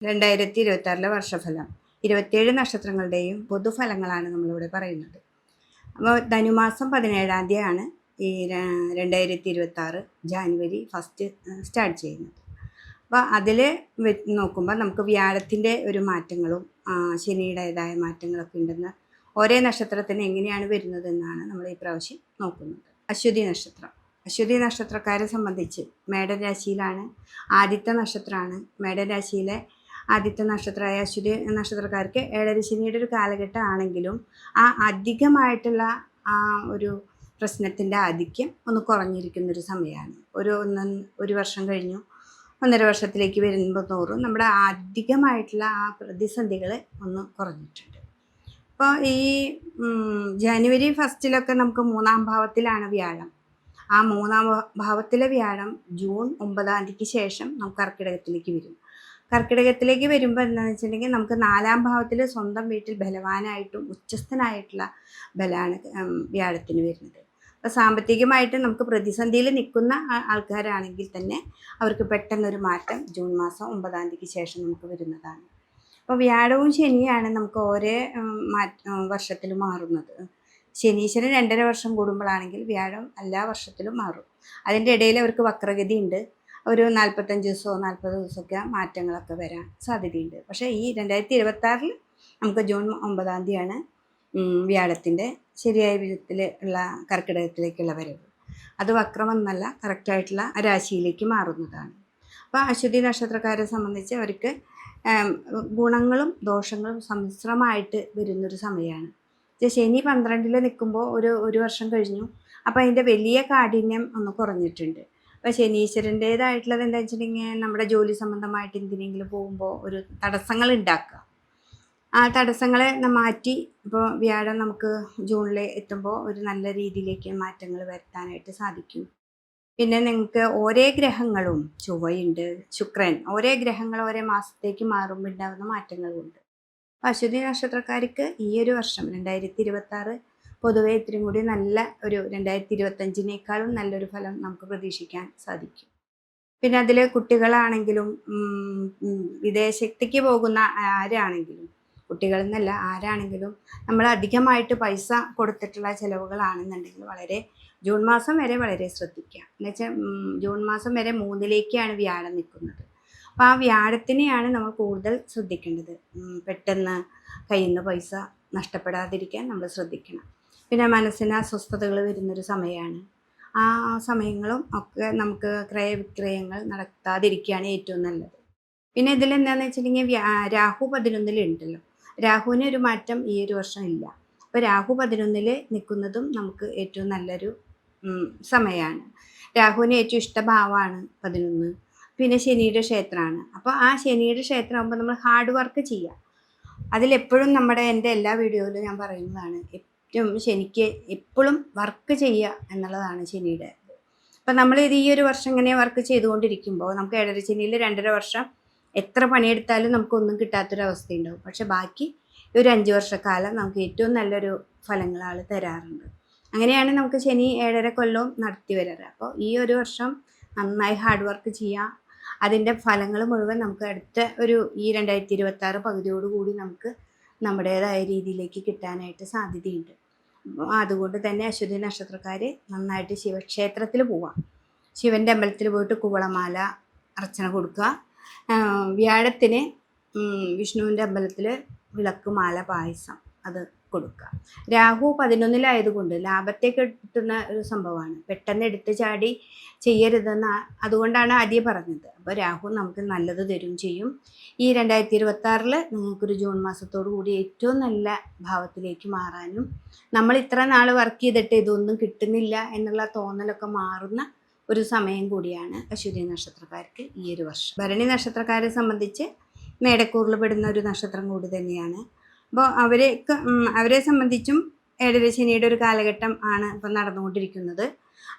2026 വർഷഫലം 27 നക്ഷത്രങ്ങളുടെയും പൊതുഫലങ്ങളാണ് നമ്മളിവിടെ പറയുന്നത്. അപ്പോൾ ധനുമാസം 17-ാം തീയതിയാണ് ഈ 2026 ജാനുവരി 1 സ്റ്റാർട്ട് ചെയ്യുന്നത്. അപ്പോൾ അതിൽ നോക്കുമ്പോൾ നമുക്ക് വ്യാഴത്തിൻ്റെ ഒരു മാറ്റങ്ങളും ശനിയുടേതായ മാറ്റങ്ങളൊക്കെ ഉണ്ടെന്ന് ഓരോ നക്ഷത്രത്തിന് എങ്ങനെയാണ് വരുന്നതെന്നാണ് നമ്മൾ ഈ പ്രാവശ്യം നോക്കുന്നത്. അശ്വതി നക്ഷത്രം. അശ്വതി നക്ഷത്രക്കാരെ സംബന്ധിച്ച് മേടൻ രാശിയിലാണ്, ആദ്യത്തെ നക്ഷത്രമാണ്. മേടൻ രാശിയിലെ ആദ്യത്തെ നക്ഷത്രമായ അശ്വതി നക്ഷത്രക്കാർക്ക് ഏഴര ശനിയുടെ ഒരു കാലഘട്ടം ആണെങ്കിലും ആ അധികമായിട്ടുള്ള ആ ഒരു പ്രശ്നത്തിൻ്റെ ആധിക്യം ഒന്ന് കുറഞ്ഞിരിക്കുന്നൊരു സമയമാണ്. ഒരു വർഷം കഴിഞ്ഞു 1.5 വർഷത്തിലേക്ക് വരുമ്പോൾ തോറും നമ്മുടെ അധികമായിട്ടുള്ള ആ പ്രതിസന്ധികൾ ഒന്ന് കുറഞ്ഞിട്ടുണ്ട്. അപ്പോൾ ഈ ജനുവരി 1 നമുക്ക് 3-ാം ഭാവത്തിലാണ് വ്യാഴം. ആ 3-ാം ഭാവത്തിലെ വ്യാഴം ജൂൺ 9-ാം തീയതിക്ക് ശേഷം നമുക്ക് കർക്കിടകത്തിലേക്ക് വരും. കർക്കിടകത്തിലേക്ക് വരുമ്പോൾ എന്താണെന്ന് വെച്ചിട്ടുണ്ടെങ്കിൽ നമുക്ക് 4-ാം ഭാവത്തിൽ സ്വന്തം വീട്ടിൽ ബലവാനായിട്ടും ഉച്ചസ്ഥനായിട്ടുള്ള ബലമാണ് വ്യാഴത്തിന് വരുന്നത്. അപ്പോൾ സാമ്പത്തികമായിട്ട് നമുക്ക് പ്രതിസന്ധിയിൽ നിൽക്കുന്ന ആൾക്കാരാണെങ്കിൽ തന്നെ അവർക്ക് പെട്ടെന്നൊരു മാറ്റം ജൂൺ മാസം 9-ാം തീയതിക്ക് ശേഷം നമുക്ക് വരുന്നതാണ്. അപ്പോൾ വ്യാഴവും ശനിയാണ് നമുക്ക് ഓരോ വർഷത്തിലും മാറുന്നത്. ശനീശ്വരൻ 2.5 വർഷം കൂടുമ്പോഴാണെങ്കിൽ വ്യാഴം എല്ലാ വർഷത്തിലും മാറും. അതിൻ്റെ ഇടയിൽ അവർക്ക് വക്രഗതി ഉണ്ട്. ഒരു 45 ദിവസമോ 40 ദിവസമൊക്കെ മാറ്റങ്ങളൊക്കെ വരാൻ സാധ്യതയുണ്ട്. പക്ഷേ ഈ 2026 നമുക്ക് ജൂൺ 9-ാം തീയതിയാണ് വ്യാഴത്തിൻ്റെ ശരിയായ വിധത്തിൽ ഉള്ള കർക്കിടകത്തിലേക്കുള്ള വരവ്. അത് വക്രമെന്നല്ല, കറക്റ്റായിട്ടുള്ള രാശിയിലേക്ക് മാറുന്നതാണ്. അപ്പോൾ അശ്വതി നക്ഷത്രക്കാരെ സംബന്ധിച്ച് അവർക്ക് ഗുണങ്ങളും ദോഷങ്ങളും സമ്മിശ്രമായിട്ട് വരുന്നൊരു സമയമാണ്. ശനി 12-ൽ നിൽക്കുമ്പോൾ ഒരു വർഷം കഴിഞ്ഞു. അപ്പോൾ അതിൻ്റെ വലിയ കാഠിന്യം ഒന്ന് കുറഞ്ഞിട്ടുണ്ട്. അപ്പോൾ ശനീശ്വരൻ്റേതായിട്ടുള്ളത് എന്താ വെച്ചിട്ടുണ്ടെങ്കിൽ നമ്മുടെ ജോലി സംബന്ധമായിട്ട് എന്തിനെങ്കിലും പോകുമ്പോൾ ഒരു തടസ്സങ്ങൾ ഉണ്ടാക്കുക. ആ തടസ്സങ്ങളെ മാറ്റി ഇപ്പോൾ വ്യാഴം നമുക്ക് ജൂണിൽ എത്തുമ്പോൾ ഒരു നല്ല രീതിയിലേക്ക് മാറ്റങ്ങൾ വരുത്താനായിട്ട് സാധിക്കും. പിന്നെ നിങ്ങൾക്ക് ഓരോ ഗ്രഹങ്ങളും, ചൊവ്വയുണ്ട്, ശുക്രൻ, ഓരോ ഗ്രഹങ്ങൾ ഓരോ മാസത്തേക്ക് മാറുമ്പോൾ ഉണ്ടാകുന്ന മാറ്റങ്ങളുമുണ്ട്. അശ്വതി നക്ഷത്രക്കാർക്ക് ഈ ഒരു വർഷം 2026 പൊതുവെ ഇത്തിരി കൂടി നല്ല ഒരു 2025-നേക്കാളും നല്ലൊരു ഫലം നമുക്ക് പ്രതീക്ഷിക്കാൻ സാധിക്കും. പിന്നെ അതിൽ കുട്ടികളാണെങ്കിലും വിദേശത്തേക്ക് പോകുന്ന ആരാണെങ്കിലും, കുട്ടികളെന്നല്ല ആരാണെങ്കിലും നമ്മൾ അധികമായിട്ട് പൈസ കൊടുത്തിട്ടുള്ള ചിലവുകളാണെന്നുണ്ടെങ്കിൽ വളരെ ജൂൺ മാസം വരെ വളരെ ശ്രദ്ധിക്കുക. എന്നുവെച്ചാൽ ജൂൺ മാസം വരെ 3-ലേക്കാണ് വ്യാഴം നിൽക്കുന്നത്. അപ്പോൾ ആ വ്യാഴത്തിനെയാണ് നമ്മൾ കൂടുതൽ ശ്രദ്ധിക്കേണ്ടത്. പെട്ടെന്ന് കയ്യിൽ നിന്ന് പൈസ നഷ്ടപ്പെടാതിരിക്കാൻ നമ്മൾ ശ്രദ്ധിക്കണം. പിന്നെ മനസ്സിന് അസ്വസ്ഥതകൾ വരുന്നൊരു സമയമാണ്. ആ സമയങ്ങളും ഒക്കെ നമുക്ക് ക്രയവിക്രയങ്ങൾ നടത്താതിരിക്കുകയാണ് ഏറ്റവും നല്ലത്. പിന്നെ ഇതിലെന്താണെന്ന് വെച്ചിട്ടുണ്ടെങ്കിൽ രാഹു 11-ലുണ്ടല്ലോ. രാഹുവിന് ഒരു മാറ്റം ഈ ഒരു വർഷം ഇല്ല. അപ്പോൾ രാഹു 11-ൽ നിൽക്കുന്നതും നമുക്ക് ഏറ്റവും നല്ലൊരു സമയമാണ്. രാഹുവിന് ഏറ്റവും ഇഷ്ടഭാവമാണ് 11. പിന്നെ ശനിയുടെ ക്ഷേത്രമാണ്. അപ്പോൾ ആ ശനിയുടെ ക്ഷേത്രമാകുമ്പോൾ നമ്മൾ ഹാർഡ് വർക്ക് ചെയ്യുക. അതിലെപ്പോഴും എൻ്റെ എല്ലാ വീഡിയോയിലും ഞാൻ പറയുന്നതാണ്, ഏറ്റവും ശനിക്ക് എപ്പോഴും വർക്ക് ചെയ്യുക എന്നുള്ളതാണ് ശനിയുടെ. അപ്പം നമ്മളിത് ഈ ഒരു വർഷം ഇങ്ങനെ വർക്ക് ചെയ്തുകൊണ്ടിരിക്കുമ്പോൾ നമുക്ക് ഏഴര ശനിയിൽ 2.5 വർഷം എത്ര പണിയെടുത്താലും നമുക്കൊന്നും കിട്ടാത്തൊരവസ്ഥയുണ്ടാവും. പക്ഷെ ബാക്കി ഒരു 5 വർഷക്കാലം നമുക്ക് ഏറ്റവും നല്ലൊരു ഫലങ്ങൾ ആൾ തരാറുണ്ട്. അങ്ങനെയാണ് നമുക്ക് ശനി 7.5 കൊല്ലവും നടത്തി വരാറ്. അപ്പോൾ ഈ ഒരു വർഷം നന്നായി ഹാർഡ് വർക്ക് ചെയ്യുക. അതിൻ്റെ ഫലങ്ങൾ മുഴുവൻ നമുക്ക് അടുത്ത ഈ 2026 പകുതിയോടുകൂടി നമുക്ക് നമ്മുടേതായ രീതിയിലേക്ക് കിട്ടാനായിട്ട് സാധ്യതയുണ്ട്. അതുകൊണ്ട് തന്നെ അശ്വതി നക്ഷത്രക്കാർ നന്നായിട്ട് ശിവക്ഷേത്രത്തിൽ പോവാം. ശിവൻ്റെ അമ്പലത്തിൽ പോയിട്ട് കുവളമാല അർച്ചന കൊടുക്കുക. വ്യാഴത്തിന് വിഷ്ണുവിൻ്റെ അമ്പലത്തിൽ വിളക്കുമാല പായസം അത് കൊടുക്കുക. രാഹു 11-ലായതുകൊണ്ട് ലാഭത്തെ കിട്ടുന്ന ഒരു സംഭവമാണ്. പെട്ടെന്ന് എടുത്ത് ചാടി ചെയ്യരുതെന്ന് അതുകൊണ്ടാണ് ആദ്യം പറഞ്ഞത്. അപ്പോൾ രാഹു നമുക്ക് നല്ലത് തരും ചെയ്യും. ഈ 2026 നിങ്ങൾക്കൊരു ജൂൺ മാസത്തോടു കൂടി ഏറ്റവും നല്ല ഭാവത്തിലേക്ക് മാറാനും നമ്മൾ ഇത്ര നാൾ വർക്ക് ചെയ്തിട്ട് ഇതൊന്നും കിട്ടുന്നില്ല എന്നുള്ള തോന്നലൊക്കെ മാറുന്ന ഒരു സമയം കൂടിയാണ് അശ്വതി നക്ഷത്രക്കാർക്ക് ഈ ഒരു വർഷം. ഭരണി നക്ഷത്രക്കാരെ സംബന്ധിച്ച് മേടക്കൂറിൽ പെടുന്ന ഒരു നക്ഷത്രം കൂടി തന്നെയാണ്. അപ്പോൾ അവരെ സംബന്ധിച്ചും ഏഴര ശനിയുടെ ഒരു കാലഘട്ടം ആണ് ഇപ്പം നടന്നുകൊണ്ടിരിക്കുന്നത്.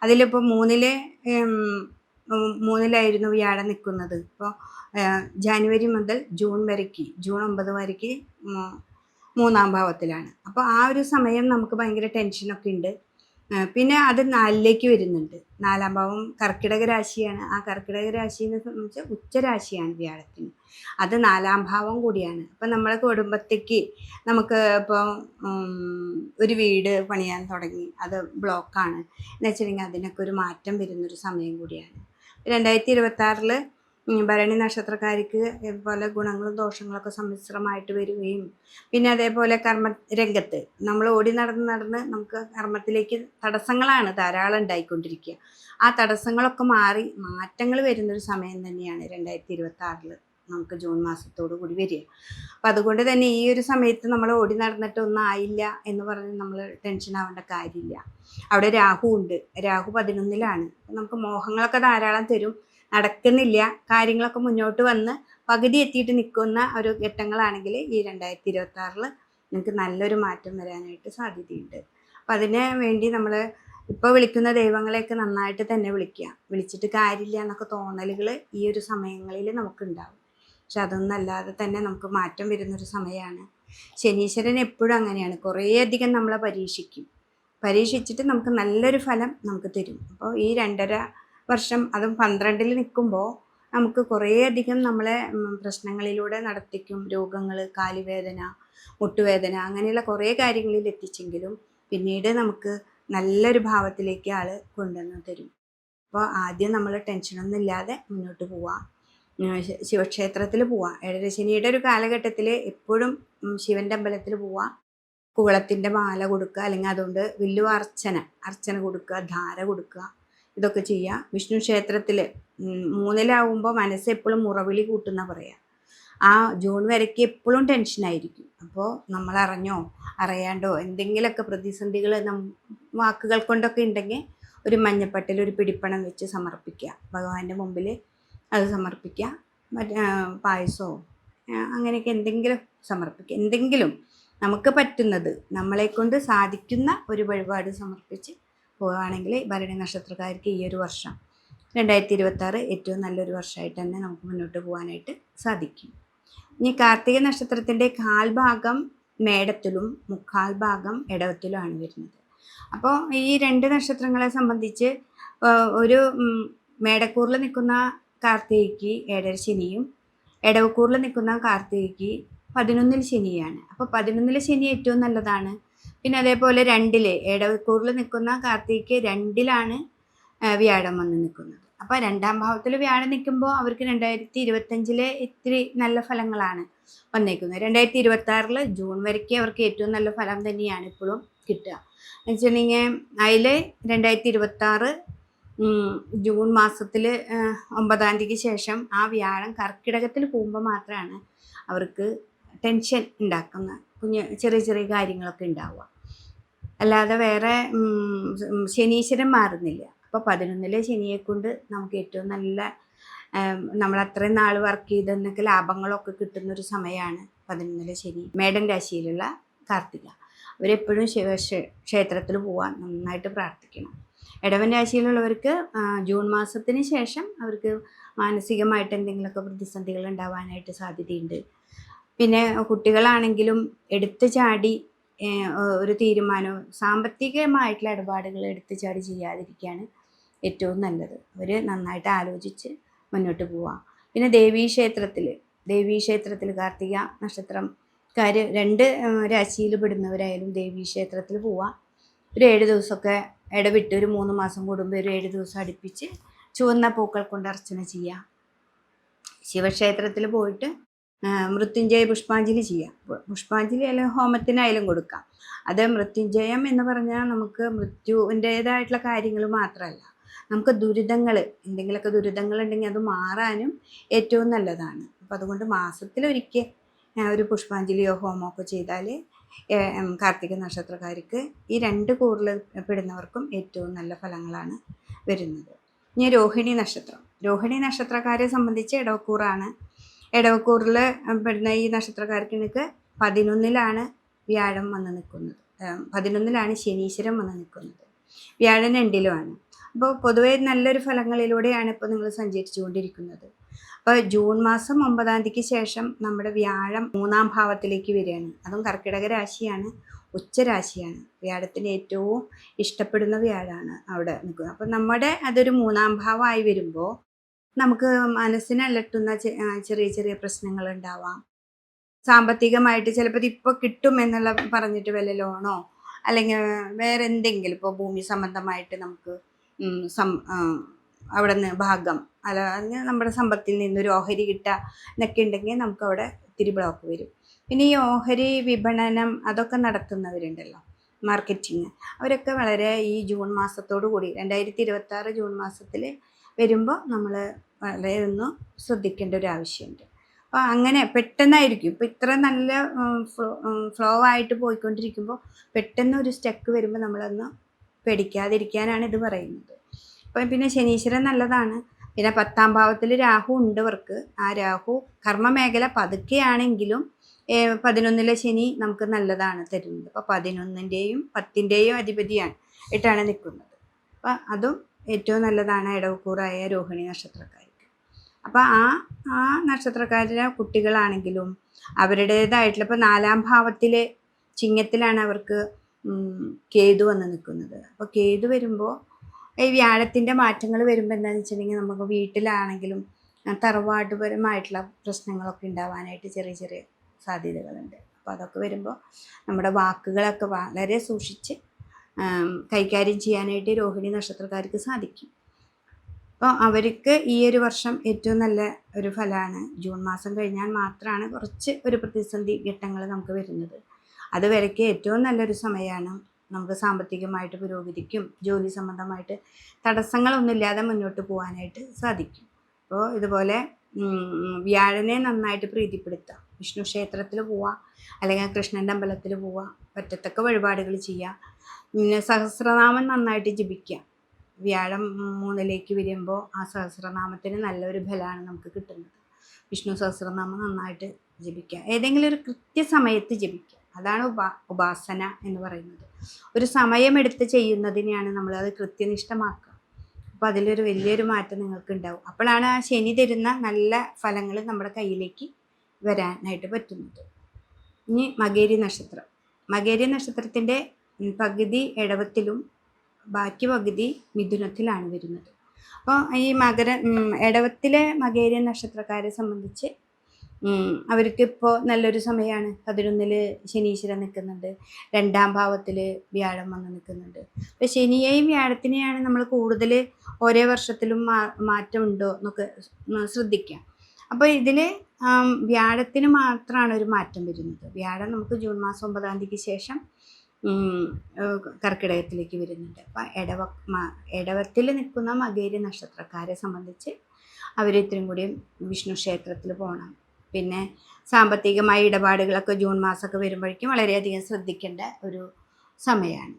അതിലിപ്പോൾ 3-ലായിരുന്നു വ്യാഴം നിൽക്കുന്നത്. ഇപ്പോൾ ജാനുവരി മുതൽ ജൂൺ 9 വരയ്ക്ക് 3-ാം ഭാവത്തിലാണ്. അപ്പോൾ ആ ഒരു സമയം നമുക്ക് ഭയങ്കര ടെൻഷനൊക്കെ ഉണ്ട്. പിന്നെ അത് 4ലേക്ക് വരുന്നുണ്ട്. 4-ാം ഭാവം കർക്കിടക രാശിയാണ്. ആ കർക്കിടക രാശിയെ സംബന്ധിച്ച് ഉച്ചരാശിയാണ് വ്യാഴത്തിന്. അത് 4-ാം ഭാവം കൂടിയാണ്. അപ്പം നമ്മളെ കുടുംബത്തേക്ക് നമുക്ക് ഇപ്പോൾ ഒരു വീട് പണിയാൻ തുടങ്ങി, അത് ബ്ലോക്കാണ് എന്ന് വെച്ചിട്ടുണ്ടെങ്കിൽ അതിനൊക്കെ ഒരു മാറ്റം വരുന്നൊരു സമയം കൂടിയാണ്. 2026 ഭരണി നക്ഷത്രക്കാർക്ക് ഇതുപോലെ ഗുണങ്ങളും ദോഷങ്ങളൊക്കെ സമ്മിശ്രമായിട്ട് വരികയും പിന്നെ അതേപോലെ കർമ്മ രംഗത്ത് നമ്മൾ ഓടി നടന്ന് നമുക്ക് കർമ്മത്തിലേക്ക് തടസ്സങ്ങളാണ് ധാരാളം ഉണ്ടായിക്കൊണ്ടിരിക്കുക. ആ തടസ്സങ്ങളൊക്കെ മാറി മാറ്റങ്ങൾ വരുന്നൊരു സമയം തന്നെയാണ് 2026 നമുക്ക് ജൂൺ മാസത്തോടു കൂടി വരിക. അപ്പം അതുകൊണ്ട് തന്നെ ഈ ഒരു സമയത്ത് നമ്മൾ ഓടി നടന്നിട്ട് ഒന്നും ആയില്ല എന്ന് പറഞ്ഞ് നമ്മൾ ടെൻഷൻ ആവേണ്ട കാര്യമില്ല. അവിടെ രാഹു ഉണ്ട്. രാഹു 11-ലാണ്. നമുക്ക് മോഹങ്ങളൊക്കെ ധാരാളം തരും. നടക്കുന്നില്ല, കാര്യങ്ങളൊക്കെ മുന്നോട്ട് വന്ന് പകുതി എത്തിയിട്ട് നിൽക്കുന്ന ഒരു ഘട്ടങ്ങളാണെങ്കിൽ ഈ 2026 നിങ്ങൾക്ക് നല്ലൊരു മാറ്റം വരാനായിട്ട് സാധ്യതയുണ്ട്. അപ്പം അതിന് വേണ്ടി നമ്മൾ ഇപ്പോൾ വിളിക്കുന്ന ദൈവങ്ങളെയൊക്കെ നന്നായിട്ട് തന്നെ വിളിക്കുക. വിളിച്ചിട്ട് കാര്യമില്ല എന്നൊക്കെ തോന്നലുകൾ ഈ ഒരു സമയങ്ങളിൽ നമുക്കുണ്ടാവും. പക്ഷെ അതൊന്നും അല്ലാതെ തന്നെ നമുക്ക് മാറ്റം വരുന്നൊരു സമയമാണ്. ശനീശ്വരൻ എപ്പോഴും അങ്ങനെയാണ്, കുറേയധികം നമ്മളെ പരീക്ഷിച്ചിട്ട് നമുക്ക് നല്ലൊരു ഫലം നമുക്ക് തരും. അപ്പോൾ ഈ 2.5 വർഷം അതും 12-ൽ നിൽക്കുമ്പോൾ നമുക്ക് കുറേയധികം നമ്മളെ പ്രശ്നങ്ങളിലൂടെ നടത്തിക്കും. രോഗങ്ങൾ, കാലുവേദന, മുട്ടുവേദന, അങ്ങനെയുള്ള കുറേ കാര്യങ്ങളിൽ എത്തിച്ചെങ്കിലും പിന്നീട് നമുക്ക് നല്ലൊരു ഭാവത്തിലേക്ക് ആൾ കൊണ്ടുവന്ന് തരും. അപ്പോൾ ആദ്യം നമ്മൾ ടെൻഷനൊന്നും ഇല്ലാതെ മുന്നോട്ട് പോവാം. ശിവക്ഷേത്രത്തിൽ പോവാം. ഏഴരശനിയുടെ ഒരു കാലഘട്ടത്തിൽ എപ്പോഴും ശിവൻ്റെ അമ്പലത്തിൽ പോവാം. കുവളത്തിൻ്റെ മാല കൊടുക്കുക, അല്ലെങ്കിൽ അതുകൊണ്ട് വലിയ അർച്ചന കൊടുക്കുക, ധാര കൊടുക്കുക, ഇതൊക്കെ ചെയ്യുക. വിഷ്ണു ക്ഷേത്രത്തിൽ 3-ലാവുമ്പോൾ മനസ്സ് എപ്പോഴും മുറവിളി കൂട്ടുന്ന പറയാം. ആ ജൂൺ വരയ്ക്ക് എപ്പോഴും ടെൻഷനായിരിക്കും. അപ്പോൾ നമ്മൾ അറിഞ്ഞോ അറിയാണ്ടോ എന്തെങ്കിലുമൊക്കെ പ്രതിസന്ധികൾ വാക്കുകൾ കൊണ്ടൊക്കെ ഉണ്ടെങ്കിൽ ഒരു മഞ്ഞപ്പട്ടിൽ ഒരു പിടിപ്പണം വെച്ച് സമർപ്പിക്കുക. ഭഗവാന്റെ മുമ്പിൽ അത് സമർപ്പിക്കുക. പായസമോ അങ്ങനെയൊക്കെ എന്തെങ്കിലും സമർപ്പിക്കുക. എന്തെങ്കിലും നമുക്ക് പറ്റുന്നത്, നമ്മളെക്കൊണ്ട് സാധിക്കുന്ന ഒരു വഴിപാട് സമർപ്പിച്ച് പോവുകയാണെങ്കിൽ ഭരണി നക്ഷത്രക്കാർക്ക് ഈ ഒരു വർഷം 2026 ഏറ്റവും നല്ലൊരു വർഷമായിട്ട് തന്നെ നമുക്ക് മുന്നോട്ട് പോകാനായിട്ട് സാധിക്കും. ഇനി കാർത്തിക നക്ഷത്രത്തിൻ്റെ 1/4 ഭാഗം മേടത്തിലും 3/4 ഭാഗം ഇടവത്തിലുമാണ് വരുന്നത്. അപ്പോൾ ഈ 2 നക്ഷത്രങ്ങളെ സംബന്ധിച്ച് ഒരു മേടക്കൂറിൽ നിൽക്കുന്ന കാർത്തികയ്ക്ക് 7 ശനിയും ഇടവക്കൂറിൽ നിൽക്കുന്ന കാർത്തികയ്ക്ക് 11 ശനിയാണ്. അപ്പോൾ 11 ശനി ഏറ്റവും നല്ലതാണ്. പിന്നെ അതേപോലെ 2-ൽ ഇടവക്കൂറിൽ നിൽക്കുന്ന കാർത്തികയ്ക്ക് 2-ലാണ് വ്യാഴം വന്ന് നിൽക്കുന്നത്. അപ്പോൾ 2-ാം ഭാവത്തിൽ വ്യാഴം നിൽക്കുമ്പോൾ അവർക്ക് 2025 ഇത്തിരി നല്ല ഫലങ്ങളാണ് വന്നേക്കുന്നത്. 2026 ജൂൺ വരയ്ക്ക് അവർക്ക് ഏറ്റവും നല്ല ഫലം തന്നെയാണ് ഇപ്പോഴും കിട്ടുക. എന്ന് വെച്ചിട്ടുണ്ടെങ്കിൽ അതിൽ 2026 ജൂൺ മാസത്തിൽ 9-ാം തീയതിക്ക് ശേഷം ആ വ്യാഴം കർക്കിടകത്തിൽ പോകുമ്പോൾ മാത്രമാണ് അവർക്ക് ടെൻഷൻ ഉണ്ടാക്കുന്ന ചെറിയ ചെറിയ കാര്യങ്ങളൊക്കെ ഉണ്ടാവുക. അല്ലാതെ വേറെ ശനീശ്വരൻ മാറുന്നില്ല. അപ്പോൾ 11-ലെ ശനിയെ കൊണ്ട് നമുക്ക് ഏറ്റവും നല്ല നമ്മൾ അത്രയും നാൾ വർക്ക് ചെയ്തെന്നൊക്കെ ലാഭങ്ങളൊക്കെ കിട്ടുന്നൊരു സമയമാണ് 11-ലെ ശനി. മേടൻ രാശിയിലുള്ള കാർത്തിക അവരെപ്പോഴും ക്ഷേത്രത്തിൽ പോകാൻ നന്നായിട്ട് പ്രാർത്ഥിക്കണം. ഇടവൻ രാശിയിലുള്ളവർക്ക് ജൂൺ മാസത്തിന് ശേഷം അവർക്ക് മാനസികമായിട്ട് എന്തെങ്കിലുമൊക്കെ പ്രതിസന്ധികൾ ഉണ്ടാവാനായിട്ട് സാധ്യതയുണ്ട്. പിന്നെ കുട്ടികളാണെങ്കിലും എടുത്തു ചാടി ഒരു തീരുമാനവും സാമ്പത്തികമായിട്ടുള്ള ഇടപാടുകൾ എടുത്തു ചാടി ചെയ്യാതിരിക്കുകയാണ് ഏറ്റവും നല്ലത്. അവർ നന്നായിട്ട് ആലോചിച്ച് മുന്നോട്ട് പോവാം. പിന്നെ ദേവീക്ഷേത്രത്തിൽ കാർത്തിക നക്ഷത്രംകാർ 2 രാശിയിൽ പെടുന്നവരായാലും ദേവീക്ഷേത്രത്തിൽ പോവാം. ഒരു 7 ദിവസമൊക്കെ ഇടവിട്ട് ഒരു 3 മാസം കൂടുമ്പോൾ ഒരു 7 ദിവസം അടുപ്പിച്ച് ചുവന്ന പൂക്കൾ കൊണ്ട് അർച്ചന ചെയ്യാം. ശിവക്ഷേത്രത്തിൽ പോയിട്ട് മൃത്യുഞ്ജയ പുഷ്പാഞ്ജലി ചെയ്യാം. പുഷ്പാഞ്ജലി അല്ലെങ്കിൽ ഹോമത്തിനായാലും കൊടുക്കാം. അത് മൃത്യുഞ്ജയം എന്ന് പറഞ്ഞാൽ നമുക്ക് മൃത്യുവിൻ്റേതായിട്ടുള്ള കാര്യങ്ങൾ മാത്രമല്ല, നമുക്ക് എന്തെങ്കിലുമൊക്കെ ദുരിതങ്ങൾ ഉണ്ടെങ്കിൽ അത് മാറാനും ഏറ്റവും നല്ലതാണ്. അപ്പം അതുകൊണ്ട് മാസത്തിലൊരിക്കൽ ഒരു പുഷ്പാഞ്ജലിയോ ഹോമമൊക്കെ ചെയ്താൽ കാർത്തിക നക്ഷത്രക്കാർക്ക് ഈ 2 കൂറിൽ പെടുന്നവർക്കും ഏറ്റവും നല്ല ഫലങ്ങളാണ് വരുന്നത്. ഇനി രോഹിണി നക്ഷത്രക്കാരെ സംബന്ധിച്ച് ഇടവക്കൂറാണ്. ഇടവക്കൂറിൽ പെടുന്ന ഈ നക്ഷത്രക്കാർക്ക് എനിക്ക് 11-ലാണ് വ്യാഴം വന്ന് നിൽക്കുന്നത്. 11-ലാണ് ശനീശ്വരൻ വന്ന് നിൽക്കുന്നത്. വ്യാഴം 2-ലുമാണ്. അപ്പോൾ പൊതുവേ നല്ലൊരു ഫലങ്ങളിലൂടെയാണ് ഇപ്പോൾ നിങ്ങൾ സഞ്ചരിച്ചു കൊണ്ടിരിക്കുന്നത്. അപ്പോൾ ജൂൺ മാസം 9-ാം തീയതിക്ക് ശേഷം നമ്മുടെ വ്യാഴം 3-ാം ഭാവത്തിലേക്ക് വരികയാണ്. അതും കർക്കിടക രാശിയാണ്, ഉച്ചരാശിയാണ്. വ്യാഴത്തിന് ഏറ്റവും ഇഷ്ടപ്പെടുന്ന വ്യാഴമാണ് അവിടെ നിൽക്കുന്നത്. അപ്പം നമ്മുടെ അതൊരു 3-ാം ഭാവമായി വരുമ്പോൾ നമുക്ക് മനസ്സിനെ അലട്ടുന്ന ചെറിയ ചെറിയ പ്രശ്നങ്ങൾ ഉണ്ടാവാം. സാമ്പത്തികമായിട്ട് ചിലപ്പോൾ ഇപ്പോൾ കിട്ടും എന്നുള്ള പറഞ്ഞിട്ട് വല്ല ലോണോ അല്ലെങ്കിൽ വേറെ എന്തെങ്കിലും ഇപ്പോൾ ഭൂമി സംബന്ധമായിട്ട് നമുക്ക് അവിടെ നിന്ന് ഭാഗം അല്ലെങ്കിൽ നമ്മുടെ സമ്പത്തിൽ നിന്നൊരു ഓഹരി കിട്ടുക എന്നൊക്കെ ഉണ്ടെങ്കിൽ നമുക്കവിടെ ഇത്തിരി ബ്ലോക്ക് വരും. പിന്നെ ഈ ഓഹരി വിപണനം അതൊക്കെ നടത്തുന്നവരുണ്ടല്ലോ, മാർക്കറ്റിങ്, അവരൊക്കെ വളരെ ഈ ജൂൺ മാസത്തോടു കൂടി 2026 ജൂൺ മാസത്തിൽ വരുമ്പോൾ നമ്മൾ വളരെ ഒന്ന് ശ്രദ്ധിക്കേണ്ട ഒരു ആവശ്യമുണ്ട്. അപ്പോൾ അങ്ങനെ പെട്ടെന്നായിരിക്കും ഇപ്പോൾ ഇത്ര നല്ല ഫ്ലോ ആയിട്ട് പോയിക്കൊണ്ടിരിക്കുമ്പോൾ പെട്ടെന്ന് ഒരു സ്റ്റക്ക് വരുമ്പോൾ നമ്മളൊന്ന് പേടിക്കാതിരിക്കാനാണ് ഇത് പറയുന്നത്. അപ്പം പിന്നെ ശനീശ്വരൻ നല്ലതാണ്. പിന്നെ 10-ാം ഭാവത്തിൽ രാഹു ഉണ്ട് ഇവർക്ക്. ആ രാഹു കർമ്മമേഖല പതുക്കെയാണെങ്കിലും 11-ലെ ശനി നമുക്ക് നല്ലതാണ് തരുന്നത്. അപ്പോൾ 11-ൻ്റെയും 10-ൻ്റെയും അധിപതിയാണ് ഇട്ടാണ് നിൽക്കുന്നത്. അപ്പം അതും ഏറ്റവും നല്ലതാണ് ഇടവക്കൂറായ രോഹിണി നക്ഷത്രക്കാർക്ക്. അപ്പോൾ ആ നക്ഷത്രക്കാരുടെ കുട്ടികളാണെങ്കിലും അവരുടേതായിട്ടുള്ള ഇപ്പോൾ 4-ാം ഭാവത്തിലെ ചിങ്ങത്തിലാണ് അവർക്ക് കേതു വന്ന് നിൽക്കുന്നത്. അപ്പോൾ കേതു വരുമ്പോൾ ഈ വ്യാഴത്തിൻ്റെ മാറ്റങ്ങൾ വരുമ്പോൾ എന്താണെന്ന് വെച്ചിട്ടുണ്ടെങ്കിൽ നമുക്ക് വീട്ടിലാണെങ്കിലും തറവാട്ടുപരമായിട്ടുള്ള പ്രശ്നങ്ങളൊക്കെ ഉണ്ടാവാനായിട്ട് ചെറിയ ചെറിയ സാധ്യതകളുണ്ട്. അപ്പോൾ അതൊക്കെ വരുമ്പോൾ നമ്മുടെ വാക്കുകളൊക്കെ വളരെ സൂക്ഷിച്ച് കൈകാര്യം ചെയ്യാനായിട്ട് രോഹിണി നക്ഷത്രക്കാർക്ക് സാധിക്കും. അപ്പോൾ അവർക്ക് ഈ ഒരു വർഷം ഏറ്റവും നല്ല ഒരു ഫലമാണ്. ജൂൺ മാസം കഴിഞ്ഞാൽ മാത്രമാണ് കുറച്ച് ഒരു പ്രതിസന്ധി ഘട്ടങ്ങൾ നമുക്ക് വരുന്നത്. അതുവരയ്ക്ക് ഏറ്റവും നല്ലൊരു സമയമാണ്. നമുക്ക് സാമ്പത്തികമായിട്ട് പുരോഗതിക്കും ജോലി സംബന്ധമായിട്ട് തടസ്സങ്ങളൊന്നുമില്ലാതെ മുന്നോട്ട് പോകാനായിട്ട് സാധിക്കും. അപ്പോൾ ഇതുപോലെ വ്യാഴനെ നന്നായിട്ട് പ്രീതിപ്പെടുത്തുക. വിഷ്ണു ക്ഷേത്രത്തിൽ പോവുക, അല്ലെങ്കിൽ കൃഷ്ണൻ്റെ അമ്പലത്തിൽ പോവുക, പറ്റത്തക്ക വഴിപാടുകൾ ചെയ്യുക. പിന്നെ സഹസ്രനാമം നന്നായിട്ട് ജപിക്കുക. വ്യാഴം 3-ലേക്ക് വരുമ്പോൾ ആ സഹസ്രനാമത്തിന് നല്ലൊരു ഫലമാണ് നമുക്ക് കിട്ടുന്നത്. വിഷ്ണു സഹസ്രനാമം നന്നായിട്ട് ജപിക്കുക. ഏതെങ്കിലും ഒരു കൃത്യസമയത്ത് ജപിക്കുക. അതാണ് ഉപാസന എന്ന് പറയുന്നത്. ഒരു സമയമെടുത്ത് ചെയ്യുന്നതിനെയാണ് നമ്മളത് കൃത്യനിഷ്ഠമാക്കുക. അപ്പോൾ അതിലൊരു വലിയൊരു മാറ്റം നിങ്ങൾക്ക് ഉണ്ടാവും. അപ്പോഴാണ് ആ ശനി തരുന്ന നല്ല ഫലങ്ങൾ നമ്മുടെ കയ്യിലേക്ക് വരാനായിട്ട് പറ്റുന്നത്. ഇനി മകേരി നക്ഷത്രം. മകേരി നക്ഷത്രത്തിൻ്റെ പകുതി ഇടവത്തിലും ബാക്കി പകുതി മിഥുനത്തിലാണ് വരുന്നത്. അപ്പോൾ ഈ ഇടവത്തിലെ മകേരി നക്ഷത്രക്കാരെ സംബന്ധിച്ച് അവർക്കിപ്പോൾ നല്ലൊരു സമയമാണ്. 11-ൽ ശനീശ്വരൻ നിൽക്കുന്നുണ്ട്, 2-ാം ഭാവത്തിൽ വ്യാഴം വന്ന് നിൽക്കുന്നുണ്ട്. അപ്പോൾ ശനിയെയും വ്യാഴത്തിനെയാണ് നമ്മൾ കൂടുതൽ ഓരോ വർഷത്തിലും മാറ്റമുണ്ടോ എന്നൊക്കെ ശ്രദ്ധിക്കാം. അപ്പോൾ ഇതിൽ വ്യാഴത്തിന് മാത്രമാണ് ഒരു മാറ്റം വരുന്നത്. വ്യാഴം നമുക്ക് ജൂൺ മാസം 9-ാം തീയതിക്ക് ശേഷം കർക്കിടകത്തിലേക്ക് വരുന്നുണ്ട്. അപ്പോൾ ഇടവത്തിൽ നിൽക്കുന്ന മകേരി നക്ഷത്രക്കാരെ സംബന്ധിച്ച് അവർ ഇത്രയും കൂടി വിഷ്ണു ക്ഷേത്രത്തിൽ പോകണം. പിന്നെ സാമ്പത്തികമായ ഇടപാടുകളൊക്കെ ജൂൺ മാസമൊക്കെ വരുമ്പോഴേക്കും വളരെയധികം ശ്രദ്ധിക്കേണ്ട ഒരു സമയമാണ്.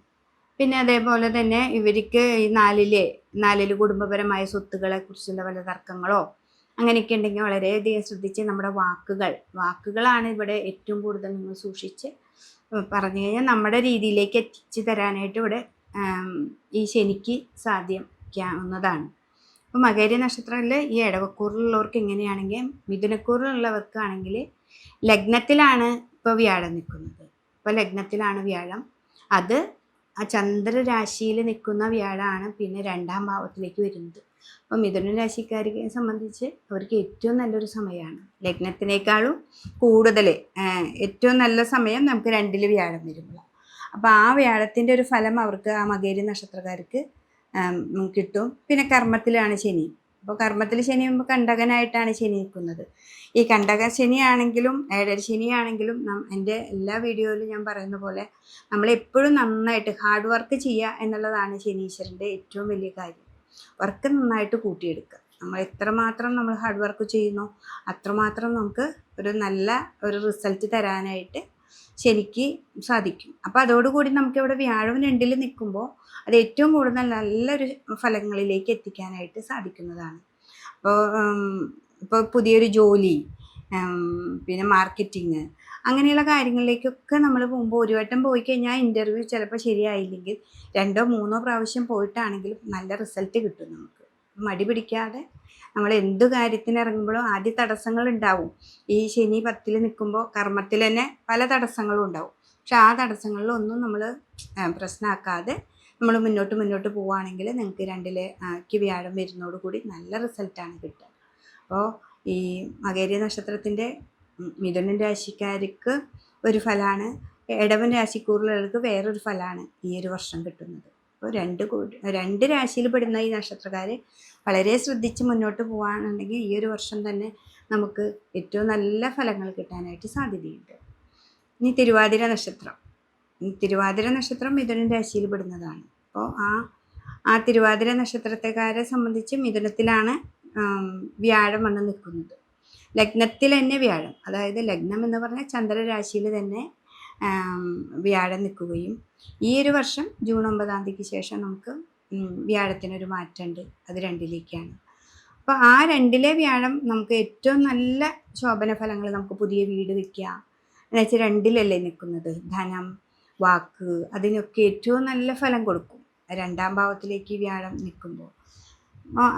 പിന്നെ അതേപോലെ തന്നെ ഇവർക്ക് ഈ 4-ൽ കുടുംബപരമായ സ്വത്തുക്കളെ കുറിച്ചുള്ള വല്ല തർക്കങ്ങളോ അങ്ങനെയൊക്കെ ഉണ്ടെങ്കിൽ വളരെയധികം ശ്രദ്ധിച്ച് നമ്മുടെ വാക്കുകളാണ് ഇവിടെ ഏറ്റവും കൂടുതൽ നിങ്ങൾ സൂക്ഷിച്ച് പറഞ്ഞു കഴിഞ്ഞാൽ നമ്മുടെ രീതിയിലേക്ക് എത്തിച്ചു തരാനായിട്ട് ഇവിടെ ഈ ശനിക്ക് സാധിക്കാവുന്നതാണ്. അപ്പോൾ മകേരി നക്ഷത്രത്തിൽ ഈ ഇടവക്കൂറിലുള്ളവർക്ക് എങ്ങനെയാണെങ്കിൽ, മിഥുനക്കൂറിലുള്ളവർക്കാണെങ്കിൽ ലഗ്നത്തിലാണ് ഇപ്പോൾ വ്യാഴം നിൽക്കുന്നത്. ഇപ്പോൾ ലഗ്നത്തിലാണ് വ്യാഴം. അത് ആ ചന്ദ്രരാശിയിൽ നിൽക്കുന്ന വ്യാഴമാണ് പിന്നെ 2-ാം ഭാവത്തിലേക്ക് വരുന്നത്. അപ്പോൾ മിഥുന രാശിക്കാരെ സംബന്ധിച്ച് അവർക്ക് ഏറ്റവും നല്ലൊരു സമയമാണ്. ലഗ്നത്തിനേക്കാളും കൂടുതൽ ഏറ്റവും നല്ല സമയം നമുക്ക് 2-ൽ വ്യാഴം വരുമ്പോൾ. അപ്പോൾ ആ വ്യാഴത്തിൻ്റെ ഒരു ഫലം അവർക്ക് ആ മകേരി നക്ഷത്രക്കാർക്ക് കിട്ടും. പിന്നെ കർമ്മത്തിലാണ് ശനി. അപ്പോൾ കർമ്മത്തിൽ ശനി കണ്ടകനായിട്ടാണ് ശനി നിൽക്കുന്നത്. ഈ കണ്ടക ശനിയാണെങ്കിലും ഏഴര ശനിയാണെങ്കിലും എൻ്റെ എല്ലാ വീഡിയോയിലും ഞാൻ പറയുന്ന പോലെ നമ്മളെപ്പോഴും നന്നായിട്ട് ഹാർഡ് വർക്ക് ചെയ്യുക എന്നുള്ളതാണ് ശനീശ്വരൻ്റെ ഏറ്റവും വലിയ കാര്യം. വർക്ക് നന്നായിട്ട് കൂട്ടിയെടുക്കുക. നമ്മൾ എത്രമാത്രം നമ്മൾ ഹാർഡ് വർക്ക് ചെയ്യുന്നോ അത്രമാത്രം നമുക്ക് ഒരു നല്ല ഒരു റിസൾട്ട് തരാനായിട്ട് ശനിക്ക് സാധിക്കും. അപ്പോൾ അതോടുകൂടി നമുക്കിവിടെ വ്യാഴം 2-ൽ നിൽക്കുമ്പോൾ അത് ഏറ്റവും കൂടുതൽ നല്ലൊരു ഫലങ്ങളിലേക്ക് എത്തിക്കാനായിട്ട് സാധിക്കുന്നതാണ്. ഇപ്പോൾ പുതിയൊരു ജോലി, പിന്നെ മാർക്കറ്റിങ്, അങ്ങനെയുള്ള കാര്യങ്ങളിലേക്കൊക്കെ നമ്മൾ പോകുമ്പോൾ ഒരു വട്ടം പോയി കഴിഞ്ഞാൽ ഇൻ്റർവ്യൂ ചിലപ്പോൾ ശരിയായില്ലെങ്കിൽ 2-3 പ്രാവശ്യം പോയിട്ടാണെങ്കിലും നല്ല റിസൾട്ട് കിട്ടും. നമുക്ക് മടി പിടിക്കാതെ നമ്മൾ എന്തു കാര്യത്തിന് ഇറങ്ങുമ്പോഴും ആദ്യ തടസ്സങ്ങൾ ഉണ്ടാവും. ഈ ശനി 10 നിൽക്കുമ്പോൾ കർമ്മത്തിൽ തന്നെ പല തടസ്സങ്ങളും ഉണ്ടാവും. പക്ഷെ ആ തടസ്സങ്ങളിലൊന്നും നമ്മൾ പ്രശ്നമാക്കാതെ നമ്മൾ മുന്നോട്ട് പോവുകയാണെങ്കിൽ നിങ്ങൾക്ക് 2ലേക്ക് വ്യാഴം വരുന്നതോടുകൂടി നല്ല റിസൾട്ടാണ് കിട്ടുക. അപ്പോൾ ഈ മകേരി നക്ഷത്രത്തിൻ്റെ മിഥുനൻ രാശിക്കാർക്ക് ഒരു ഫലമാണ്, ഇടവൻ രാശിക്കൂറുള്ളവർക്ക് വേറൊരു ഫലമാണ് ഈ ഒരു വർഷം കിട്ടുന്നത്. അപ്പോൾ രണ്ട് രാശിയിൽ പെടുന്ന ഈ നക്ഷത്രക്കാർ വളരെ ശ്രദ്ധിച്ച് മുന്നോട്ട് പോവുകയാണെന്നുണ്ടെങ്കിൽ ഈ ഒരു വർഷം തന്നെ നമുക്ക് ഏറ്റവും നല്ല ഫലങ്ങൾ കിട്ടാനായിട്ട് സാധ്യതയുണ്ട്. ഇനി തിരുവാതിര നക്ഷത്രം മിഥുനൻ രാശിയിൽ പെടുന്നതാണ്. അപ്പോൾ ആ തിരുവാതിര നക്ഷത്രത്തെക്കാരെ സംബന്ധിച്ച് മിഥുനത്തിലാണ് വ്യാഴം വന്ന് നിൽക്കുന്നത്. ലഗ്നത്തിൽ തന്നെ വ്യാഴം, അതായത് ലഗ്നം എന്ന് പറഞ്ഞാൽ ചന്ദ്രരാശിയിൽ തന്നെ വ്യാഴം നിൽക്കുകയും ഈ ഒരു വർഷം ജൂൺ 9 ശേഷം നമുക്ക് വ്യാഴത്തിനൊരു മാറ്റമുണ്ട്, അത് 2ലേക്കാണ്. അപ്പോൾ ആ 2ലെ വ്യാഴം നമുക്ക് ഏറ്റവും നല്ല ശോഭന ഫലങ്ങൾ, നമുക്ക് പുതിയ വീട് വയ്ക്കുക എന്നുവെച്ചാൽ 2ലല്ലേ നിൽക്കുന്നത്, ധനം, വാക്ക്, അതിനൊക്കെ ഏറ്റവും നല്ല ഫലം കൊടുക്കും 2ാം ഭാവത്തിലേക്ക് വ്യാഴം നിൽക്കുമ്പോൾ.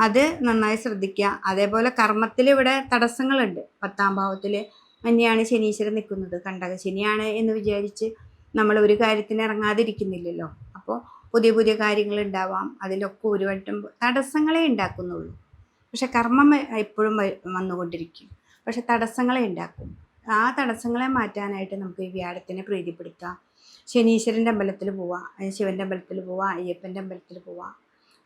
അത് നന്നായി ശ്രദ്ധിക്കുക. അതേപോലെ കർമ്മത്തിൽ ഇവിടെ തടസ്സങ്ങളുണ്ട്. 10ാം ഭാവത്തിൽ തന്നെയാണ് ശനീശ്വരൻ നിൽക്കുന്നത്. കണ്ടക ശനിയാണ് എന്ന് വിചാരിച്ച് നമ്മൾ ഒരു കാര്യത്തിന് ഇറങ്ങാതിരിക്കുന്നില്ലല്ലോ. അപ്പോൾ പുതിയ കാര്യങ്ങൾ ഉണ്ടാവാം, അതിലൊക്കെ ഒരു വട്ടം തടസ്സങ്ങളെ ഉണ്ടാക്കുന്നുള്ളൂ. പക്ഷെ കർമ്മം എപ്പോഴും വന്നുകൊണ്ടിരിക്കും, പക്ഷെ തടസ്സങ്ങളെ ഉണ്ടാക്കും. ആ തടസ്സങ്ങളെ മാറ്റാനായിട്ട് നമുക്ക് ഈ വ്യാഴത്തിനെ പ്രീതിപ്പെടുത്താം. ശനീശ്വരൻ്റെ അമ്പലത്തിൽ പോവാം, ശിവൻ്റെ അമ്പലത്തിൽ പോവാം, അയ്യപ്പൻ്റെ അമ്പലത്തിൽ പോവാം,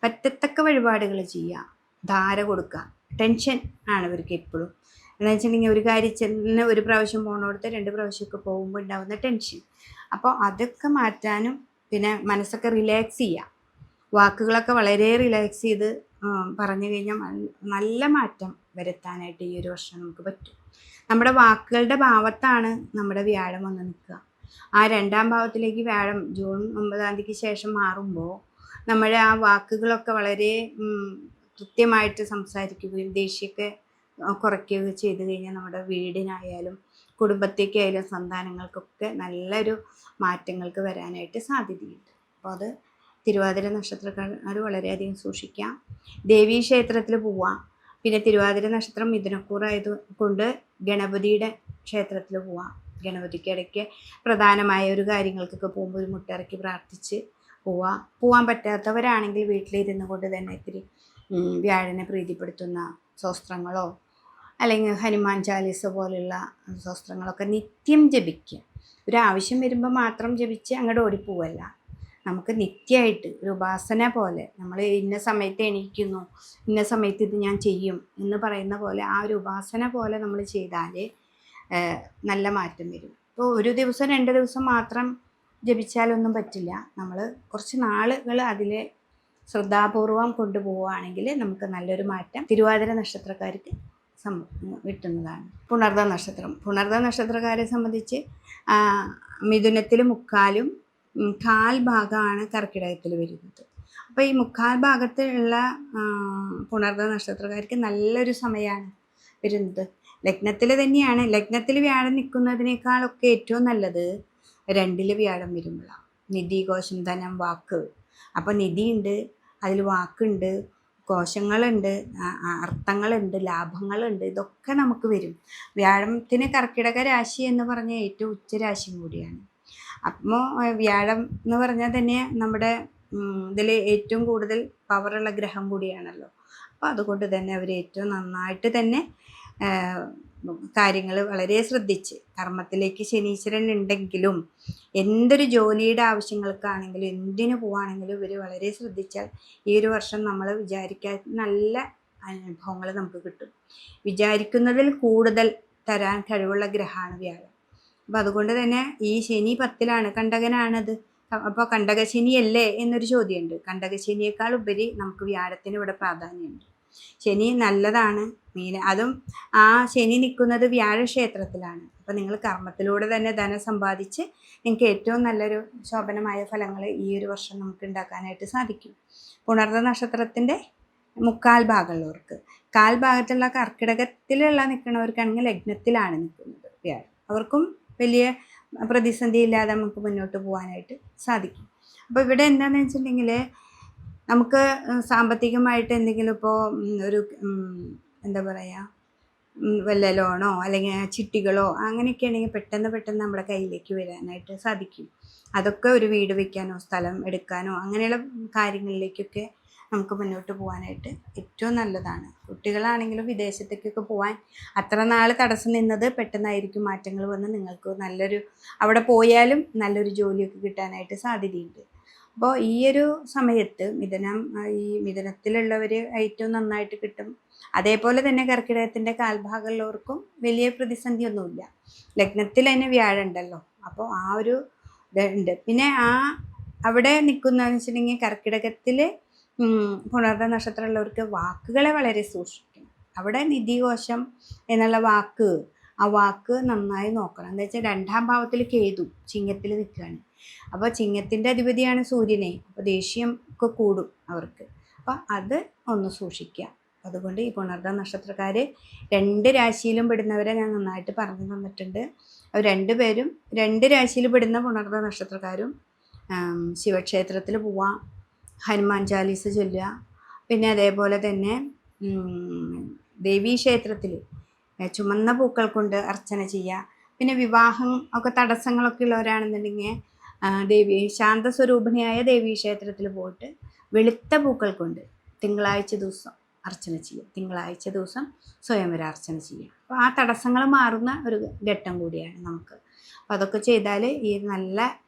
പറ്റത്തക്ക വഴിപാടുകൾ ചെയ്യുക, ധാര കൊടുക്കുക. ടെൻഷൻ ആണ് ഇവർക്ക് എപ്പോഴും. എന്ന് വെച്ചിട്ടുണ്ടെങ്കിൽ ഒരു കാര്യത്തിന് ഒരു പ്രാവശ്യം പോകണോടത്ത് 2 പ്രാവശ്യമൊക്കെ പോകുമ്പോൾ ഉണ്ടാകുന്ന ടെൻഷൻ. അപ്പോൾ അതൊക്കെ മാറ്റാനും പിന്നെ മനസ്സൊക്കെ റിലാക്സ് ചെയ്യുക, വാക്കുകളൊക്കെ വളരെ റിലാക്സ് ചെയ്ത് പറഞ്ഞു കഴിഞ്ഞാൽ നല്ല മാറ്റം വരുത്താനായിട്ട് ഈ ഒരു വർഷം നമുക്ക് പറ്റും. നമ്മുടെ വാക്കുകളുടെ ഭാവത്താണ് നമ്മുടെ വ്യാഴം വന്ന് നിൽക്കുക. ആ 2ാം ഭാവത്തിലേക്ക് വ്യാഴം ജൂൺ 9 ശേഷം മാറുമ്പോൾ നമ്മുടെ ആ വാക്കുകളൊക്കെ വളരെ കൃത്യമായിട്ട് സംസാരിക്കുകയും ദേഷ്യമൊക്കെ കുറയ്ക്കുകയും ചെയ്തു കഴിഞ്ഞാൽ നമ്മുടെ വീടിനായാലും കുടുംബത്തേക്കായാലും സന്താനങ്ങൾക്കൊക്കെ നല്ലൊരു മാറ്റങ്ങൾക്ക് വരാനായിട്ട് സാധ്യതയുണ്ട്. അപ്പോൾ അത് തിരുവാതിര നക്ഷത്രക്കാർ വളരെയധികം സൂക്ഷിക്കാം. ദേവീ ക്ഷേത്രത്തിൽ പോവാം. പിന്നെ തിരുവാതിര നക്ഷത്രം മിഥുനക്കൂറായത് കൊണ്ട് ഗണപതിയുടെ ക്ഷേത്രത്തിൽ പോവാം. ഗണപതിക്ക് ഇടയ്ക്ക് പ്രധാനമായ ഒരു കാര്യങ്ങൾക്കൊക്കെ പോകുമ്പോൾ ഒരു മുട്ടിറക്കി പ്രാർത്ഥിച്ച് പോവാൻ പറ്റാത്തവരാണെങ്കിൽ വീട്ടിലിരുന്ന് കൊണ്ട് തന്നെ ഇത്തിരി വ്യാഴനെ പ്രീതിപ്പെടുത്തുന്ന സ്വസ്ത്രങ്ങളോ അല്ലെങ്കിൽ ഹനുമാൻ ചാലീസ പോലുള്ള സ്വസ്ത്രങ്ങളൊക്കെ നിത്യം ജപിക്കുക. ഒരാവശ്യം വരുമ്പോൾ മാത്രം ജപിച്ച് അങ്ങോട്ട് ഓടിപ്പോവല്ല. നമുക്ക് നിത്യമായിട്ട് ഒരു ഉപാസന പോലെ നമ്മൾ ഇന്ന സമയത്ത് എണീക്കുന്നു, ഇന്ന സമയത്ത് ഇത് ഞാൻ ചെയ്യും എന്ന് പറയുന്ന പോലെ ആ ഒരു ഉപാസന പോലെ നമ്മൾ ചെയ്താൽ നല്ല മാറ്റം വരും. ഇപ്പോൾ ഒരു ദിവസം 2 ദിവസം മാത്രം ജപിച്ചാലൊന്നും പറ്റില്ല. നമ്മൾ കുറച്ച് നാളുകൾ അതിൽ ശ്രദ്ധാപൂർവം കൊണ്ടുപോവുകയാണെങ്കിൽ നമുക്ക് നല്ലൊരു മാറ്റം തിരുവാതിര നക്ഷത്രക്കാർക്ക് കിട്ടുന്നതാണ്. പുണർദ നക്ഷത്രക്കാരെ സംബന്ധിച്ച് മിഥുനത്തിൽ മുക്കാലും കാൽ ഭാഗമാണ് കർക്കിടകത്തിൽ വരുന്നത്. അപ്പോൾ ഈ മുക്കാൽ ഭാഗത്തുള്ള പുണർദ നക്ഷത്രക്കാർക്ക് നല്ലൊരു സമയമാണ് വരുന്നത്. ലഗ്നത്തിൽ തന്നെയാണ്. ലഗ്നത്തിൽ വ്യാഴം നിൽക്കുന്നതിനേക്കാളൊക്കെ ഏറ്റവും നല്ലത് 2ൽ വ്യാഴം വരുമ്പോഴാണ്. നിധി, കോശം, ധനം, വാക്ക്. അപ്പോൾ നിധിയുണ്ട്, അതിൽ വാക്കുണ്ട്, കോശങ്ങളുണ്ട്, അർത്ഥങ്ങളുണ്ട്, ലാഭങ്ങളുണ്ട്, ഇതൊക്കെ നമുക്ക് വരും. വ്യാഴത്തിന് കർക്കിടക രാശി എന്ന് പറഞ്ഞാൽ ഏറ്റവും ഉച്ചരാശിയും കൂടിയാണ്. അപ്പോൾ വ്യാഴം എന്ന് പറഞ്ഞാൽ തന്നെ നമ്മുടെ ഇതിൽ ഏറ്റവും കൂടുതൽ പവറുള്ള ഗ്രഹം കൂടിയാണല്ലോ. അപ്പോൾ അതുകൊണ്ട് തന്നെ അവർ ഏറ്റവും നന്നായിട്ട് തന്നെ കാര്യങ്ങൾ വളരെ ശ്രദ്ധിച്ച് കർമ്മത്തിലേക്ക് ശനീശ്വരൻ ഉണ്ടെങ്കിലും എന്തൊരു ജോലിയുടെ ആവശ്യങ്ങൾക്കാണെങ്കിലും എന്തിനു പോവുകയാണെങ്കിലും ഇവർ വളരെ ശ്രദ്ധിച്ചാൽ ഈ ഒരു വർഷം നമ്മൾ വിചാരിക്കാത്ത നല്ല അനുഭവങ്ങൾ നമുക്ക് കിട്ടും. വിചാരിക്കുന്നതിൽ കൂടുതൽ തരാൻ കഴിവുള്ള ഗ്രഹമാണ് വ്യാഴം. അപ്പോൾ അതുകൊണ്ട് തന്നെ ഈ ശനി 10ലാണ്, കണ്ടകനാണത്. അപ്പോൾ കണ്ടകശനിയല്ലേ എന്നൊരു ചോദ്യമുണ്ട്. കണ്ടകശനിയേക്കാൾ ഉപരി നമുക്ക് വ്യാഴത്തിന് ഇവിടെ പ്രാധാന്യമുണ്ട്. ശനി നല്ലതാണ്. അതും ആ ശനി നിൽക്കുന്നത് വ്യാഴക്ഷേത്രത്തിലാണ്. അപ്പോൾ നിങ്ങൾ കർമ്മത്തിലൂടെ തന്നെ ധനം സമ്പാദിച്ച് നിങ്ങൾക്ക് ഏറ്റവും നല്ലൊരു ശോഭനമായ ഫലങ്ങൾ ഈ ഒരു വർഷം നമുക്ക് ഉണ്ടാക്കാനായിട്ട് സാധിക്കും. പുണർദ നക്ഷത്രത്തിൻ്റെ മുക്കാൽ ഭാഗമുള്ളവർക്ക്, കാൽ ഭാഗത്തുള്ള കർക്കിടകത്തിലുള്ള നിൽക്കുന്നവർക്കാണെങ്കിൽ ലഗ്നത്തിലാണ് നിൽക്കുന്നത് വ്യാഴം. അവർക്കും വലിയ പ്രതിസന്ധി ഇല്ലാതെ നമുക്ക് മുന്നോട്ട് പോകാനായിട്ട് സാധിക്കും. അപ്പോൾ ഇവിടെ എന്താണെന്ന് വെച്ചിട്ടുണ്ടെങ്കിൽ നമുക്ക് സാമ്പത്തികമായിട്ട് എന്തെങ്കിലും ഇപ്പോൾ ഒരു എന്താ പറയുക, വല്ല ലോണോ അല്ലെങ്കിൽ ചിട്ടികളോ അങ്ങനെയൊക്കെ ആണെങ്കിൽ പെട്ടെന്ന് നമ്മുടെ കയ്യിലേക്ക് വരാനായിട്ട് സാധിക്കും. അതൊക്കെ ഒരു വീട് വയ്ക്കാനോ സ്ഥലം എടുക്കാനോ അങ്ങനെയുള്ള കാര്യങ്ങളിലേക്കൊക്കെ നമുക്ക് മുന്നോട്ട് പോകാനായിട്ട് ഏറ്റവും നല്ലതാണ്. കുട്ടികളാണെങ്കിലും വിദേശത്തേക്കൊക്കെ പോകാൻ അത്ര നാൾ തടസ്സം നിന്നത് പെട്ടെന്നായിരിക്കും മാറ്റങ്ങൾ വന്ന് നിങ്ങൾക്ക് നല്ലൊരു അവിടെ പോയാലും നല്ലൊരു ജോലിയൊക്കെ കിട്ടാനായിട്ട് സാധ്യതയുണ്ട്. അപ്പോൾ ഈ ഒരു സമയത്ത് ഈ മിഥുനത്തിലുള്ളവർ ഏറ്റവും നന്നായിട്ട് കിട്ടും. അതേപോലെ തന്നെ കർക്കിടകത്തിൻ്റെ കാൽഭാഗമുള്ളവർക്കും വലിയ പ്രതിസന്ധിയൊന്നുമില്ല. ലഗ്നത്തിൽ തന്നെ വ്യാഴം ഉണ്ടല്ലോ, അപ്പോൾ ആ ഒരു ഇതുണ്ട്. പിന്നെ അവിടെ നിൽക്കുന്നതെന്ന് വെച്ചിട്ടുണ്ടെങ്കിൽ കർക്കിടകത്തിൽ പുണർദ നക്ഷത്രമുള്ളവർക്ക് വാക്കുകളെ വളരെ സൂക്ഷിക്കണം. അവിടെ നിധികോശം എന്നുള്ള ആ വാക്ക് നന്നായി നോക്കണം. എന്താ വെച്ചാൽ 2ാം ഭാവത്തിൽ കേതു ചിങ്ങത്തിൽ നിൽക്കുകയാണ്. അപ്പോൾ ചിങ്ങത്തിൻ്റെ അധിപതിയാണ് സൂര്യനെ. അപ്പോൾ ദേഷ്യം ഒക്കെ കൂടും അവർക്ക്. അപ്പം അത് ഒന്ന് സൂക്ഷിക്കുക. അതുകൊണ്ട് ഈ പുണർദ നക്ഷത്രക്കാർ 2 രാശിയിലും പെടുന്നവരെ ഞാൻ നന്നായിട്ട് പറഞ്ഞു തന്നിട്ടുണ്ട്. അവർ 2 പേരും 2 രാശിയിൽ പെടുന്ന പുണർദ നക്ഷത്രക്കാരും ശിവക്ഷേത്രത്തിൽ പോവാം, ഹനുമാൻ ചാലീസ ചൊല്ലുക. പിന്നെ അതേപോലെ തന്നെ ദേവീക്ഷേത്രത്തിൽ ചുമന്ന പൂക്കൾ കൊണ്ട് അർച്ചന ചെയ്യുക. പിന്നെ വിവാഹം ഒക്കെ തടസ്സങ്ങളൊക്കെ ഉള്ളവരാണെന്നുണ്ടെങ്കിൽ ശാന്തസ്വരൂപിണിയായ ദേവീക്ഷേത്രത്തിൽ പോയിട്ട് വെളുത്ത പൂക്കൾ കൊണ്ട് തിങ്കളാഴ്ച ദിവസം അർച്ചന ചെയ്യുക. തിങ്കളാഴ്ച ദിവസം സ്വയംവര അർച്ചന ചെയ്യുക. അപ്പോൾ ആ തടസ്സങ്ങൾ മാറുന്ന ഒരു ഘട്ടം കൂടിയാണ് നമുക്ക്. അപ്പോൾ അതൊക്കെ ചെയ്താൽ ഈ നല്ല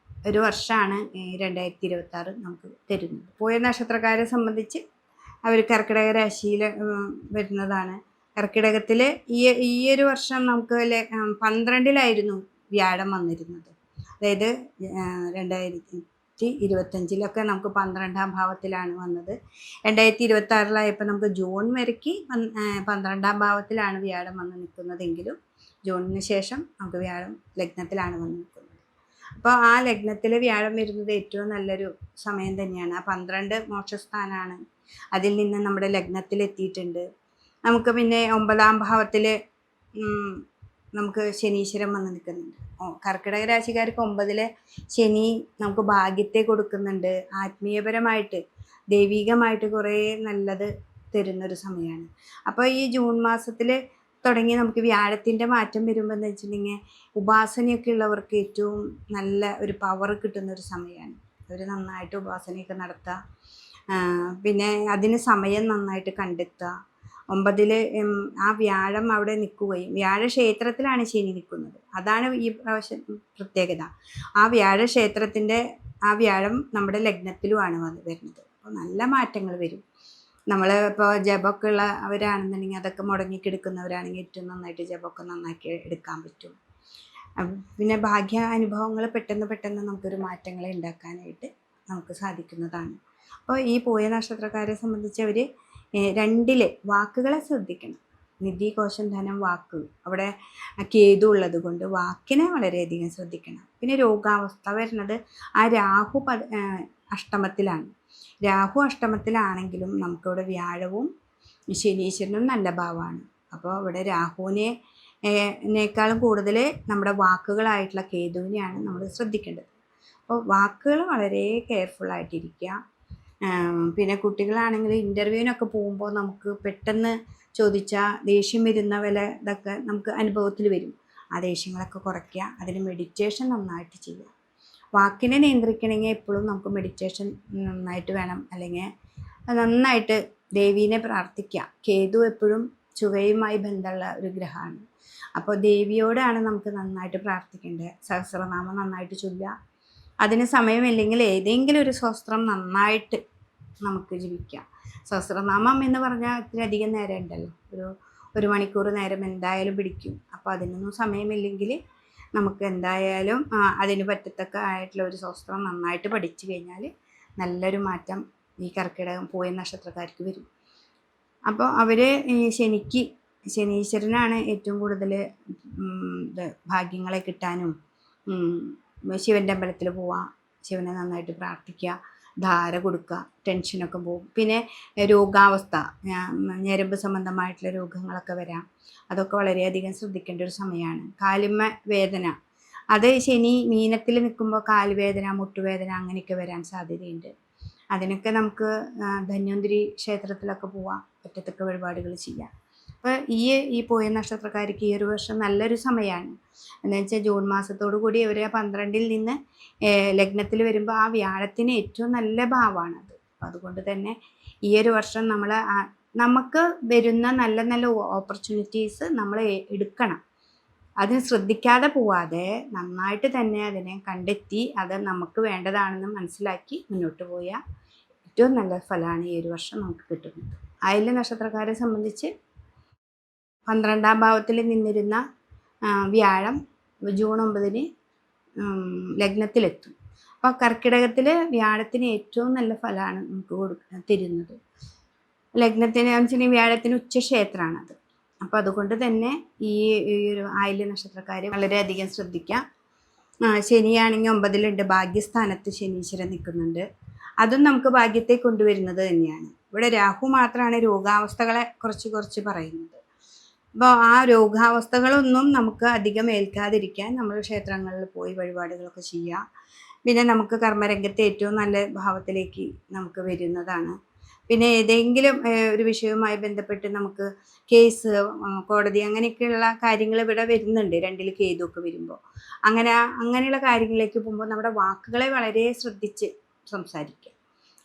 ഒരു വർഷമാണ് 2026 നമുക്ക് തരുന്നത്. പോയ നക്ഷത്രക്കാരെ സംബന്ധിച്ച് അവർ കർക്കിടക രാശിയിൽ വരുന്നതാണ്. കർക്കിടകത്തിൽ ഈ ഒരു വർഷം നമുക്ക് 12-ലായിരുന്നു വ്യാഴം വന്നിരുന്നത്. അതായത് 2025 നമുക്ക് 12ാം ഭാവത്തിലാണ് വന്നത്. 2026 നമുക്ക് ജൂൺ വരയ്ക്ക് 12ാം ഭാവത്തിലാണ് വ്യാഴം വന്ന് നിൽക്കുന്നതെങ്കിലും ജൂണിന് ശേഷം നമുക്ക് വ്യാഴം ലഗ്നത്തിലാണ് വന്ന് നിൽക്കുന്നത്. അപ്പോൾ ആ ലഗ്നത്തിൽ വ്യാഴം വരുന്നത് ഏറ്റവും നല്ലൊരു സമയം തന്നെയാണ്. ആ 12 മോക്ഷസ്ഥാനാണ്. അതിൽ നിന്ന് നമ്മുടെ ലഗ്നത്തിലെത്തിയിട്ടുണ്ട്. നമുക്ക് പിന്നെ 9ാം ഭാവത്തിൽ നമുക്ക് ശനീശ്വരൻ വന്ന് നിൽക്കുന്നുണ്ട്. കർക്കിടക രാശിക്കാർക്ക് 9ലെ ശനി നമുക്ക് ഭാഗ്യത്തെ കൊടുക്കുന്നുണ്ട്. ആത്മീയപരമായിട്ട് ദൈവികമായിട്ട് കുറേ നല്ലത് തരുന്നൊരു സമയമാണ്. അപ്പോൾ ഈ ജൂൺ മാസത്തിൽ തുടങ്ങി നമുക്ക് വ്യാഴത്തിൻ്റെ മാറ്റം വരുമ്പോൾ എന്ന് വെച്ചിട്ടുണ്ടെങ്കിൽ ഉപാസനയൊക്കെ ഉള്ളവർക്ക് ഏറ്റവും നല്ല ഒരു പവർ കിട്ടുന്നൊരു സമയമാണ്. അവർ നന്നായിട്ട് ഉപാസനയൊക്കെ നടത്തുക. പിന്നെ അതിന് സമയം നന്നായിട്ട് കണ്ടെത്തുക. 9 ആ വ്യാഴം അവിടെ നിൽക്കുകയും വ്യാഴക്ഷേത്രത്തിലാണ് ശനി നിൽക്കുന്നത്. അതാണ് ഈ പ്രാവശ്യം പ്രത്യേകത. ആ വ്യാഴക്ഷേത്രത്തിൻ്റെ ആ വ്യാഴം നമ്മുടെ ലഗ്നത്തിലുമാണ് വരുന്നത്. അപ്പോൾ നല്ല മാറ്റങ്ങൾ വരും. നമ്മൾ ഇപ്പോൾ ജപമൊക്കെ ഉള്ളവരാണെന്നുണ്ടെങ്കിൽ അതൊക്കെ മുടങ്ങിക്കെടുക്കുന്നവരാണെങ്കിൽ ഏറ്റവും നന്നായിട്ട് ജപമൊക്കെ നന്നാക്കി എടുക്കാൻ പറ്റും. പിന്നെ ഭാഗ്യ അനുഭവങ്ങൾ പെട്ടെന്ന് നമുക്കൊരു മാറ്റങ്ങളെ ഉണ്ടാക്കാനായിട്ട് നമുക്ക് സാധിക്കുന്നതാണ്. അപ്പോൾ ഈ പോയ നക്ഷത്രക്കാരെ സംബന്ധിച്ച് അവർ 2 വാക്കുകളെ ശ്രദ്ധിക്കണം. നിധി, കോശം, ധനം, വാക്ക്. അവിടെ കേതു ഉള്ളത് കൊണ്ട് വാക്കിനെ വളരെയധികം ശ്രദ്ധിക്കണം. പിന്നെ രോഗാവസ്ഥ വരുന്നത് ആ രാഹു അഷ്ടമത്തിലാണ്. രാഹു അഷ്ടമത്തിലാണെങ്കിലും നമുക്കിവിടെ വ്യാഴവും ശനീശ്വരനും നല്ല ഭാവമാണ്. അപ്പോൾ ഇവിടെ രാഹുവിനേക്കാളും കൂടുതൽ നമ്മുടെ വാക്കുകളായിട്ടുള്ള കേതുവിനെയാണ് നമ്മൾ ശ്രദ്ധിക്കേണ്ടത്. അപ്പോൾ വാക്കുകൾ വളരെ കെയർഫുള്ളായിട്ടിരിക്കുക. പിന്നെ കുട്ടികളാണെങ്കിൽ ഇൻ്റർവ്യൂവിനൊക്കെ പോകുമ്പോൾ നമുക്ക് പെട്ടെന്ന് ചോദിച്ചാൽ ദേഷ്യം വരുന്ന ഇതൊക്കെ നമുക്ക് അനുഭവത്തിൽ വരും. ആ ദേഷ്യങ്ങളൊക്കെ കുറയ്ക്കുക. അതിന് മെഡിറ്റേഷൻ നന്നായിട്ട് ചെയ്യുക. വാക്കിനെ നിയന്ത്രിക്കണമെങ്കിൽ എപ്പോഴും നമുക്ക് മെഡിറ്റേഷൻ നന്നായിട്ട് വേണം. അല്ലെങ്കിൽ നന്നായിട്ട് ദേവീനെ പ്രാർത്ഥിക്കുക. കേതു എപ്പോഴും ചുവയുമായി ബന്ധമുള്ള ഒരു ഗ്രഹമാണ്. അപ്പോൾ ദേവിയോടാണ് നമുക്ക് നന്നായിട്ട് പ്രാർത്ഥിക്കേണ്ടത്. സഹസ്രനാമം നന്നായിട്ട് ചൊല്ലുക. അതിന് സമയമില്ലെങ്കിൽ ഏതെങ്കിലും ഒരു സ്വസ്ത്രം നന്നായിട്ട് നമുക്ക് ജപിക്കാം. സഹസ്രനാമം എന്ന് പറഞ്ഞാൽ ഇത്രയധികം നേരം ഉണ്ടല്ലോ, ഒരു മണിക്കൂർ നേരം എന്തായാലും പിടിക്കും. അപ്പോൾ അതിനൊന്നും സമയമില്ലെങ്കിൽ നമുക്ക് എന്തായാലും അതിന് പറ്റത്തക്ക ആയിട്ടുള്ള ഒരു സ്വസ്ത്രം നന്നായിട്ട് പഠിച്ചു കഴിഞ്ഞാൽ നല്ലൊരു മാറ്റം ഈ കർക്കിടകം പോയ നക്ഷത്രക്കാർക്ക് വരും. അപ്പോൾ അവർ ശനീശ്വരനാണ് ഏറ്റവും കൂടുതൽ ഭാഗ്യങ്ങളെ കിട്ടാനും. ശിവൻ്റെ അമ്പലത്തിൽ പോവാം, ശിവനെ നന്നായിട്ട് പ്രാർത്ഥിക്കുക, ധാര കൊടുക്കുക, ടെൻഷനൊക്കെ പോകും. പിന്നെ രോഗാവസ്ഥ, ഞരമ്പ് സംബന്ധമായിട്ടുള്ള രോഗങ്ങളൊക്കെ വരാം. അതൊക്കെ വളരെയധികം ശ്രദ്ധിക്കേണ്ട ഒരു സമയമാണ്. കാലുമ്മ വേദന, അത് ശനി മീനത്തിൽ നിൽക്കുമ്പോൾ കാലുവേദന, മുട്ടുവേദന അങ്ങനെയൊക്കെ വരാൻ സാധ്യതയുണ്ട്. അതിനൊക്കെ നമുക്ക് ധന്വന്തരി ക്ഷേത്രത്തിലൊക്കെ പോവാം, ഒറ്റത്തൊക്കെ വഴിപാടുകൾ ചെയ്യാം. അപ്പോൾ ഈ പോയ നക്ഷത്രക്കാർക്ക് ഈ ഒരു വർഷം നല്ലൊരു സമയമാണ്. എന്ന് വെച്ചാൽ ജൂൺ മാസത്തോടു കൂടി ഇവർ 12-ൽ നിന്ന് ലഗ്നത്തിൽ വരുമ്പോൾ ആ വ്യാഴത്തിന് ഏറ്റവും നല്ല ഭാവമാണത്. അപ്പം അതുകൊണ്ട് തന്നെ ഈ ഒരു വർഷം നമുക്ക് വരുന്ന നല്ല നല്ല ഓപ്പർച്യൂണിറ്റീസ് നമ്മൾ എടുക്കണം. അതിന് ശ്രദ്ധിക്കാതെ പോവാതെ നന്നായിട്ട് തന്നെ അതിനെ കണ്ടെത്തി അത് നമുക്ക് വേണ്ടതാണെന്ന് മനസ്സിലാക്കി മുന്നോട്ട് പോയാൽ ഏറ്റവും നല്ല ഫലമാണ് ഈ ഒരു വർഷം നമുക്ക് കിട്ടുന്നത്. ആയില്യം നക്ഷത്രക്കാരെ സംബന്ധിച്ച് 12-ാം ഭാവത്തിൽ നിന്നിരുന്ന വ്യാഴം ജൂൺ 9-ന് ലഗ്നത്തിലെത്തും. അപ്പോൾ കർക്കിടകത്തിൽ വ്യാഴത്തിന് ഏറ്റവും നല്ല ഫലമാണ് നമുക്ക് തരുന്നത്. ലഗ്നത്തിന് വെച്ചിട്ടുണ്ടെങ്കിൽ വ്യാഴത്തിന് ഉച്ചക്ഷേത്രമാണത്. അപ്പോൾ അതുകൊണ്ട് തന്നെ ഈ ഒരു ആയില്യ നക്ഷത്രക്കാർ വളരെയധികം ശ്രദ്ധിക്കാം. ശനിയാണെങ്കിൽ 9-ലുണ്ട്, ഭാഗ്യസ്ഥാനത്ത് ശനീശ്വരൻ നിൽക്കുന്നുണ്ട്. അതും നമുക്ക് ഭാഗ്യത്തെ കൊണ്ടുവരുന്നത് തന്നെയാണ്. ഇവിടെ രാഹു മാത്രമാണ് രോഗാവസ്ഥകളെ കുറച്ച് പറയുന്നത്. അപ്പോൾ ആ രോഗാവസ്ഥകളൊന്നും നമുക്ക് അധികം ഏൽക്കാതിരിക്കാൻ നമ്മൾ ക്ഷേത്രങ്ങളിൽ പോയി വഴിപാടുകളൊക്കെ ചെയ്യുക. പിന്നെ നമുക്ക് കർമ്മരംഗത്തെ ഏറ്റവും നല്ല ഭാവത്തിലേക്ക് നമുക്ക് വരുന്നതാണ്. പിന്നെ ഏതെങ്കിലും ഒരു വിഷയവുമായി ബന്ധപ്പെട്ട് നമുക്ക് കേസ്, കോടതി അങ്ങനെയൊക്കെയുള്ള കാര്യങ്ങൾ ഇവിടെ വരുന്നുണ്ട്. 2-ൽ കേതുവൊക്കെ വരുമ്പോൾ അങ്ങനെയുള്ള കാര്യങ്ങളിലേക്ക് പോകുമ്പോൾ നമ്മുടെ വാക്കുകളെ വളരെ ശ്രദ്ധിച്ച് സംസാരിക്കുക.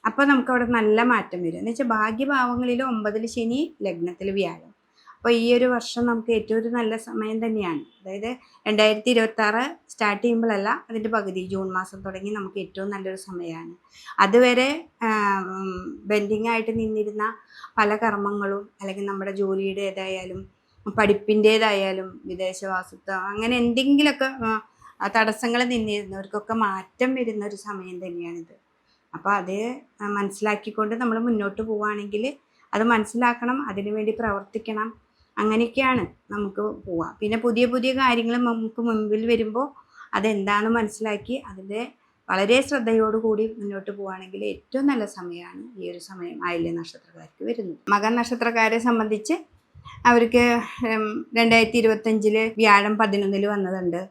അപ്പോൾ നമുക്കവിടെ നല്ല മാറ്റം വരും. എന്ന് വെച്ചാൽ ഭാഗ്യഭാവങ്ങളിൽ 9-ൽ ശനി, ലഗ്നത്തിൽ വ്യാഴം. അപ്പോൾ ഈ ഒരു വർഷം നമുക്ക് ഏറ്റവും ഒരു നല്ല സമയം തന്നെയാണ്. അതായത് 2026 സ്റ്റാർട്ട് ചെയ്യുമ്പോഴല്ല, അതിൻ്റെ പകുതി ജൂൺ മാസം തുടങ്ങി നമുക്ക് ഏറ്റവും നല്ലൊരു സമയമാണ്. അതുവരെ ബെൻഡിങ് ആയിട്ട് നിന്നിരുന്ന പല കർമ്മങ്ങളും അല്ലെങ്കിൽ നമ്മുടെ ജോലിയുടേതായാലും പഠിപ്പിൻ്റേതായാലും വിദേശവാസത്വം അങ്ങനെ എന്തെങ്കിലുമൊക്കെ തടസ്സങ്ങൾ നിന്നിരുന്നവർക്കൊക്കെ മാറ്റം വരുന്ന ഒരു സമയം തന്നെയാണിത്. അപ്പോൾ അത് മനസ്സിലാക്കിക്കൊണ്ട് നമ്മൾ മുന്നോട്ട് പോവുകയാണെങ്കിൽ അത് മനസ്സിലാക്കണം, അതിനുവേണ്ടി പ്രവർത്തിക്കണം. അങ്ങനെയൊക്കെയാണ് നമുക്ക് പോവാം. പിന്നെ പുതിയ കാര്യങ്ങൾ നമുക്ക് മുൻപിൽ വരുമ്പോൾ അതെന്താണെന്ന് മനസ്സിലാക്കി അതിൻ്റെ വളരെ ശ്രദ്ധയോടുകൂടി മുന്നോട്ട് പോവുകയാണെങ്കിൽ ഏറ്റവും നല്ല സമയമാണ് ഈ ഒരു സമയം ആയില്യ നക്ഷത്രക്കാർക്ക് വരുന്നത്. മകൻ നക്ഷത്രക്കാരെ സംബന്ധിച്ച് അവർക്ക് 2025-ൽ വ്യാഴം 11-ൽ വന്നതുണ്ട്.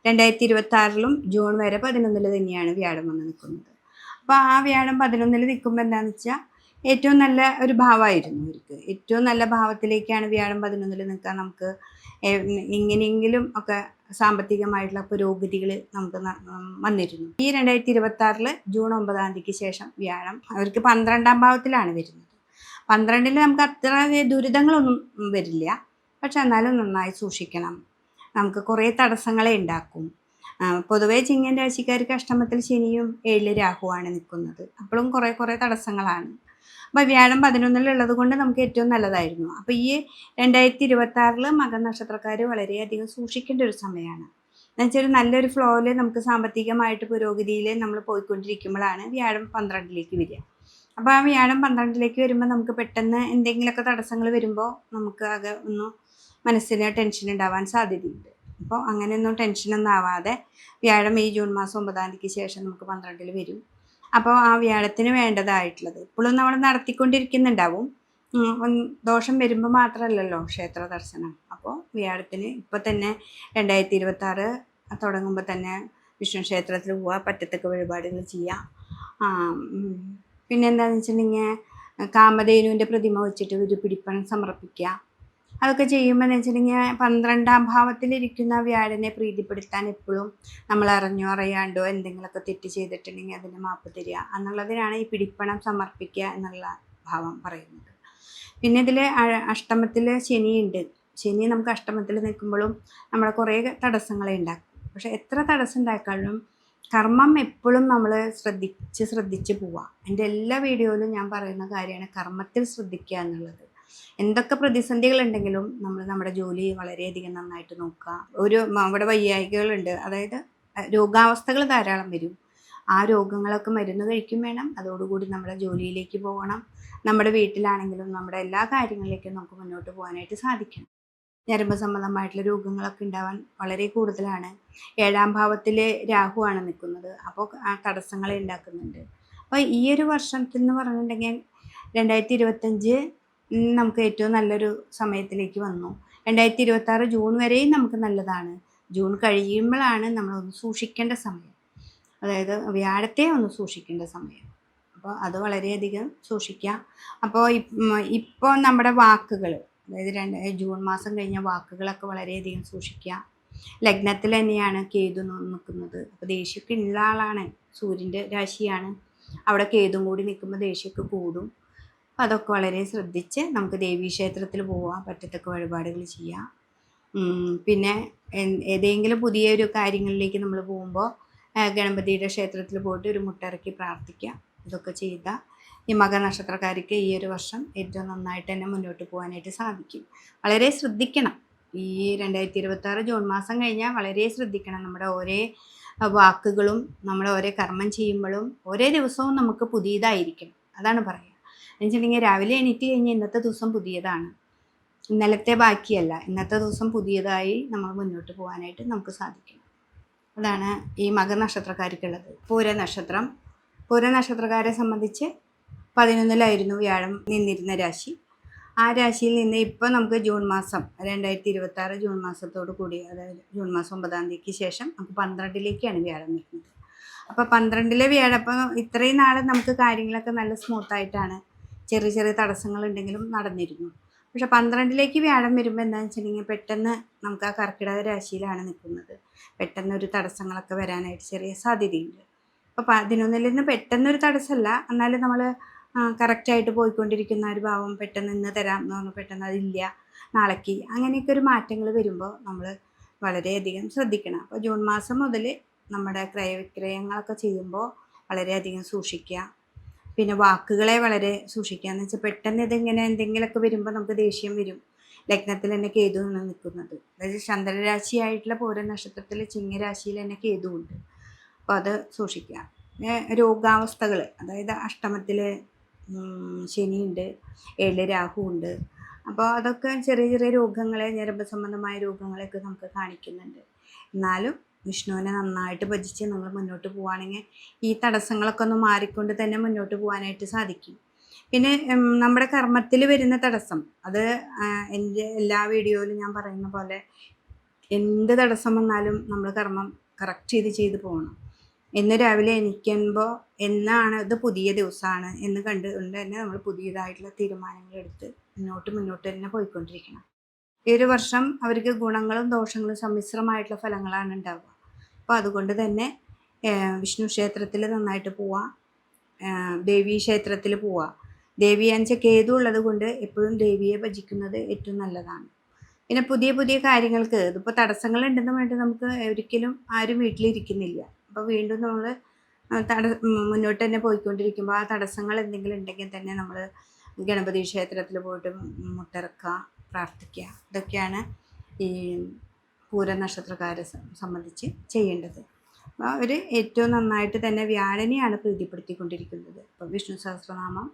2026-ലും ജൂൺ വരെ 11-ൽ തന്നെയാണ് വ്യാഴം വന്ന് നിൽക്കുന്നത്. അപ്പോൾ ആ വ്യാഴം 11-ൽ നിൽക്കുമ്പോൾ എന്താണെന്ന് വെച്ചാൽ ഏറ്റവും നല്ല ഒരു ഭാവമായിരുന്നു അവർക്ക്. ഏറ്റവും നല്ല ഭാവത്തിലേക്കാണ് വ്യാഴം 11-ൽ നിൽക്കാൻ നമുക്ക് എങ്ങനെയെങ്കിലും ഒക്കെ സാമ്പത്തികമായിട്ടുള്ള പുരോഗതികൾ നമുക്ക് വന്നിരുന്നു. ഈ 2026-ൽ ജൂൺ 9-ാം തീയതിക്ക് ശേഷം വ്യാഴം അവർക്ക് 12-ാം ഭാവത്തിലാണ് വരുന്നത്. 12-ൽ നമുക്ക് അത്ര ദുരിതങ്ങളൊന്നും വരില്ല, പക്ഷെ എന്നാലും നന്നായി സൂക്ഷിക്കണം. നമുക്ക് കുറേ തടസ്സങ്ങളെ ഉണ്ടാക്കും. പൊതുവേ ചിങ്ങൻ രാശിക്കാർക്ക് അഷ്ടമത്തിൽ ശനിയും 7-ൽ രാഹുവാണ് നിൽക്കുന്നത്. അപ്പോഴും കുറേ തടസ്സങ്ങളാണ്. അപ്പോൾ വ്യാഴം 11-ലുള്ളത് കൊണ്ട് നമുക്ക് ഏറ്റവും നല്ലതായിരുന്നു. അപ്പോൾ ഈ 2026-ൽ മകൻ നക്ഷത്രക്കാർ വളരെയധികം സൂക്ഷിക്കേണ്ട ഒരു സമയമാണ്. എന്നുവെച്ചാൽ ഒരു നല്ലൊരു ഫ്ലോയിൽ നമുക്ക് സാമ്പത്തികമായിട്ട് പുരോഗതിയിൽ നമ്മൾ പോയിക്കൊണ്ടിരിക്കുമ്പോഴാണ് വ്യാഴം 12-ലേക്ക് വരിക. അപ്പോൾ ആ വ്യാഴം 12-ലേക്ക് വരുമ്പോൾ നമുക്ക് പെട്ടെന്ന് എന്തെങ്കിലുമൊക്കെ തടസ്സങ്ങൾ വരുമ്പോൾ നമുക്ക് ആകെ ഒന്ന് മനസ്സിന് ടെൻഷൻ ഉണ്ടാവാൻ സാധ്യതയുണ്ട്. അപ്പോൾ അങ്ങനെയൊന്നും ടെൻഷനൊന്നും ആവാതെ വ്യാഴം ഈ ജൂൺ മാസം 9-ാം തീയതിക്ക് ശേഷം നമുക്ക് 12-ൽ വരും. അപ്പോൾ ആ വ്യാഴത്തിന് വേണ്ടതായിട്ടുള്ളത് ഇപ്പോഴും നമ്മൾ നടത്തിക്കൊണ്ടിരിക്കുന്നുണ്ടാവും. ദോഷം വരുമ്പോൾ മാത്രമല്ലല്ലോ ക്ഷേത്ര ദർശനം. അപ്പോൾ വ്യാഴത്തിന് ഇപ്പോൾ തന്നെ 2026 തുടങ്ങുമ്പോൾ തന്നെ വിഷ്ണു ക്ഷേത്രത്തിൽ പോവുക, പറ്റത്തക്ക വഴിപാടുകൾ ചെയ്യുക. പിന്നെ എന്താണെന്ന് വെച്ചിട്ടുണ്ടെങ്കിൽ കാമധേനുവിൻ്റെ പ്രതിമ വെച്ചിട്ട് ഒരു പിടിപ്പണം സമർപ്പിക്കുക. അതൊക്കെ ചെയ്യുമ്പോൾ എന്ന് വെച്ചിട്ടുണ്ടെങ്കിൽ 12-ാം ഭാവത്തിലിരിക്കുന്ന വ്യാഴനെ പ്രീതിപ്പെടുത്താൻ എപ്പോഴും നമ്മൾ അറിഞ്ഞോ അറിയാണ്ടോ എന്തെങ്കിലുമൊക്കെ തെറ്റ് ചെയ്തിട്ടുണ്ടെങ്കിൽ അതിന് മാപ്പ് തരിക എന്നുള്ളതിനാണ് ഈ പിടിപ്പണം സമർപ്പിക്കുക എന്നുള്ള ഭാവം പറയുന്നത്. പിന്നെ ഇതിൽ അഷ്ടമത്തിൽ ശനിയുണ്ട്. ശനി നമുക്ക് അഷ്ടമത്തിൽ നിൽക്കുമ്പോഴും നമ്മളെ കുറേ തടസ്സങ്ങളെ ഉണ്ടാക്കും. പക്ഷെ എത്ര തടസ്സം ഉണ്ടാക്കാനും കർമ്മം എപ്പോഴും നമ്മൾ ശ്രദ്ധിച്ച് പോവുക. എൻ്റെ എല്ലാ വീഡിയോയിലും ഞാൻ പറയുന്ന കാര്യമാണ് കർമ്മത്തിൽ ശ്രദ്ധിക്കുക എന്നുള്ളത്. എന്തൊക്കെ പ്രതിസന്ധികളുണ്ടെങ്കിലും നമ്മൾ നമ്മുടെ ജോലി വളരെയധികം നന്നായിട്ട് നോക്കുക. അവിടെ വയ്യായികകളുണ്ട്, അതായത് രോഗാവസ്ഥകൾ ധാരാളം വരും. ആ രോഗങ്ങളൊക്കെ മരുന്ന് കഴിക്കും വേണം. അതോടുകൂടി നമ്മുടെ ജോലിയിലേക്ക് പോകണം. നമ്മുടെ വീട്ടിലാണെങ്കിലും നമ്മുടെ എല്ലാ കാര്യങ്ങളിലേക്കും നമുക്ക് മുന്നോട്ട് പോകാനായിട്ട് സാധിക്കണം. ഞരമ്പ് സംബന്ധമായിട്ടുള്ള രോഗങ്ങളൊക്കെ ഉണ്ടാവാൻ വളരെ കൂടുതലാണ്. 7-ാം ഭാവത്തിൽ രാഹുവാണ് നിൽക്കുന്നത്. അപ്പോൾ ആ തടസ്സങ്ങളെ ഉണ്ടാക്കുന്നുണ്ട്. അപ്പോൾ ഈ ഒരു വർഷത്തിൽ എന്ന് പറഞ്ഞിട്ടുണ്ടെങ്കിൽ 2025 നമുക്ക് ഏറ്റവും നല്ലൊരു സമയത്തിലേക്ക് വന്നു. 2026 ജൂൺ വരെയും നമുക്ക് നല്ലതാണ്. ജൂൺ കഴിയുമ്പോഴാണ് നമ്മളൊന്ന് സൂക്ഷിക്കേണ്ട സമയം. അതായത് വ്യാഴത്തെ ഒന്ന് സൂക്ഷിക്കേണ്ട സമയം. അപ്പോൾ അത് വളരെയധികം സൂക്ഷിക്കുക. അപ്പോൾ ഇപ്പോൾ നമ്മുടെ വാക്കുകൾ, അതായത് ജൂൺ മാസം കഴിഞ്ഞ വാക്കുകളൊക്കെ വളരെയധികം സൂക്ഷിക്കുക. ലഗ്നത്തിൽ തന്നെയാണ് കേതു നിൽക്കുന്നത്. അപ്പോൾ ദേഷ്യമൊക്കെ ഉള്ള ആളാണ്, സൂര്യൻ്റെ രാശിയാണ്, അവിടെ കേതും കൂടി നിൽക്കുമ്പോൾ ദേഷ്യമൊക്കെ കൂടും. അപ്പം അതൊക്കെ വളരെ ശ്രദ്ധിച്ച് നമുക്ക് ദേവീക്ഷേത്രത്തിൽ പോവാം, പറ്റത്തക്ക വഴിപാടുകൾ ചെയ്യാം. പിന്നെ ഏതെങ്കിലും പുതിയൊരു കാര്യങ്ങളിലേക്ക് നമ്മൾ പോകുമ്പോൾ ഗണപതിയുടെ ക്ഷേത്രത്തിൽ പോയിട്ട് ഒരു മുട്ടിറക്കി പ്രാർത്ഥിക്കുക. ഇതൊക്കെ ചെയ്താൽ ഈ മകനക്ഷത്രക്കാർക്ക് ഈ ഒരു വർഷം ഏറ്റവും നന്നായിട്ട് തന്നെ മുന്നോട്ട് പോകാനായിട്ട് സാധിക്കും. വളരെ ശ്രദ്ധിക്കണം. ഈ 2026 ജൂൺ മാസം കഴിഞ്ഞാൽ വളരെ ശ്രദ്ധിക്കണം. നമ്മുടെ ഓരോ വാക്കുകളും നമ്മൾ ഓരോ കർമ്മം ചെയ്യുമ്പോഴും ഓരോ ദിവസവും നമുക്ക് പുതിയതായിരിക്കണം. അതാണ് പറയുക. എന്നുവെച്ചിട്ടുണ്ടെങ്കിൽ രാവിലെ എണീറ്റ് കഴിഞ്ഞാൽ ഇന്നത്തെ ദിവസം പുതിയതാണ്, ഇന്നലത്തെ ബാക്കിയല്ല. ഇന്നത്തെ ദിവസം പുതിയതായി നമ്മൾ മുന്നോട്ട് പോകാനായിട്ട് നമുക്ക് സാധിക്കണം. അതാണ് ഈ മകനക്ഷത്രക്കാർക്കുള്ളത്. പൂരനക്ഷത്രക്കാരെ സംബന്ധിച്ച് 11-ലായിരുന്നു വ്യാഴം നിന്നിരുന്ന രാശി. ആ രാശിയിൽ നിന്ന് ഇപ്പോൾ നമുക്ക് ജൂൺ മാസം 2026 ജൂൺ മാസത്തോടു കൂടി, അതായത് ജൂൺ മാസം 9-ാം തീയതിക്ക് ശേഷം നമുക്ക് 12-ലേക്കാണ് വ്യാഴം നിൽക്കുന്നത്. അപ്പോൾ 12-ലെ വ്യാഴം, അപ്പോൾ ഇത്രയും നാൾ നമുക്ക് കാര്യങ്ങളൊക്കെ നല്ല സ്മൂത്തായിട്ടാണ്, ചെറിയ ചെറിയ തടസ്സങ്ങളുണ്ടെങ്കിലും നടന്നിരുന്നു. പക്ഷെ 12-ലേക്ക് വ്യാഴം വരുമ്പോൾ എന്താണെന്ന് വെച്ചിട്ടുണ്ടെങ്കിൽ പെട്ടെന്ന് നമുക്ക് ആ കർക്കിടക രാശിയിലാണ് നിൽക്കുന്നത്. പെട്ടെന്നൊരു തടസ്സങ്ങളൊക്കെ വരാനായിട്ട് ചെറിയ സാധ്യതയുണ്ട്. അപ്പോൾ 11-ൽ നിന്ന് പെട്ടെന്നൊരു തടസ്സമല്ല, എന്നാലും നമ്മൾ കറക്റ്റായിട്ട് പോയിക്കൊണ്ടിരിക്കുന്ന ഒരു ഭാവം പെട്ടെന്ന് ഇന്ന് തരാം എന്ന് പറഞ്ഞാൽ പെട്ടെന്ന് അതില്ല, നാളേക്ക്, അങ്ങനെയൊക്കെ ഒരു മാറ്റങ്ങൾ വരുമ്പോൾ നമ്മൾ വളരെയധികം ശ്രദ്ധിക്കണം. അപ്പോൾ ജൂൺ മാസം മുതൽ നമ്മുടെ ക്രയവിക്രയങ്ങളൊക്കെ ചെയ്യുമ്പോൾ വളരെയധികം സൂക്ഷിക്കുക. പിന്നെ വാക്കുകളെ വളരെ സൂക്ഷിക്കുക. എന്ന് വെച്ചാൽ പെട്ടെന്ന് ഇതിങ്ങനെ എന്തെങ്കിലുമൊക്കെ വരുമ്പോൾ നമുക്ക് ദേഷ്യം വരും. ലഗ്നത്തിൽ തന്നെ കേതു നിൽക്കുന്നത്, അതായത് ചന്ദ്രരാശിയായിട്ടുള്ള പൂരനക്ഷത്രത്തിൽ ചിങ്ങരാശിയിൽ തന്നെ കേതു ഉണ്ട്. അപ്പോൾ അത് സൂക്ഷിക്കുക. രോഗാവസ്ഥകൾ, അതായത് അഷ്ടമത്തിൽ ശനിയുണ്ട്, 7 രാഹു ഉണ്ട്. അപ്പോൾ അതൊക്കെ ചെറിയ ചെറിയ രോഗങ്ങളെ, ഞരമ്പ് സംബന്ധമായ രോഗങ്ങളെയൊക്കെ നമുക്ക് കാണിക്കുന്നുണ്ട്. എന്നാലും വിഷ്ണുവിനെ നന്നായിട്ട് ഭജിച്ച് നമ്മൾ മുന്നോട്ട് പോവുകയാണെങ്കിൽ ഈ തടസ്സങ്ങളൊക്കെ ഒന്ന് മാറിക്കൊണ്ട് തന്നെ മുന്നോട്ട് പോകാനായിട്ട് സാധിക്കും. പിന്നെ നമ്മുടെ കർമ്മത്തിൽ വരുന്ന തടസ്സം, അത് എൻ്റെ എല്ലാ വീഡിയോയിലും ഞാൻ പറയുന്ന പോലെ എന്ത് തടസ്സം വന്നാലും നമ്മൾ കർമ്മം കറക്റ്റ് ചെയ്ത് പോകണം. എന്ന് രാവിലെ എണീക്കുമ്പോൾ എന്നാണ് ഇത് പുതിയ ദിവസമാണ് എന്ന് കണ്ടുകൊണ്ട് തന്നെ നമ്മൾ പുതിയതായിട്ടുള്ള തീരുമാനങ്ങളെടുത്ത് മുന്നോട്ട് തന്നെ പോയിക്കൊണ്ടിരിക്കണം. ഈ ഒരു വർഷം അവർക്ക് ഗുണങ്ങളും ദോഷങ്ങളും സമ്മിശ്രമായിട്ടുള്ള ഫലങ്ങളാണ് ഉണ്ടാവുക. അപ്പോൾ അതുകൊണ്ട് തന്നെ വിഷ്ണു ക്ഷേത്രത്തിൽ നന്നായിട്ട് പോവുക, ദേവീ ക്ഷേത്രത്തിൽ പോവുക. ദേവിയാണെന്ന് വെച്ചാൽ കേതു ഉള്ളത് കൊണ്ട് എപ്പോഴും ദേവിയെ ഭജിക്കുന്നത് ഏറ്റവും നല്ലതാണ്. പിന്നെ പുതിയ പുതിയ കാര്യങ്ങൾക്ക്, ഇതിപ്പോൾ തടസ്സങ്ങളുണ്ടെന്ന് പറഞ്ഞിട്ട് നമുക്ക് ഒരിക്കലും ആരും വീട്ടിലിരിക്കുന്നില്ല. അപ്പോൾ വീണ്ടും നമ്മൾ മുന്നോട്ട് തന്നെ പോയിക്കൊണ്ടിരിക്കുമ്പോൾ ആ തടസ്സങ്ങൾ എന്തെങ്കിലും ഉണ്ടെങ്കിൽ തന്നെ നമ്മൾ ഗണപതി ക്ഷേത്രത്തിൽ പോയിട്ട് മുട്ടിറക്കുക, പ്രാർത്ഥിക്കുക. ഇതൊക്കെയാണ് ഈ പൂരനക്ഷത്രക്കാരെ സംബന്ധിച്ച് ചെയ്യേണ്ടത്. അപ്പോൾ അവർ ഏറ്റവും നന്നായിട്ട് തന്നെ വ്യാഴനെയാണ് പ്രീതിപ്പെടുത്തിക്കൊണ്ടിരിക്കുന്നത്. അപ്പോൾ വിഷ്ണു സഹസ്രനാമം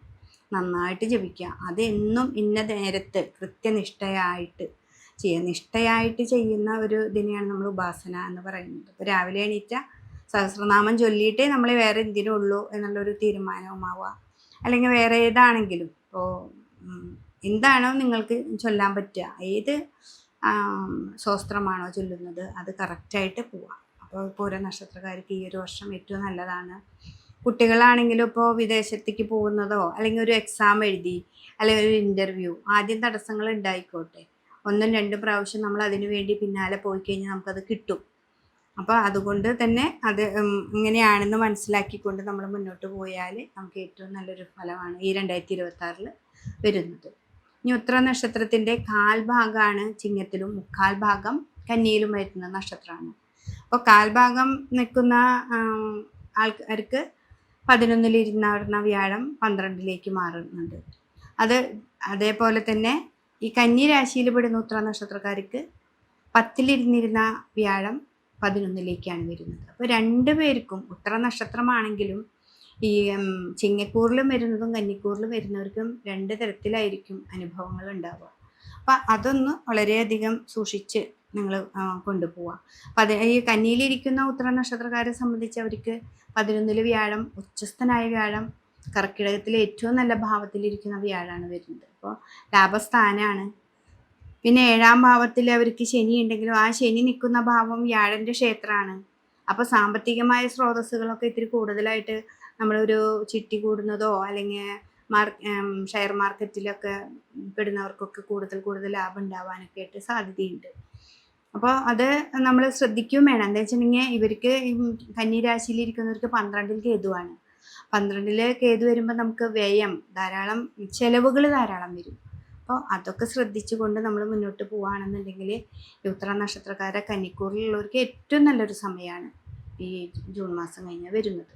നന്നായിട്ട് ജപിക്കുക. അതെന്നും ഇന്ന നേരത്ത് കൃത്യനിഷ്ഠയായിട്ട് ചെയ്യുന്ന ഒരു ഇതിനെയാണ് നമ്മൾ ഉപാസന എന്ന് പറയുന്നത്. അപ്പോൾ രാവിലെ എണീറ്റ സഹസ്രനാമം ചൊല്ലിയിട്ടേ നമ്മൾ വേറെ എന്തിനുള്ളൂ എന്നുള്ളൊരു തീരുമാനവുമാവുക. അല്ലെങ്കിൽ വേറെ ഏതാണെങ്കിലും, ഇപ്പോൾ എന്താണോ നിങ്ങൾക്ക് ചൊല്ലാൻ പറ്റുക, ഏത് സ്വസ്ത്രമാണോ ചൊല്ലുന്നത് അത് കറക്റ്റായിട്ട് പോവാം. അപ്പോൾ പൂര നക്ഷത്രക്കാർക്ക് ഈ ഒരു വർഷം ഏറ്റവും നല്ലതാണ്. കുട്ടികളാണെങ്കിലും ഇപ്പോൾ വിദേശത്തേക്ക് പോകുന്നതോ അല്ലെങ്കിൽ ഒരു എക്സാം എഴുതി അല്ലെങ്കിൽ ഒരു ഇൻ്റർവ്യൂ, ആദ്യം തടസ്സങ്ങൾ ഉണ്ടായിക്കോട്ടെ, 1-2 പ്രാവശ്യം നമ്മൾ അതിനു വേണ്ടി പിന്നാലെ പോയി കഴിഞ്ഞാൽ നമുക്കത് കിട്ടും. അപ്പോൾ അതുകൊണ്ട് തന്നെ അത് ഇങ്ങനെയാണെന്ന് മനസ്സിലാക്കിക്കൊണ്ട് നമ്മൾ മുന്നോട്ട് പോയാൽ നമുക്ക് ഏറ്റവും നല്ലൊരു ഫലമാണ് ഈ 2026 വരുന്നത്. ഇനി ഉത്തര നക്ഷത്രത്തിൻ്റെ 1/4 ഭാഗമാണ് ചിങ്ങത്തിലും 3/4 ഭാഗം കന്നിയിലും വരുന്ന നക്ഷത്രമാണ്. അപ്പോൾ 1/4 ഭാഗം നിൽക്കുന്ന ആൾക്കാർക്ക് 11-ലിരുന്ന വ്യാഴം 12-ലേക്ക് മാറുന്നുണ്ട്. അതേപോലെ തന്നെ ഈ കന്നി രാശിയിൽ പെടുന്ന ഉത്തര നക്ഷത്രക്കാർക്ക് 10-ലിരുന്നിരുന്ന വ്യാഴം 11-ലേക്കാണ് വരുന്നത്. അപ്പോൾ 2 പേർക്കും ഉത്തര നക്ഷത്രമാണെങ്കിലും ഈ ചിങ്ങക്കൂറിലും വരുന്നതും കന്നിക്കൂറിലും വരുന്നവർക്കും 2 തരത്തിലായിരിക്കും അനുഭവങ്ങൾ ഉണ്ടാവുക. അപ്പം അതൊന്ന് വളരെയധികം സൂക്ഷിച്ച് നിങ്ങൾ കൊണ്ടുപോവുക. അപ്പം ഈ കന്നിയിലിരിക്കുന്ന ഉത്തര നക്ഷത്രക്കാരെ സംബന്ധിച്ച് അവർക്ക് 11-ൽ വ്യാഴം, ഉച്ചസ്ഥനായ വ്യാഴം, കർക്കിടകത്തിലെ ഏറ്റവും നല്ല ഭാവത്തിലിരിക്കുന്ന വ്യാഴമാണ് വരുന്നത്. അപ്പോൾ ലാഭസ്ഥാനമാണ്. പിന്നെ 7-ാം ഭാവത്തിൽ അവർക്ക് ശനി ഉണ്ടെങ്കിലും ആ ശനി നിൽക്കുന്ന ഭാവം വ്യാഴൻ്റെ ക്ഷേത്രമാണ്. അപ്പോൾ സാമ്പത്തികമായ സ്രോതസ്സുകളൊക്കെ ഇത്തിരി കൂടുതലായിട്ട് നമ്മളൊരു ചിട്ടി കൂടുന്നതോ അല്ലെങ്കിൽ ഷെയർ മാർക്കറ്റിലൊക്കെ പെടുന്നവർക്കൊക്കെ കൂടുതൽ ലാഭം ഉണ്ടാവാനൊക്കെ ആയിട്ട് സാധ്യതയുണ്ട്. അപ്പോൾ അത് നമ്മൾ ശ്രദ്ധിക്കുകയും വേണം. എന്താ വെച്ചിട്ടുണ്ടെങ്കിൽ ഇവർക്ക് കന്നി രാശിയിലിരിക്കുന്നവർക്ക് 12-ൽ കേതുവാണ്. 12-ൽ കേതു വരുമ്പോൾ നമുക്ക് വ്യയം ധാരാളം, ചിലവുകൾ ധാരാളം വരും. അപ്പോൾ അതൊക്കെ ശ്രദ്ധിച്ചുകൊണ്ട് നമ്മൾ മുന്നോട്ട് പോവുകയാണെന്നുണ്ടെങ്കിൽ ഈ ഉത്തര നക്ഷത്രക്കാരെ കന്നിക്കൂറിലുള്ളവർക്ക് ഏറ്റവും നല്ലൊരു സമയമാണ് ഈ ജൂൺ മാസം കഴിഞ്ഞ് വരുന്നത്.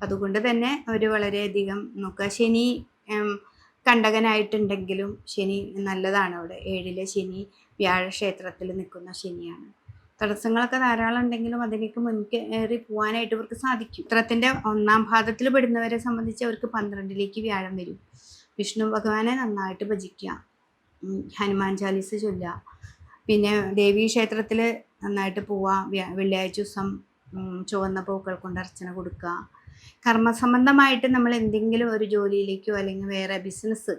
അതുകൊണ്ട് തന്നെ അവർ വളരെയധികം നോക്കുക. ശനി കണ്ടകനായിട്ടുണ്ടെങ്കിലും ശനി നല്ലതാണ്. അവിടെ 7-ലെ ശനി വ്യാഴക്ഷേത്രത്തിൽ നിൽക്കുന്ന ശനിയാണ്. തടസ്സങ്ങളൊക്കെ ധാരാളം ഉണ്ടെങ്കിലും അതിലേക്ക് മുൻകേറി പോകാനായിട്ട് ഇവർക്ക് സാധിക്കും. ചിത്രത്തിൻ്റെ 1-ാം പാദത്തിൽ പെടുന്നവരെ സംബന്ധിച്ച് അവർക്ക് 12-ലേക്ക് വ്യാഴം വരും. വിഷ്ണു ഭഗവാനെ നന്നായിട്ട് ഭജിക്കുക, ഹനുമാൻ ചാലീസ ചൊല്ലുക, പിന്നെ ദേവീ ക്ഷേത്രത്തിൽ നന്നായിട്ട് പോവുക, വെള്ളിയാഴ്ച ദിവസം ചുവന്ന പൂക്കൾ കൊണ്ട് അർച്ചന കൊടുക്കുക. കർമ്മസംബന്ധമായിട്ട് നമ്മൾ എന്തെങ്കിലും ഒരു ജോലിയിലേക്കോ അല്ലെങ്കിൽ വേറെ ബിസിനസ്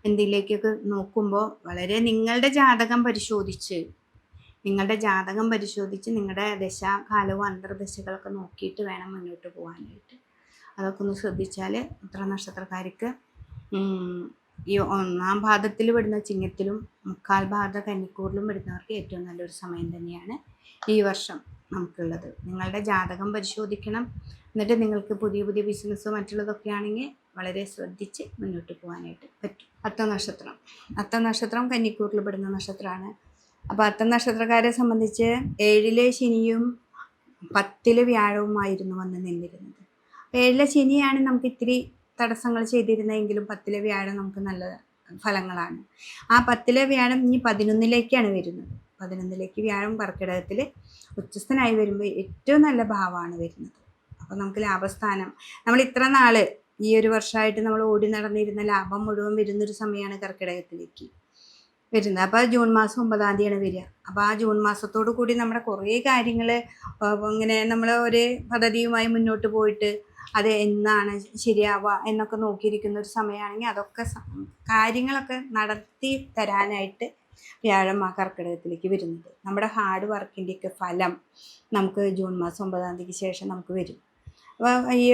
എന്തിലേക്കൊക്കെ നോക്കുമ്പോൾ വളരെ നിങ്ങളുടെ ജാതകം പരിശോധിച്ച് നിങ്ങളുടെ ദശാകാലവും അന്തർദശകളൊക്കെ നോക്കിയിട്ട് വേണം മുന്നോട്ട് പോകാനായിട്ട്. അതൊക്കെ ഒന്ന് ശ്രദ്ധിച്ചാൽ ഉത്തര നക്ഷത്രക്കാർക്ക് ഈ 1-ാം പാദത്തിൽ പെടുന്ന ചിങ്ങത്തിലും 3/4 പാദ കന്നിക്കൂറിലും പെടുന്നവർക്ക് ഏറ്റവും നല്ലൊരു സമയം തന്നെയാണ് ഈ വർഷം നമുക്കുള്ളത്. നിങ്ങളുടെ ജാതകം പരിശോധിക്കണം. എന്നിട്ട് നിങ്ങൾക്ക് പുതിയ ബിസിനസ്സോ മറ്റുള്ളതൊക്കെ ആണെങ്കിൽ വളരെ ശ്രദ്ധിച്ച് മുന്നോട്ട് പോകാനായിട്ട് പറ്റും. അത്തം നക്ഷത്രം കന്നിക്കൂറിൽ പെടുന്ന നക്ഷത്രമാണ്. അപ്പോൾ അത്തം നക്ഷത്രക്കാരെ സംബന്ധിച്ച് 7-ലെ ശനിയും 10-ലെ വ്യാഴവുമായിരുന്നു വന്ന് നിന്നിരുന്നത്. 7-ലെ ശനിയാണ് നമുക്ക് ഇത്തിരി തടസ്സങ്ങൾ ചെയ്തിരുന്നതെങ്കിലും 10-ലെ വ്യാഴം നമുക്ക് നല്ല ഫലങ്ങളാണ്. ആ 10-ലെ വ്യാഴം ഇനി 11-ലേക്കാണ് വരുന്നത്. 11-ലേക്ക് വ്യാഴം കർക്കിടകത്തിൽ ഉച്ചസ്ഥനായി വരുമ്പോൾ ഏറ്റവും നല്ല ഭാവമാണ് വരുന്നത്. അപ്പോൾ നമുക്ക് ലാഭസ്ഥാനം, നമ്മൾ ഇത്ര നാൾ ഈ ഒരു വർഷമായിട്ട് നമ്മൾ ഓടി നടന്നിരുന്ന ലാഭം മുഴുവൻ വരുന്നൊരു സമയമാണ് കർക്കിടകത്തിലേക്ക് വരുന്നത്. അപ്പോൾ ജൂൺ മാസം 9-ാം തീയതിയാണ് വരിക. അപ്പോൾ ആ ജൂൺ മാസത്തോടു കൂടി നമ്മുടെ കുറേ കാര്യങ്ങൾ ഇങ്ങനെ നമ്മൾ ഒരു പദ്ധതിയുമായി മുന്നോട്ട് പോയിട്ട് അത് എന്നാണ് ശരിയാവുക എന്നൊക്കെ നോക്കിയിരിക്കുന്ന ഒരു സമയമാണെങ്കിൽ അതൊക്കെ കാര്യങ്ങളൊക്കെ നടത്തി തരാനായിട്ട് വ്യാഴം ആ കർക്കിടകത്തിലേക്ക് വരുന്നത്. നമ്മുടെ ഹാർഡ് വർക്കിൻ്റെയൊക്കെ ഫലം നമുക്ക് ജൂൺ മാസം 9-ാം തീയതിക്ക് ശേഷം നമുക്ക് വരും. അപ്പോൾ ഈ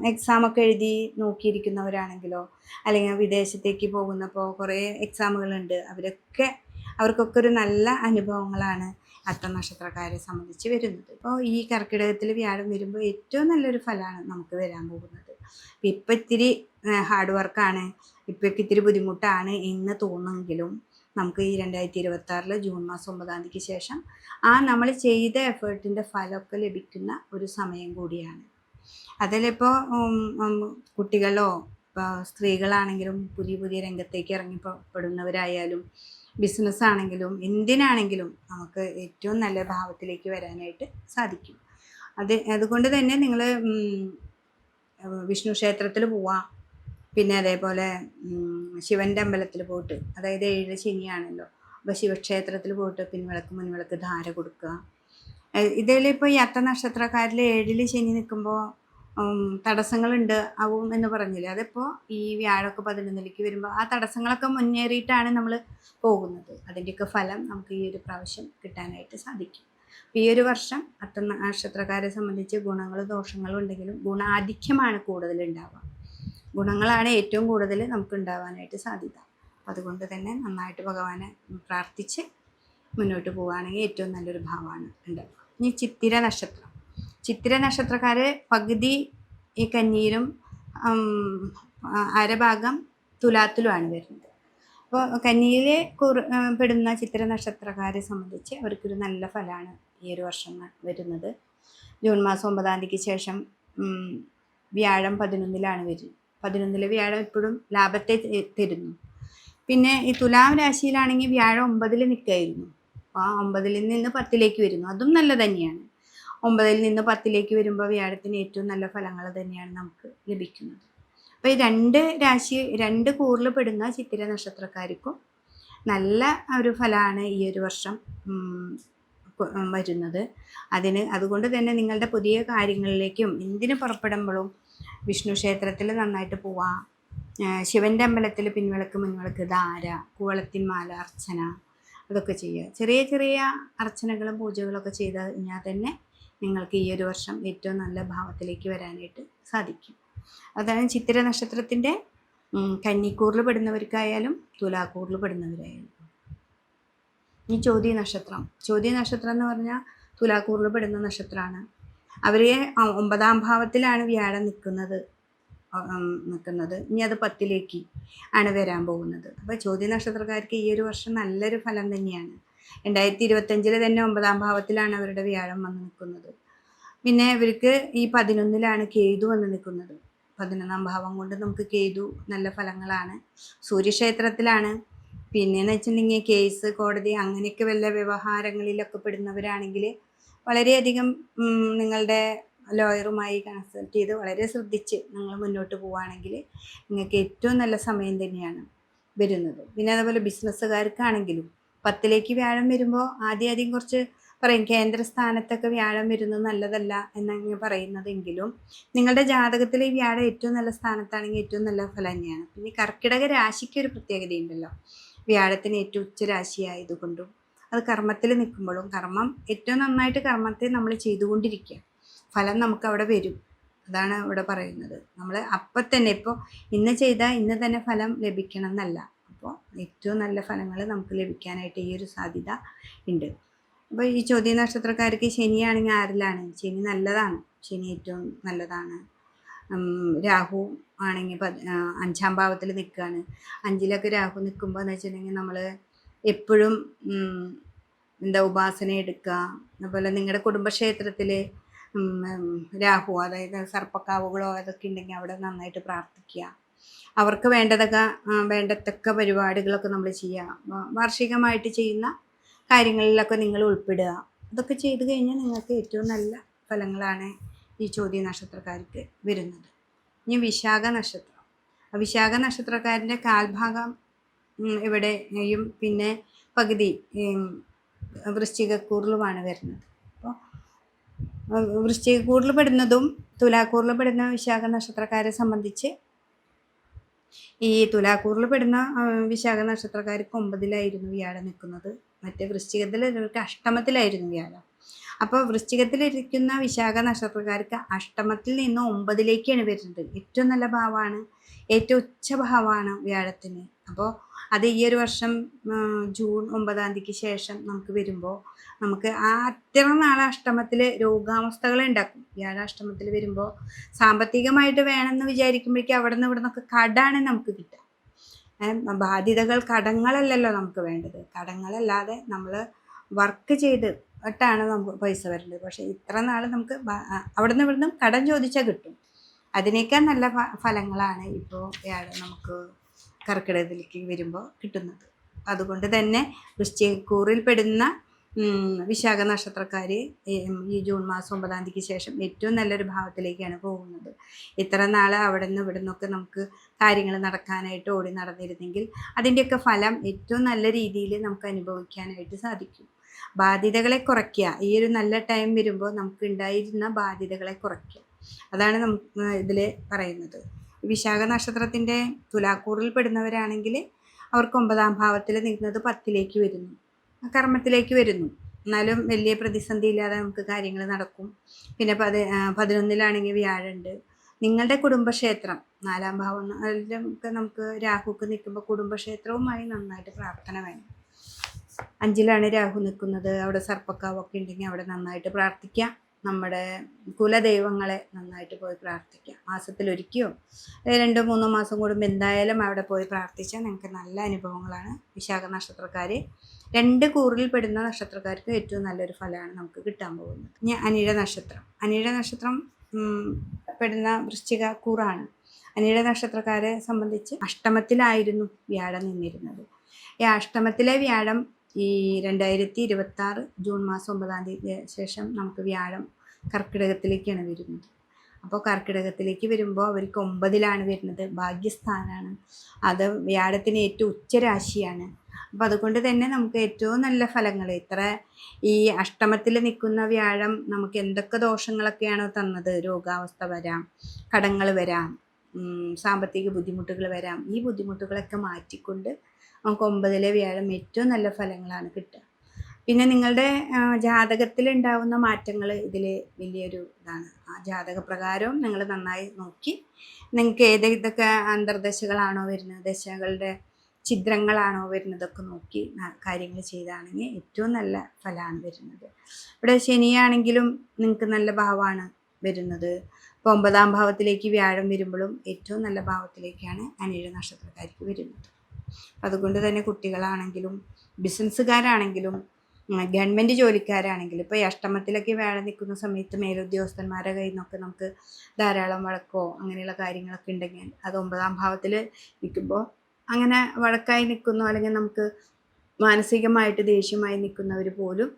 എക്സാമൊക്കെ എഴുതി നോക്കിയിരിക്കുന്നവരാണെങ്കിലോ അല്ലെങ്കിൽ വിദേശത്തേക്ക് പോകുന്നപ്പോൾ കുറേ എക്സാമുകളുണ്ട്, അവർക്കൊക്കെ ഒരു നല്ല അനുഭവങ്ങളാണ് അത്തം നക്ഷത്രക്കാരെ സംബന്ധിച്ച് വരുന്നത്. അപ്പോൾ ഈ കർക്കിടകത്തിൽ വ്യാഴം വരുമ്പോൾ ഏറ്റവും നല്ലൊരു ഫലമാണ് നമുക്ക് വരാൻ പോകുന്നത്. ഇപ്പം ഇത്തിരി ഹാർഡ് വർക്കാണ്, ഇപ്പോഴൊക്കെ ഇത്തിരി ബുദ്ധിമുട്ടാണ് എന്ന് തോന്നുമെങ്കിലും നമുക്ക് ഈ 2026 ജൂൺ മാസം 9-ാം തീയതിക്ക് ശേഷം നമ്മൾ ചെയ്ത എഫേർട്ടിൻ്റെ ഫലമൊക്കെ ലഭിക്കുന്ന ഒരു സമയം കൂടിയാണ്. അതിലിപ്പോൾ കുട്ടികളോ സ്ത്രീകളാണെങ്കിലും പുതിയ രംഗത്തേക്ക് ഇറങ്ങിപ്പെടുന്നവരായാലും ബിസിനസ് ആണെങ്കിലും എന്തിനാണെങ്കിലും നമുക്ക് ഏറ്റവും നല്ല ഭാവത്തിലേക്ക് വരാനായിട്ട് സാധിക്കും. അതുകൊണ്ട് തന്നെ നിങ്ങൾ വിഷ്ണു ക്ഷേത്രത്തിൽ പോവാം. പിന്നെ അതേപോലെ ശിവൻ്റെ അമ്പലത്തിൽ പോയിട്ട്, അതായത് 7 ശനിയാണല്ലോ, അപ്പോൾ ശിവക്ഷേത്രത്തിൽ പോയിട്ട് പിൻവിളക്ക് മുൻവിളക്ക് ധാര കൊടുക്കുക. ഇതിലിപ്പോൾ ഈ അത്ത നക്ഷത്രക്കാരിൽ 7-ൽ ശനി നിൽക്കുമ്പോൾ തടസ്സങ്ങളുണ്ട് ആവും എന്ന് പറഞ്ഞില്ലേ, അതിപ്പോൾ ഈ വ്യാഴമൊക്കെ 11-ലേക്ക് വരുമ്പോൾ ആ തടസ്സങ്ങളൊക്കെ മുന്നേറിയിട്ടാണ് നമ്മൾ പോകുന്നത്. അതിൻ്റെയൊക്കെ ഫലം നമുക്ക് ഈ ഒരു പ്രാവശ്യം കിട്ടാനായിട്ട് സാധിക്കും. ഈ ഒരു വർഷം അത്ത നക്ഷത്രക്കാരെ സംബന്ധിച്ച് ഗുണങ്ങളും ദോഷങ്ങളും ഉണ്ടെങ്കിലും ഗുണാധിക്യമാണ് കൂടുതൽ ഉണ്ടാവുക. ഗുണങ്ങളാണ് ഏറ്റവും കൂടുതൽ നമുക്ക് ഉണ്ടാവാനായിട്ട് സാധ്യത. അതുകൊണ്ട് തന്നെ നന്നായിട്ട് ഭഗവാനെ പ്രാർത്ഥിച്ച് മുന്നോട്ട് പോവുകയാണെങ്കിൽ ഏറ്റവും നല്ലൊരു ഭാവമാണ് ഉണ്ടാവുക. ഇനി ചിത്തിര നക്ഷത്രക്കാർ പകുതി ഈ കന്നിയിലും അരഭാഗം തുലാത്തിലുമാണ് വരുന്നത്. അപ്പോൾ കന്നിയിൽ പെടുന്ന ചിത്തിര നക്ഷത്രക്കാരെ സംബന്ധിച്ച് അവർക്കൊരു നല്ല ഫലമാണ് ഈ ഒരു വർഷം വരുന്നത്. ജൂൺ മാസം 9-ാം തീയതിക്ക് ശേഷം വ്യാഴം 11-ലാണ് വരുന്നത്. 11-ലെ വ്യാഴം എപ്പോഴും ലാഭത്തെ തരുന്നു. പിന്നെ ഈ തുലാം രാശിയിലാണെങ്കിൽ വ്യാഴം 9-ൽ നിൽക്കുകയായിരുന്നു. അപ്പോൾ 9-ൽ നിന്ന് 10-ലേക്ക് വരുന്നു, അതും നല്ല തന്നെയാണ്. 9-ൽ നിന്ന് 10-ലേക്ക് വരുമ്പോൾ വ്യാഴത്തിന് ഏറ്റവും നല്ല ഫലങ്ങൾ തന്നെയാണ് നമുക്ക് ലഭിക്കുന്നത്. അപ്പോൾ ഈ 2 കൂറിൽ പെടുന്ന ചിത്തിര നക്ഷത്രക്കാർക്കും നല്ല ഒരു ഫലമാണ് ഈ ഒരു വർഷം വരുന്നത്. അതുകൊണ്ട് തന്നെ നിങ്ങളുടെ പുതിയ കാര്യങ്ങളിലേക്കും എന്തിനു പുറപ്പെടുമ്പോഴും വിഷ്ണു ക്ഷേത്രത്തിൽ നന്നായിട്ട് പോവാം. ശിവൻ്റെ അമ്പലത്തിൽ പിൻവിളക്ക് മുൻവിളക്ക് ധാര, കൂവളത്തിൻ മാല അർച്ചന, അതൊക്കെ ചെയ്യുക. ചെറിയ അർച്ചനകളും പൂജകളൊക്കെ ചെയ്ത് കഴിഞ്ഞാൽ തന്നെ നിങ്ങൾക്ക് ഈ ഒരു വർഷം ഏറ്റവും നല്ല ഭാവത്തിലേക്ക് വരാനായിട്ട് സാധിക്കും. അതാണ് ചിത്തിര നക്ഷത്രത്തിൻ്റെ കന്നിക്കൂറിൽ പെടുന്നവർക്കായാലും തുലാക്കൂറിൽ പെടുന്നവരായാലും. ഈ ചോതി നക്ഷത്രം എന്ന് പറഞ്ഞാൽ തുലാക്കൂറിൽ പെടുന്ന നക്ഷത്രമാണ്. അവരെ 9ാം ഭാവത്തിലാണ് വ്യാഴം നിൽക്കുന്നത്. ഇനി അത് 10ലേക്ക് ആണ് വരാൻ പോകുന്നത്. അപ്പോൾ ചോതി നക്ഷത്രക്കാർക്ക് ഈ ഒരു വർഷം നല്ലൊരു ഫലം തന്നെയാണ്. 2025 തന്നെ 9ാം ഭാവത്തിലാണ് അവരുടെ വ്യാഴം വന്ന് നിൽക്കുന്നത്. പിന്നെ ഇവർക്ക് ഈ 11ലാണ് കേതു വന്ന് നിൽക്കുന്നത്. 11ാം ഭാവം കൊണ്ട് നമുക്ക് കേതു നല്ല ഫലങ്ങളാണ്. സൂര്യക്ഷേത്രത്തിലാണ്. പിന്നെയെന്ന് വെച്ചിട്ടുണ്ടെങ്കിൽ കേസ്, കോടതി അങ്ങനെയൊക്കെ വല്ല വ്യവഹാരങ്ങളിലൊക്കെ പെടുന്നവരാണെങ്കിൽ വളരെയധികം നിങ്ങളുടെ ലോയറുമായി കൺസൾട്ട് ചെയ്ത് വളരെ ശ്രദ്ധിച്ച് നിങ്ങൾ മുന്നോട്ട് പോവുകയാണെങ്കിൽ നിങ്ങൾക്ക് ഏറ്റവും നല്ല സമയം തന്നെയാണ് വരുന്നത്. പിന്നെ അതുപോലെ ബിസിനസ്സുകാർക്കാണെങ്കിലും 10ലേക്ക് വ്യാഴം വരുമ്പോൾ ആദ്യം കുറച്ച് പറയും കേന്ദ്രസ്ഥാനത്തൊക്കെ വ്യാഴം വരുന്നത് നല്ലതല്ല എന്നങ്ങനെ പറയുന്നതെങ്കിലും നിങ്ങളുടെ ജാതകത്തിൽ ഈ വ്യാഴം ഏറ്റവും നല്ല സ്ഥാനത്താണെങ്കിൽ ഏറ്റവും നല്ല ഫലം തന്നെയാണ്. പിന്നെ കർക്കിടക രാശിക്ക് ഒരു പ്രത്യേകതയുണ്ടല്ലോ. വ്യാഴത്തിന് ഏറ്റവും ഉച്ച രാശിയായതുകൊണ്ടും അത് കർമ്മത്തിൽ നിൽക്കുമ്പോഴും കർമ്മം ഏറ്റവും നന്നായിട്ട് കർമ്മത്തെ നമ്മൾ ചെയ്തുകൊണ്ടിരിക്കുക, ഫലം നമുക്ക് അവിടെ വരും. അതാണ് ഇവിടെ പറയുന്നത്. നമ്മൾ അപ്പം തന്നെ ഇപ്പോൾ ഇന്ന് ചെയ്താൽ ഇന്ന് തന്നെ ഫലം ലഭിക്കണം എന്നല്ല. അപ്പോൾ ഏറ്റവും നല്ല ഫലങ്ങൾ നമുക്ക് ലഭിക്കാനായിട്ട് ഈ ഒരു സാധ്യത ഉണ്ട്. അപ്പോൾ ഈ ചോദ്യ നക്ഷത്രക്കാർക്ക് ശനിയാണെങ്കിൽ ആരിലാണ്? ശനി നല്ലതാണ്. ശനി ഏറ്റവും നല്ലതാണ്. രാഹു ആണെങ്കിൽ 5ാം ഭാവത്തിൽ നിൽക്കുകയാണ്. 5ലൊക്കെ രാഹു നിൽക്കുമ്പോൾ എന്ന് വെച്ചിട്ടുണ്ടെങ്കിൽ നമ്മൾ എപ്പോഴും ഉപാസന എടുക്കുക. അതുപോലെ നിങ്ങളുടെ കുടുംബക്ഷേത്രത്തിൽ രാഹു, അതായത് സർപ്പക്കാവുകളോ അതൊക്കെ ഉണ്ടെങ്കിൽ അവിടെ നന്നായിട്ട് പ്രാർത്ഥിക്കുക. അവർക്ക് വേണ്ടത്തക്ക പരിപാടികളൊക്കെ നമ്മൾ ചെയ്യുക. വാർഷികമായിട്ട് ചെയ്യുന്ന കാര്യങ്ങളിലൊക്കെ നിങ്ങൾ ഉൾപ്പെടുക. അതൊക്കെ ചെയ്തു കഴിഞ്ഞാൽ നിങ്ങൾക്ക് ഏറ്റവും നല്ല ഫലങ്ങളാണ് ഈ ചോദ്യ നക്ഷത്രക്കാർക്ക് വരുന്നത്. ഇനി വിശാഖ നക്ഷത്രക്കാരൻ്റെ കാൽഭാഗം ഇവിടെയും പിന്നെ പകുതി വൃശ്ചികക്കൂറിലുമാണ് വരുന്നത്. അപ്പോൾ വൃശ്ചികക്കൂറിൽ പെടുന്നതും തുലാക്കൂറിൽ പെടുന്ന വിശാഖ നക്ഷത്രക്കാരെ സംബന്ധിച്ച് ഈ തുലാക്കൂറിൽ പെടുന്ന വിശാഖ നക്ഷത്രക്കാർക്ക് 9ലായിരുന്നു വ്യാഴം നിൽക്കുന്നത്. മറ്റേ വൃശ്ചികത്തിൽ ഇവർക്ക് അഷ്ടമത്തിലായിരുന്നു വ്യാഴം. അപ്പോൾ വൃശ്ചികത്തിലിരിക്കുന്ന വിശാഖ നക്ഷത്രക്കാർക്ക് അഷ്ടമത്തിൽ നിന്ന് 9ലേക്കാണ് വരുന്നത്. ഏറ്റവും നല്ല ഭാവമാണ്, ഏറ്റവും ഉച്ചഭാവമാണ് വ്യാഴത്തിന്. അപ്പോൾ അത് ഈ ഒരു വർഷം ജൂൺ 9ാം തീയതിക്ക് ശേഷം നമുക്ക് വരുമ്പോൾ നമുക്ക് അത്ര നാളെ അഷ്ടമത്തിൽ രോഗാവസ്ഥകൾ ഉണ്ടാക്കും. വ്യാഴാഷ്ടമത്തിൽ വരുമ്പോൾ സാമ്പത്തികമായിട്ട് വേണമെന്ന് വിചാരിക്കുമ്പോഴേക്കും അവിടെ നിന്ന് ഇവിടെ നിന്നൊക്കെ കടാണ് നമുക്ക് കിട്ടുക. ബാധ്യതകൾ, കടങ്ങളല്ലല്ലോ നമുക്ക് വേണ്ടത്. കടങ്ങളല്ലാതെ നമ്മൾ വർക്ക് ചെയ്തിട്ടാണ് നമുക്ക് പൈസ വരേണ്ടത്. പക്ഷേ ഇത്ര നാൾ നമുക്ക് അവിടെ നിന്ന് ഇവിടെ നിന്നും കടം ചോദിച്ചാൽ കിട്ടും. അതിനേക്കാൾ നല്ല ഫലങ്ങളാണ് ഇപ്പോൾ വ്യാഴം നമുക്ക് കർക്കിടകത്തിലേക്ക് വരുമ്പോൾ കിട്ടുന്നത്. അതുകൊണ്ട് തന്നെ വൃശ്ചികക്കൂറിൽ പെടുന്ന വിശാഖ നക്ഷത്രക്കാർ ഈ ജൂൺ മാസം 9ാം തീയതിക്ക് ശേഷം ഏറ്റവും നല്ലൊരു ഭാവത്തിലേക്കാണ് പോകുന്നത്. ഇത്ര നാൾ അവിടെ നിന്ന് ഇവിടെ നിന്നൊക്കെ നമുക്ക് കാര്യങ്ങൾ നടക്കാനായിട്ട് ഓടി നടന്നിരുന്നെങ്കിൽ അതിൻ്റെയൊക്കെ ഫലം ഏറ്റവും നല്ല രീതിയിൽ നമുക്ക് അനുഭവിക്കാനായിട്ട് സാധിക്കും. ബാധ്യതകളെ കുറയ്ക്കുക. ഈ ഒരു നല്ല ടൈം വരുമ്പോൾ നമുക്ക് ഉണ്ടായിരുന്ന ബാധ്യതകളെ കുറയ്ക്കുക. അതാണ് നമുക്ക് ഇതിൽ പറയുന്നത്. വിശാഖ നക്ഷത്രത്തിൻ്റെ തുലാക്കൂറിൽ പെടുന്നവരാണെങ്കിൽ അവർക്ക് 9ാം ഭാവത്തിൽ നിൽക്കുന്നത് 10ലേക്ക് വരുന്നു, കർമ്മത്തിലേക്ക് വരുന്നു. എന്നാലും വലിയ പ്രതിസന്ധി ഇല്ലാതെ നമുക്ക് കാര്യങ്ങൾ നടക്കും. പിന്നെ 11ലാണെങ്കിൽ വ്യാഴമുണ്ട്. നിങ്ങളുടെ കുടുംബക്ഷേത്രം 4ാം ഭാവം ഒക്കെ നമുക്ക് രാഹുക്ക് നിൽക്കുമ്പോൾ കുടുംബക്ഷേത്രവുമായി നന്നായിട്ട് പ്രാർത്ഥന വേണം. 5ലാണ് രാഹു നിൽക്കുന്നത്. അവിടെ സർപ്പക്കാവൊക്കെ ഉണ്ടെങ്കിൽ അവിടെ നന്നായിട്ട് പ്രാർത്ഥിക്കുക. നമ്മുടെ കുലദൈവങ്ങളെ നന്നായിട്ട് പോയി പ്രാർത്ഥിക്കുക. മാസത്തിലൊരിക്കയോ 2-3 മാസം കൂടുമ്പോൾ എന്തായാലും അവിടെ പോയി പ്രാർത്ഥിച്ചാൽ നിങ്ങൾക്ക് നല്ല അനുഭവങ്ങളാണ്. വിശാഖ നക്ഷത്രക്കാർ 2 കൂറിൽ പെടുന്ന നക്ഷത്രക്കാർക്ക് ഏറ്റവും നല്ലൊരു ഫലമാണ് നമുക്ക് കിട്ടാൻ പോകുന്നത്. ഇനി അനിഴ നക്ഷത്രം പെടുന്ന വൃശ്ചിക കൂറാണ്. അനിഴ നക്ഷത്രക്കാരെ സംബന്ധിച്ച് അഷ്ടമത്തിലായിരുന്നു വ്യാഴം നിന്നിരുന്നത്. ഈ അഷ്ടമത്തിലെ വ്യാഴം ഈ 2026 ജൂൺ മാസം 9ാം തീയതിക്ക് ശേഷം നമുക്ക് വ്യാഴം കർക്കിടകത്തിലേക്കാണ് വരുന്നത്. അപ്പോൾ കർക്കിടകത്തിലേക്ക് വരുമ്പോൾ അവർക്ക് 9ലാണ് വരുന്നത്. ഭാഗ്യസ്ഥാനാണ്. അത് വ്യാഴത്തിന് ഏറ്റവും ഉച്ചരാശിയാണ്. അപ്പോൾ അതുകൊണ്ട് തന്നെ നമുക്ക് ഏറ്റവും നല്ല ഫലങ്ങൾ, ഇത്ര ഈ അഷ്ടമത്തിൽ നിൽക്കുന്ന വ്യാഴം നമുക്ക് എന്തൊക്കെ ദോഷങ്ങളൊക്കെയാണോ തന്നത്, രോഗാവസ്ഥ വരാം, കടങ്ങൾ വരാം, സാമ്പത്തിക ബുദ്ധിമുട്ടുകൾ വരാം. ഈ ബുദ്ധിമുട്ടുകളൊക്കെ മാറ്റിക്കൊണ്ട് നമുക്ക് 9ലെ വ്യാഴം ഏറ്റവും നല്ല ഫലങ്ങളാണ് കിട്ടുക. പിന്നെ നിങ്ങളുടെ ജാതകത്തിലുണ്ടാവുന്ന മാറ്റങ്ങൾ ഇതിൽ വലിയൊരു ഇതാണ്. ആ ജാതകപ്രകാരവും നിങ്ങൾ നന്നായി നോക്കി നിങ്ങൾക്ക് ഏതൊക്കെ അന്തർദശകളാണോ വരുന്നത്, ദശകളുടെ ഛിദ്രങ്ങളാണോ വരുന്നതൊക്കെ നോക്കി കാര്യങ്ങൾ ചെയ്താണെങ്കിൽ ഏറ്റവും നല്ല ഫലമാണ് വരുന്നത്. ഇവിടെ ശനിയാണെങ്കിലും നിങ്ങൾക്ക് നല്ല ഭാവമാണ് വരുന്നത്. ഇപ്പോൾ 9ാം ഭാവത്തിലേക്ക് വ്യാഴം വരുമ്പോഴും ഏറ്റവും നല്ല ഭാവത്തിലേക്കാണ് അനിഴ നക്ഷത്രക്കാർക്ക് വരുന്നത്. അതുകൊണ്ട് തന്നെ കുട്ടികളാണെങ്കിലും ബിസിനസ്സുകാരാണെങ്കിലും ഗവൺമെൻറ് ജോലിക്കാരാണെങ്കിലും ഇപ്പോൾ ഈ അഷ്ടമത്തിലൊക്കെ വ്യാഴം നിൽക്കുന്ന സമയത്ത് മേലുദ്യോഗസ്ഥന്മാരുടെ കയ്യിൽ നിന്നൊക്കെ നമുക്ക് ധാരാളം വഴക്കോ അങ്ങനെയുള്ള കാര്യങ്ങളൊക്കെ ഉണ്ടെങ്കിൽ അത് 9ാം ഭാവത്തിൽ നിൽക്കുമ്പോൾ അങ്ങനെ വഴക്കായി നിൽക്കുന്നു, അല്ലെങ്കിൽ നമുക്ക് മാനസികമായിട്ട് ദേഷ്യമായി നിൽക്കുന്നവർ പോലും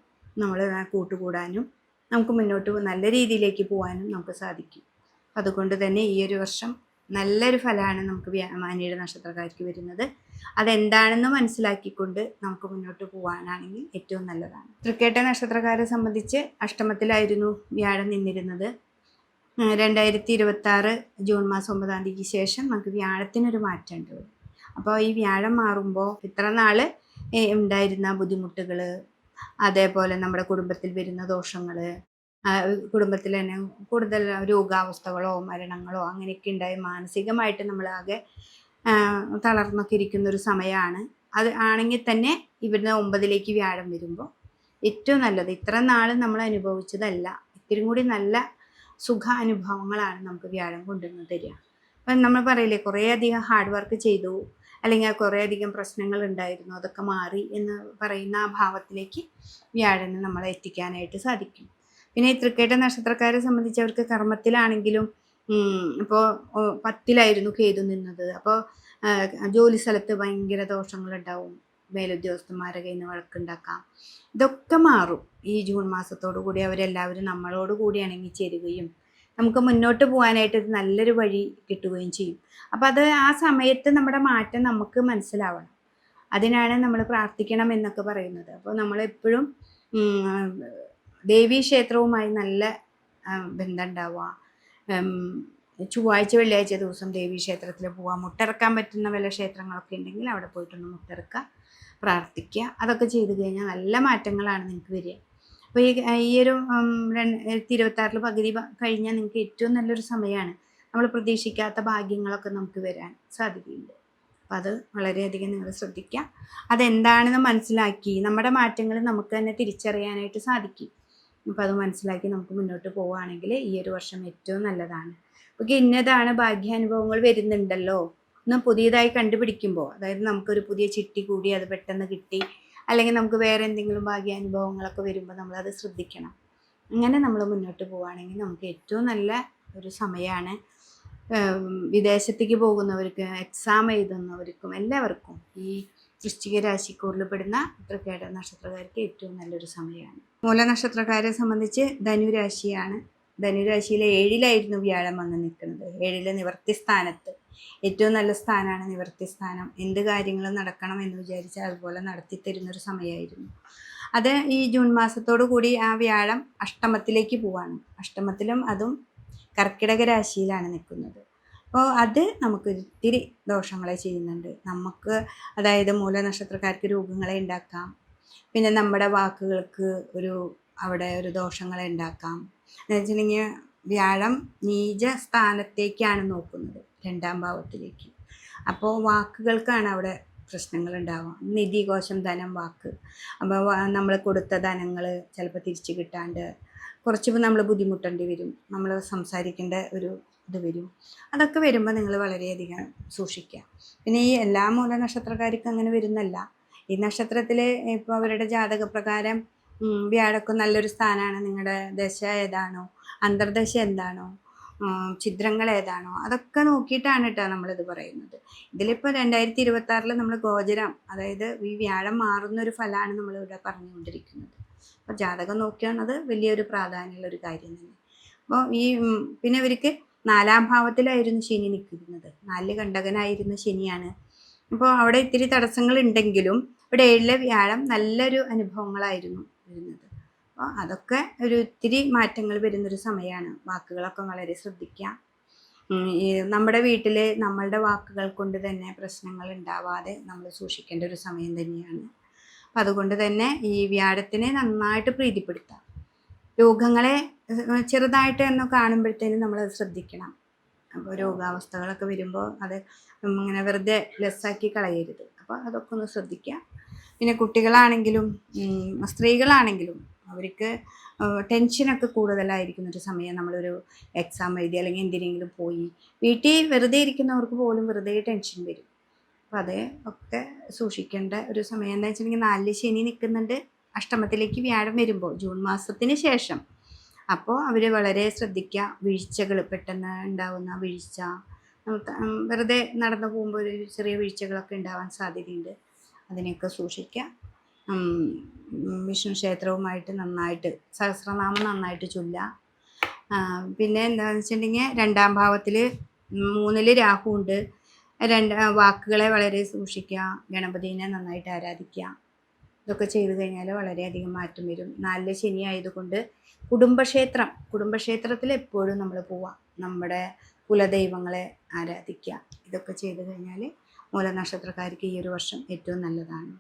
നമ്മൾ കൂട്ടുകൂടാനും നമുക്ക് മുന്നോട്ട് നല്ല രീതിയിലേക്ക് പോകാനും നമുക്ക് സാധിക്കും. അതുകൊണ്ട് തന്നെ ഈ ഒരു വർഷം നല്ലൊരു ഫലമാണ് നമുക്ക് അനിഴ നക്ഷത്രക്കാർക്ക് വരുന്നത്. അതെന്താണെന്ന് മനസ്സിലാക്കിക്കൊണ്ട് നമുക്ക് മുന്നോട്ട് പോകാനാണെങ്കിൽ ഏറ്റവും നല്ലതാണ്. തൃക്കേട്ട നക്ഷത്രക്കാരെ സംബന്ധിച്ച് അഷ്ടമത്തിലായിരുന്നു വ്യാഴം നിന്നിരുന്നത്. 2026 ജൂൺ മാസം 9ാം തീയതിക്ക് ശേഷം നമുക്ക് വ്യാഴത്തിനൊരു മാറ്റമുണ്ട്. അപ്പോൾ ഈ വ്യാഴം മാറുമ്പോൾ ഇത്ര നാൾ ഉണ്ടായിരുന്ന ബുദ്ധിമുട്ടുകൾ, അതേപോലെ നമ്മുടെ കുടുംബത്തിൽ വരുന്ന ദോഷങ്ങൾ, കുടുംബത്തിൽ തന്നെ കൂടുതൽ രോഗാവസ്ഥകളോ മരണങ്ങളോ അങ്ങനെയൊക്കെ ഉണ്ടായി മാനസികമായിട്ട് നമ്മളാകെ തളർന്നൊക്കെ ഇരിക്കുന്നൊരു സമയമാണ്. അത് ആണെങ്കിൽ തന്നെ ഇവിടുന്ന് 9ലേക്ക് വ്യാഴം വരുമ്പോൾ ഏറ്റവും നല്ലത് ഇത്ര നാൾ നമ്മൾ അനുഭവിച്ചതല്ല, ഇത്തിരി കൂടി നല്ല സുഖ അനുഭവങ്ങളാണ് നമുക്ക് വ്യാഴം കൊണ്ടുവന്ന് തരിക. അപ്പം നമ്മൾ പറയില്ലേ കുറേ അധികം ഹാർഡ് വർക്ക് ചെയ്തു, അല്ലെങ്കിൽ കുറേ അധികം പ്രശ്നങ്ങൾ ഉണ്ടായിരുന്നു, അതൊക്കെ മാറി എന്ന് പറയുന്ന ആ ഭാവത്തിലേക്ക് വ്യാഴനെ നമ്മളെ എത്തിക്കാനായിട്ട് സാധിക്കും. പിന്നെ ഈ തൃക്കേട്ട നക്ഷത്രക്കാരെ സംബന്ധിച്ച് അവർക്ക് കർമ്മത്തിലാണെങ്കിലും ഇപ്പോൾ 10ലായിരുന്നു കേതു നിന്നത്. അപ്പോൾ ജോലി സ്ഥലത്ത് ഭയങ്കര ദോഷങ്ങളുണ്ടാവും, മേലുദ്യോഗസ്ഥന്മാരെ കയ്യിൽ നിന്ന് വഴക്കുണ്ടാക്കാം. ഇതൊക്കെ മാറും ഈ ജൂൺ മാസത്തോടു കൂടി. അവരെല്ലാവരും നമ്മളോട് കൂടി ഇണങ്ങിച്ചേരുകയും നമുക്ക് മുന്നോട്ട് പോകാനായിട്ട് നല്ലൊരു വഴി കിട്ടുകയും ചെയ്യും. അപ്പോൾ അത് ആ സമയത്ത് നമ്മുടെ മാറ്റം നമുക്ക് മനസ്സിലാവണം. അതിനാണ് നമ്മൾ പ്രാർത്ഥിക്കണം എന്നൊക്കെ പറയുന്നത്. അപ്പോൾ നമ്മളെപ്പോഴും ദേവീക്ഷേത്രവുമായി നല്ല ബന്ധം ഉണ്ടാവുക. ചൊവ്വാഴ്ച വെള്ളിയാഴ്ച ദിവസം ദേവീക്ഷേത്രത്തിൽ പോവുക, മുട്ടിറക്കാൻ പറ്റുന്ന വല്ല ക്ഷേത്രങ്ങളൊക്കെ ഉണ്ടെങ്കിൽ അവിടെ പോയിട്ടൊന്ന് മുട്ടിറക്കുക, പ്രാർത്ഥിക്കുക. അതൊക്കെ ചെയ്ത് കഴിഞ്ഞാൽ നല്ല മാറ്റങ്ങളാണ് നിങ്ങൾക്ക് വരിക. അപ്പോൾ ഈ ഒരു 2026 പകുതി കഴിഞ്ഞാൽ നിങ്ങൾക്ക് ഏറ്റവും നല്ലൊരു സമയമാണ്. നമ്മൾ പ്രതീക്ഷിക്കാത്ത ഭാഗ്യങ്ങളൊക്കെ നമുക്ക് വരാൻ സാധ്യതയുണ്ട്. അപ്പോൾ അത് വളരെയധികം നിങ്ങൾ ശ്രദ്ധിക്കുക. അതെന്താണെന്ന് മനസ്സിലാക്കി നമ്മുടെ മാറ്റങ്ങൾ നമുക്ക് തന്നെ തിരിച്ചറിയാനായിട്ട് സാധിക്കും. അപ്പോൾ അത് മനസ്സിലാക്കി നമുക്ക് മുന്നോട്ട് പോവുകയാണെങ്കിൽ ഈ ഒരു വർഷം ഏറ്റവും നല്ലതാണ്. അപ്പോൾ ഇന്നതാണ് ഭാഗ്യാനുഭവങ്ങൾ വരുന്നുണ്ടല്ലോ എന്ന് പുതിയതായി കണ്ടുപിടിക്കുമ്പോൾ, അതായത് നമുക്കൊരു പുതിയ ചിട്ടി കൂടി അത് പെട്ടെന്ന് കിട്ടി, അല്ലെങ്കിൽ നമുക്ക് വേറെ എന്തെങ്കിലും ഭാഗ്യാനുഭവങ്ങളൊക്കെ വരുമ്പോൾ നമ്മളത് ശ്രദ്ധിക്കണം. അങ്ങനെ നമ്മൾ മുന്നോട്ട് പോവുകയാണെങ്കിൽ നമുക്ക് ഏറ്റവും നല്ല ഒരു സമയമാണ്. വിദേശത്തേക്ക് പോകുന്നവർക്ക്, എക്സാം എഴുതുന്നവർക്കും എല്ലാവർക്കും ഈ വൃശ്ചിക രാശിക്കൂറിൽ പെടുന്ന തൃക്കേട്ട നക്ഷത്രക്കാർക്ക് ഏറ്റവും നല്ലൊരു സമയമാണ്. മൂലനക്ഷത്രക്കാരെ സംബന്ധിച്ച് ധനുരാശിയാണ്. ധനുരാശിയിലെ 7ലായിരുന്നു വ്യാഴം വന്ന് നിൽക്കുന്നത്. 7ലെ നിവർത്തി സ്ഥാനത്ത് ഏറ്റവും നല്ല സ്ഥാനമാണ് നിവർത്തി സ്ഥാനം. എന്ത് കാര്യങ്ങളും നടക്കണം എന്ന് വിചാരിച്ചാൽ അതുപോലെ നടത്തി തരുന്നൊരു സമയമായിരുന്നു അത്. ഈ ജൂൺ മാസത്തോടു കൂടി ആ വ്യാഴം അഷ്ടമത്തിലേക്ക് പോവാണ്. അഷ്ടമത്തിലും അതും കർക്കിടക രാശിയിലാണ് നിൽക്കുന്നത്. അപ്പോൾ അത് നമുക്ക് ഒത്തിരി ദോഷങ്ങളെ ചെയ്യുന്നുണ്ട് നമുക്ക്. അതായത് മൂലനക്ഷത്രക്കാർക്ക് രോഗങ്ങളെ ഉണ്ടാക്കാം. പിന്നെ നമ്മുടെ വാക്കുകൾക്ക് അവിടെ ഒരു ദോഷങ്ങളെ ഉണ്ടാക്കാം. എന്ന് വെച്ചിട്ടുണ്ടെങ്കിൽ വ്യാഴം നീച സ്ഥാനത്തേക്കാണ് നോക്കുന്നത്, 2ാം ഭാവത്തിലേക്ക്. അപ്പോൾ വാക്കുകൾക്കാണ് അവിടെ പ്രശ്നങ്ങൾ ഉണ്ടാവുക. നിധി, കോശം, ധനം, വാക്ക്. അപ്പോൾ നമ്മൾ കൊടുത്ത ധനങ്ങൾ ചിലപ്പോൾ തിരിച്ചു കിട്ടാണ്ട് കുറച്ച് നമ്മൾ ബുദ്ധിമുട്ടേണ്ടി വരും, നമ്മൾ സംസാരിക്കേണ്ട ഒരു ഇത് വരും. അതൊക്കെ വരുമ്പോൾ നിങ്ങൾ വളരെയധികം സൂക്ഷിക്കുക. പിന്നെ ഈ എല്ലാ മൂലനക്ഷത്രക്കാർക്കും അങ്ങനെ വരുന്നല്ല. ഈ നക്ഷത്രത്തിൽ ഇപ്പോൾ അവരുടെ ജാതകപ്രകാരം വ്യാഴക്ക് നല്ലൊരു സ്ഥാനമാണ്. നിങ്ങളുടെ ദശ ഏതാണോ, അന്തർദശ എന്താണോ, ഛിദ്രങ്ങൾ ഏതാണോ, അതൊക്കെ നോക്കിയിട്ടാണ് കേട്ടോ നമ്മളിത് പറയുന്നത്. ഇതിലിപ്പോൾ 2026 നമ്മൾ ഗോചരം, അതായത് ഈ വ്യാഴം മാറുന്നൊരു ഫലമാണ് നമ്മളിവിടെ പറഞ്ഞുകൊണ്ടിരിക്കുന്നത്. അപ്പോൾ ജാതകം നോക്കുകയാണത് വലിയൊരു പ്രാധാന്യമുള്ളൊരു കാര്യം തന്നെ. അപ്പോൾ പിന്നെ ഇവർക്ക് 4ാം ഭാവത്തിലായിരുന്നു ശനി നിൽക്കുന്നത്. 4 കണ്ടകനായിരുന്ന ശനിയാണ്. അപ്പോൾ അവിടെ ഇത്തിരി തടസ്സങ്ങൾ ഉണ്ടെങ്കിലും ഇവിടെ 7ലെ വ്യാഴം നല്ലൊരു അനുഭവങ്ങളായിരുന്നു വരുന്നത്. അപ്പോൾ അതൊക്കെ ഇത്തിരി മാറ്റങ്ങൾ വരുന്നൊരു സമയമാണ്. വാക്കുകളൊക്കെ വളരെ ശ്രദ്ധിക്കുക. നമ്മുടെ വീട്ടിൽ നമ്മളുടെ വാക്കുകൾ കൊണ്ട് തന്നെ പ്രശ്നങ്ങൾ ഉണ്ടാവാതെ നമ്മൾ സൂക്ഷിക്കേണ്ട ഒരു സമയം തന്നെയാണ്. അപ്പം അതുകൊണ്ട് തന്നെ ഈ വ്യാഴത്തിനെ നന്നായിട്ട് പ്രീതിപ്പെടുത്താം. രോഗങ്ങളെ ചെറുതായിട്ട് എന്ന് കാണുമ്പോഴത്തേനും നമ്മളത് ശ്രദ്ധിക്കണം. അപ്പോൾ രോഗാവസ്ഥകളൊക്കെ വരുമ്പോൾ അത് ഇങ്ങനെ വെറുതെ ലെസ്സാക്കി കളയരുത്. അപ്പോൾ അതൊക്കെ ഒന്ന് ശ്രദ്ധിക്കുക. പിന്നെ കുട്ടികളാണെങ്കിലും സ്ത്രീകളാണെങ്കിലും അവർക്ക് ടെൻഷനൊക്കെ കൂടുതലായിരിക്കുന്ന ഒരു സമയം. നമ്മളൊരു എക്സാം എഴുതി അല്ലെങ്കിൽ എന്തിനെങ്കിലും പോയി വീട്ടിൽ വെറുതെ ഇരിക്കുന്നവർക്ക് പോലും വെറുതെ ടെൻഷൻ വരും. അപ്പോൾ അത് ഒക്കെ സൂക്ഷിക്കേണ്ട ഒരു സമയം. എന്താ വെച്ചിട്ടുണ്ടെങ്കിൽ 4 ശനി നിൽക്കുന്നുണ്ട്, അഷ്ടമത്തിലേക്ക് വ്യാഴം വരുമ്പോൾ ജൂൺ മാസത്തിന് ശേഷം. അപ്പോൾ അവർ വളരെ ശ്രദ്ധിക്കുക. വീഴ്ചകൾ പെട്ടെന്ന് ഉണ്ടാകുന്ന വീഴ്ച, വെറുതെ നടന്നു പോകുമ്പോൾ ഒരു ചെറിയ വീഴ്ചകളൊക്കെ ഉണ്ടാവാൻ സാധ്യതയുണ്ട്. അതിനെയൊക്കെ സൂക്ഷിക്കുക. വിഷ്ണു ക്ഷേത്രവുമായിട്ട് നന്നായിട്ട് സഹസ്രനാമം നന്നായിട്ട് ചൊല്ലുക. പിന്നെ എന്താണെന്ന് വെച്ചിട്ടുണ്ടെങ്കിൽ 2ാം ഭാവത്തിൽ 3-ൽ രാഹു ഉണ്ട്. വാക്കുകളെ വളരെ സൂക്ഷിക്കുക. ഗണപതിനെ നന്നായിട്ട് ആരാധിക്കുക. ഇതൊക്കെ ചെയ്തു കഴിഞ്ഞാൽ വളരെയധികം മാറ്റം വരും. 4 ശനി ആയതുകൊണ്ട് കുടുംബക്ഷേത്രത്തിൽ എപ്പോഴും നമ്മൾ പോവാം. നമ്മുടെ കുലദൈവങ്ങളെ ആരാധിക്കുക. ഇതൊക്കെ ചെയ്തു കഴിഞ്ഞാൽ മൂലനക്ഷത്രക്കാർക്ക് ഈ ഒരു വർഷം ഏറ്റവും നല്ലതാണ്.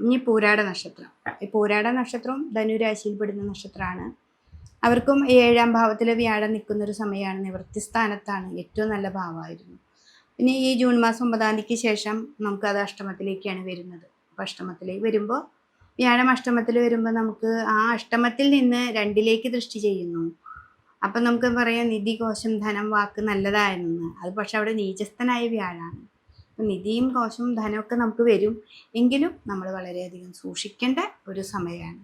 ഇനി പൂരാട നക്ഷത്രം. ഈ പൂരാട നക്ഷത്രം ധനുരാശിയിൽപ്പെടുന്ന നക്ഷത്രമാണ്. അവർക്കും 7ാം ഭാവത്തിൽ വ്യാഴം നിൽക്കുന്നൊരു സമയമാണ്. നിവൃത്തി സ്ഥാനത്താണ്. ഏറ്റവും നല്ല ഭാവമായിരുന്നു. പിന്നെ ഈ ജൂൺ മാസം 9-ാം തീയതിക്ക് ശേഷം നമുക്കത് അഷ്ടമത്തിലേക്കാണ് വരുന്നത്. അപ്പോൾ അഷ്ടമത്തിലേക്ക് വരുമ്പോൾ വ്യാഴം അഷ്ടമത്തിൽ വരുമ്പോൾ നമുക്ക് ആ അഷ്ടമത്തിൽ നിന്ന് 2-ലേക്ക് ദൃഷ്ടി ചെയ്യുന്നു. അപ്പം നമുക്ക് പറയാം നിധി, കോശം, ധനം, വാക്ക് നല്ലതായിരുന്നു. അത് പക്ഷെ അവിടെ നീചസ്ഥനായ വ്യാഴാണ്. അപ്പം നിധിയും കോശവും ധനമൊക്കെ നമുക്ക് വരും. എങ്കിലും നമ്മൾ വളരെയധികം സൂക്ഷിക്കേണ്ട ഒരു സമയമാണ്.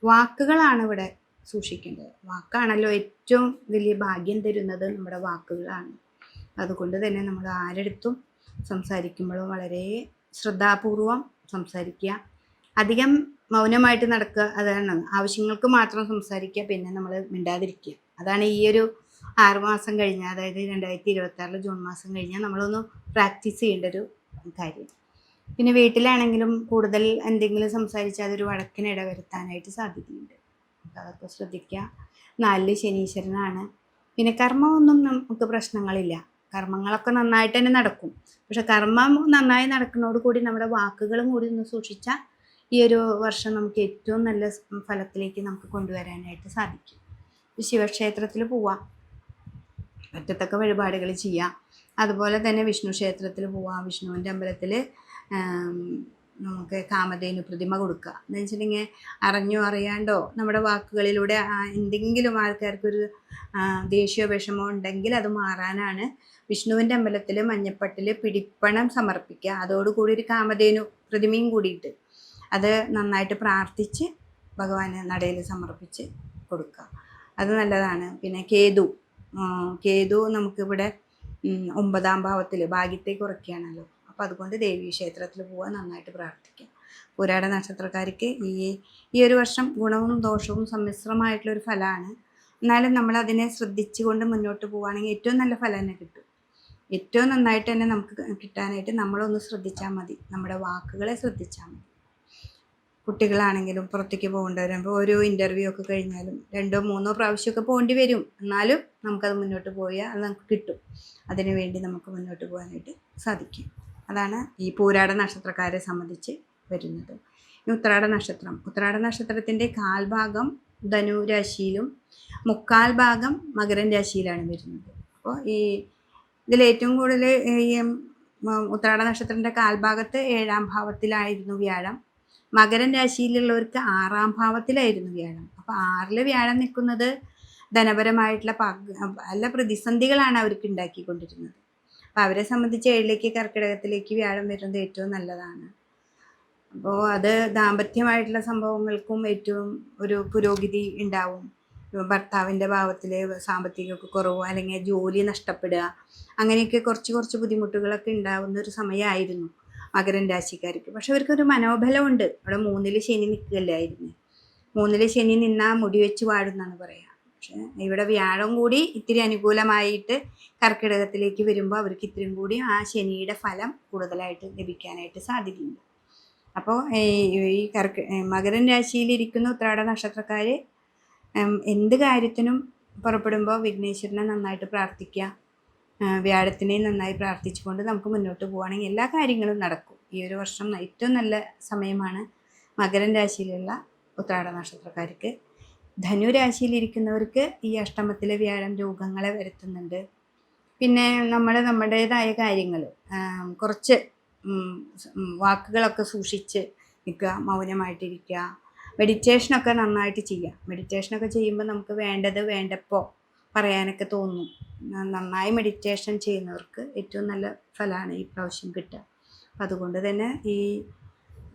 വാക്കുകളാണ് ഇവിടെ സൂക്ഷിക്കേണ്ടത്. വാക്കാണല്ലോ ഏറ്റവും വലിയ ഭാഗ്യം തരുന്നത്. നമ്മുടെ വാക്കുകളാണ്. അതുകൊണ്ട് തന്നെ നമ്മൾ ആരെടുത്തും സംസാരിക്കുമ്പോഴും വളരെ ശ്രദ്ധാപൂർവം സംസാരിക്കുക. അധികം മൗനമായിട്ട് നടക്കുക. അതാണ് ആവശ്യങ്ങൾക്ക് മാത്രം സംസാരിക്കുക. പിന്നെ നമ്മൾ മിണ്ടാതിരിക്കുക. അതാണ് ഈ ഒരു 6 മാസം കഴിഞ്ഞാൽ, അതായത് 2026 ജൂൺ മാസം കഴിഞ്ഞാൽ നമ്മളൊന്ന് പ്രാക്ടീസ് ചെയ്യേണ്ട ഒരു കാര്യം. പിന്നെ വീട്ടിലാണെങ്കിലും കൂടുതൽ എന്തെങ്കിലും സംസാരിച്ചാൽ അതൊരു വഴക്കിന് ഇടവരുത്താനായിട്ട് സാധ്യതയുണ്ട്. അതൊക്കെ ശ്രദ്ധിക്കുക. 4 ശനീശ്വരനാണ്. പിന്നെ കർമ്മമൊന്നും നമുക്ക് പ്രശ്നങ്ങളില്ല. കർമ്മങ്ങളൊക്കെ നന്നായിട്ട് തന്നെ നടക്കും. പക്ഷെ കർമ്മം നന്നായി നടക്കുന്നതോടുകൂടി നമ്മുടെ വാക്കുകളും കൂടി ഒന്ന് സൂക്ഷിച്ചാൽ ഈ ഒരു വർഷം നമുക്ക് ഏറ്റവും നല്ല ഫലത്തിലേക്ക് നമുക്ക് കൊണ്ടുവരാനായിട്ട് സാധിക്കും. ശിവക്ഷേത്രത്തിൽ പോവാം, പറ്റത്തക്ക വഴിപാടുകൾ ചെയ്യാം. അതുപോലെ തന്നെ വിഷ്ണു ക്ഷേത്രത്തിൽ പോവാം. വിഷ്ണുവിൻ്റെ അമ്പലത്തിൽ നമുക്ക് കാമധേനു പ്രതിമ കൊടുക്കുക. എന്ന് വെച്ചിട്ടുണ്ടെങ്കിൽ അറിഞ്ഞോ അറിയാണ്ടോ നമ്മുടെ വാക്കുകളിലൂടെ എന്തെങ്കിലും ആൾക്കാർക്കൊരു ദേഷ്യമോ വിഷമോ ഉണ്ടെങ്കിൽ അത് മാറാനാണ് വിഷ്ണുവിൻ്റെ അമ്പലത്തിൽ മഞ്ഞപ്പട്ടിൽ പിടിപ്പണം സമർപ്പിക്കുക. അതോടുകൂടി ഒരു കാമധേനു പ്രതിമയും കൂടിയിട്ട് അത് നന്നായിട്ട് പ്രാർത്ഥിച്ച് ഭഗവാന് നടയിൽ സമർപ്പിച്ച് കൊടുക്കുക. അത് നല്ലതാണ്. പിന്നെ കേതു നമുക്കിവിടെ 9-ാം ഭാവത്തിൽ ഭാഗ്യത്തെ കുറയ്ക്കുകയാണല്ലോ. അപ്പോൾ അതുകൊണ്ട് ദേവീ ക്ഷേത്രത്തിൽ പോകാൻ നന്നായിട്ട് പ്രാർത്ഥിക്കുക. പൂരാട നക്ഷത്രക്കാർക്ക് ഈ ഒരു വർഷം ഗുണവും ദോഷവും സമ്മിശ്രമായിട്ടുള്ളൊരു ഫലമാണ്. എന്നാലും നമ്മൾ അതിനെ ശ്രദ്ധിച്ചുകൊണ്ട് മുന്നോട്ട് പോവുകയാണെങ്കിൽ ഏറ്റവും നല്ല ഫലം തന്നെ കിട്ടും. ഏറ്റവും നന്നായിട്ട് തന്നെ നമുക്ക് കിട്ടാനായിട്ട് നമ്മളൊന്ന് ശ്രദ്ധിച്ചാൽ മതി. നമ്മുടെ വാക്കുകളെ ശ്രദ്ധിച്ചാൽ മതി. കുട്ടികളാണെങ്കിലും പുറത്തേക്ക് പോകേണ്ടവരുമ്പോൾ ഒരു ഇൻ്റർവ്യൂ ഒക്കെ കഴിഞ്ഞാലും 2-3 പ്രാവശ്യമൊക്കെ പോകേണ്ടി വരും. എന്നാലും നമുക്കത് മുന്നോട്ട് പോയാൽ അത് നമുക്ക് കിട്ടും. അതിനു വേണ്ടി നമുക്ക് മുന്നോട്ട് പോകാനായിട്ട് സാധിക്കും. അതാണ് ഈ പൂരാട നക്ഷത്രക്കാരെ സംബന്ധിച്ച് വരുന്നത്. ഈ ഉത്രാട നക്ഷത്രത്തിൻ്റെ 1/4 ഭാഗം ധനു രാശിയിലും 1/4 ഭാഗം മകരം രാശിയിലാണ് വരുന്നത്. അപ്പോൾ ഇതിലേറ്റവും കൂടുതൽ ഈ ഉത്രാട നക്ഷത്രത്തിൻ്റെ 1/4 ഭാഗത്ത് 7ാം ഭാവത്തിലായിരുന്നു വ്യാഴം. മകരം രാശിയിലുള്ളവർക്ക് 6ാം ഭാവത്തിലായിരുന്നു വ്യാഴം. അപ്പോൾ 6-ൽ വ്യാഴം നിൽക്കുന്നത് ധനപരമായിട്ടുള്ള പല പ്രതിസന്ധികളാണ് അവർക്ക് ഉണ്ടാക്കിക്കൊണ്ടിരുന്നത്. അപ്പോൾ അവരെ സംബന്ധിച്ച് 7-ലേക്ക് കർക്കിടകത്തിലേക്ക് വ്യാഴം വരുന്നത് ഏറ്റവും നല്ലതാണ്. അപ്പോൾ അത് ദാമ്പത്യമായിട്ടുള്ള സംഭവങ്ങൾക്കും ഏറ്റവും ഒരു പുരോഗതി ഉണ്ടാവും. ഭർത്താവിൻ്റെ ഭാവത്തിൽ സാമ്പത്തികമൊക്കെ കുറവ്, അല്ലെങ്കിൽ ജോലി നഷ്ടപ്പെടുക, അങ്ങനെയൊക്കെ കുറച്ച് ബുദ്ധിമുട്ടുകളൊക്കെ ഉണ്ടാവുന്ന ഒരു സമയമായിരുന്നു മകരം രാശിക്കാർക്ക്. പക്ഷെ അവർക്കൊരു മനോബലമുണ്ട്. അവിടെ 3-ൽ ശനി നിൽക്കുകയല്ലായിരുന്നു. 3-ൽ ശനി നിന്നാൽ മുടി വെച്ച് വാഴുന്നാണ് പറയുക. പക്ഷെ ഇവിടെ വ്യാഴം കൂടി ഇത്തിരി അനുകൂലമായിട്ട് കർക്കിടകത്തിലേക്ക് വരുമ്പോൾ അവർക്ക് ഇത്തിരിയും കൂടി ആ ശനിയുടെ ഫലം കൂടുതലായിട്ട് ലഭിക്കാനായിട്ട് സാധ്യതയുണ്ട്. അപ്പോൾ ഈ മകരം രാശിയിലിരിക്കുന്ന ഉത്രാട നക്ഷത്രക്കാർ എന്ത് കാര്യത്തിനും പുറപ്പെടുമ്പോൾ വിഘ്നേശ്വരനെ നന്നായിട്ട് പ്രാർത്ഥിക്കുക. വ്യാഴത്തിനെ നന്നായി പ്രാർത്ഥിച്ചുകൊണ്ട് നമുക്ക് മുന്നോട്ട് പോവുകയാണെങ്കിൽ എല്ലാ കാര്യങ്ങളും നടക്കും. ഈ ഒരു വർഷം ഏറ്റവും നല്ല സമയമാണ്. മകരം രാശിയിലുള്ള ഉത്രാട നക്ഷത്രക്കാർക്ക്. ധനു രാശിയിലിരിക്കുന്നവർക്ക് ഈ അഷ്ടമത്തിലെ വ്യാഴം രോഗങ്ങളെ വരുത്തുന്നുണ്ട്. പിന്നെ നമ്മൾ നമ്മുടേതായ കാര്യങ്ങൾ കുറച്ച് വാക്കുകളൊക്കെ സൂക്ഷിച്ച് നിൽക്കുക, മൗനമായിട്ടിരിക്കുക, മെഡിറ്റേഷനൊക്കെ നന്നായിട്ട് ചെയ്യുക. മെഡിറ്റേഷനൊക്കെ ചെയ്യുമ്പോൾ നമുക്ക് വേണ്ടത് വേണ്ടപ്പോൾ പറയാനൊക്കെ തോന്നും. നന്നായി മെഡിറ്റേഷൻ ചെയ്യുന്നവർക്ക് ഏറ്റവും നല്ല ഫലമാണ് ഈ പ്രാവശ്യം കിട്ടുക. അപ്പം അതുകൊണ്ട് തന്നെ ഈ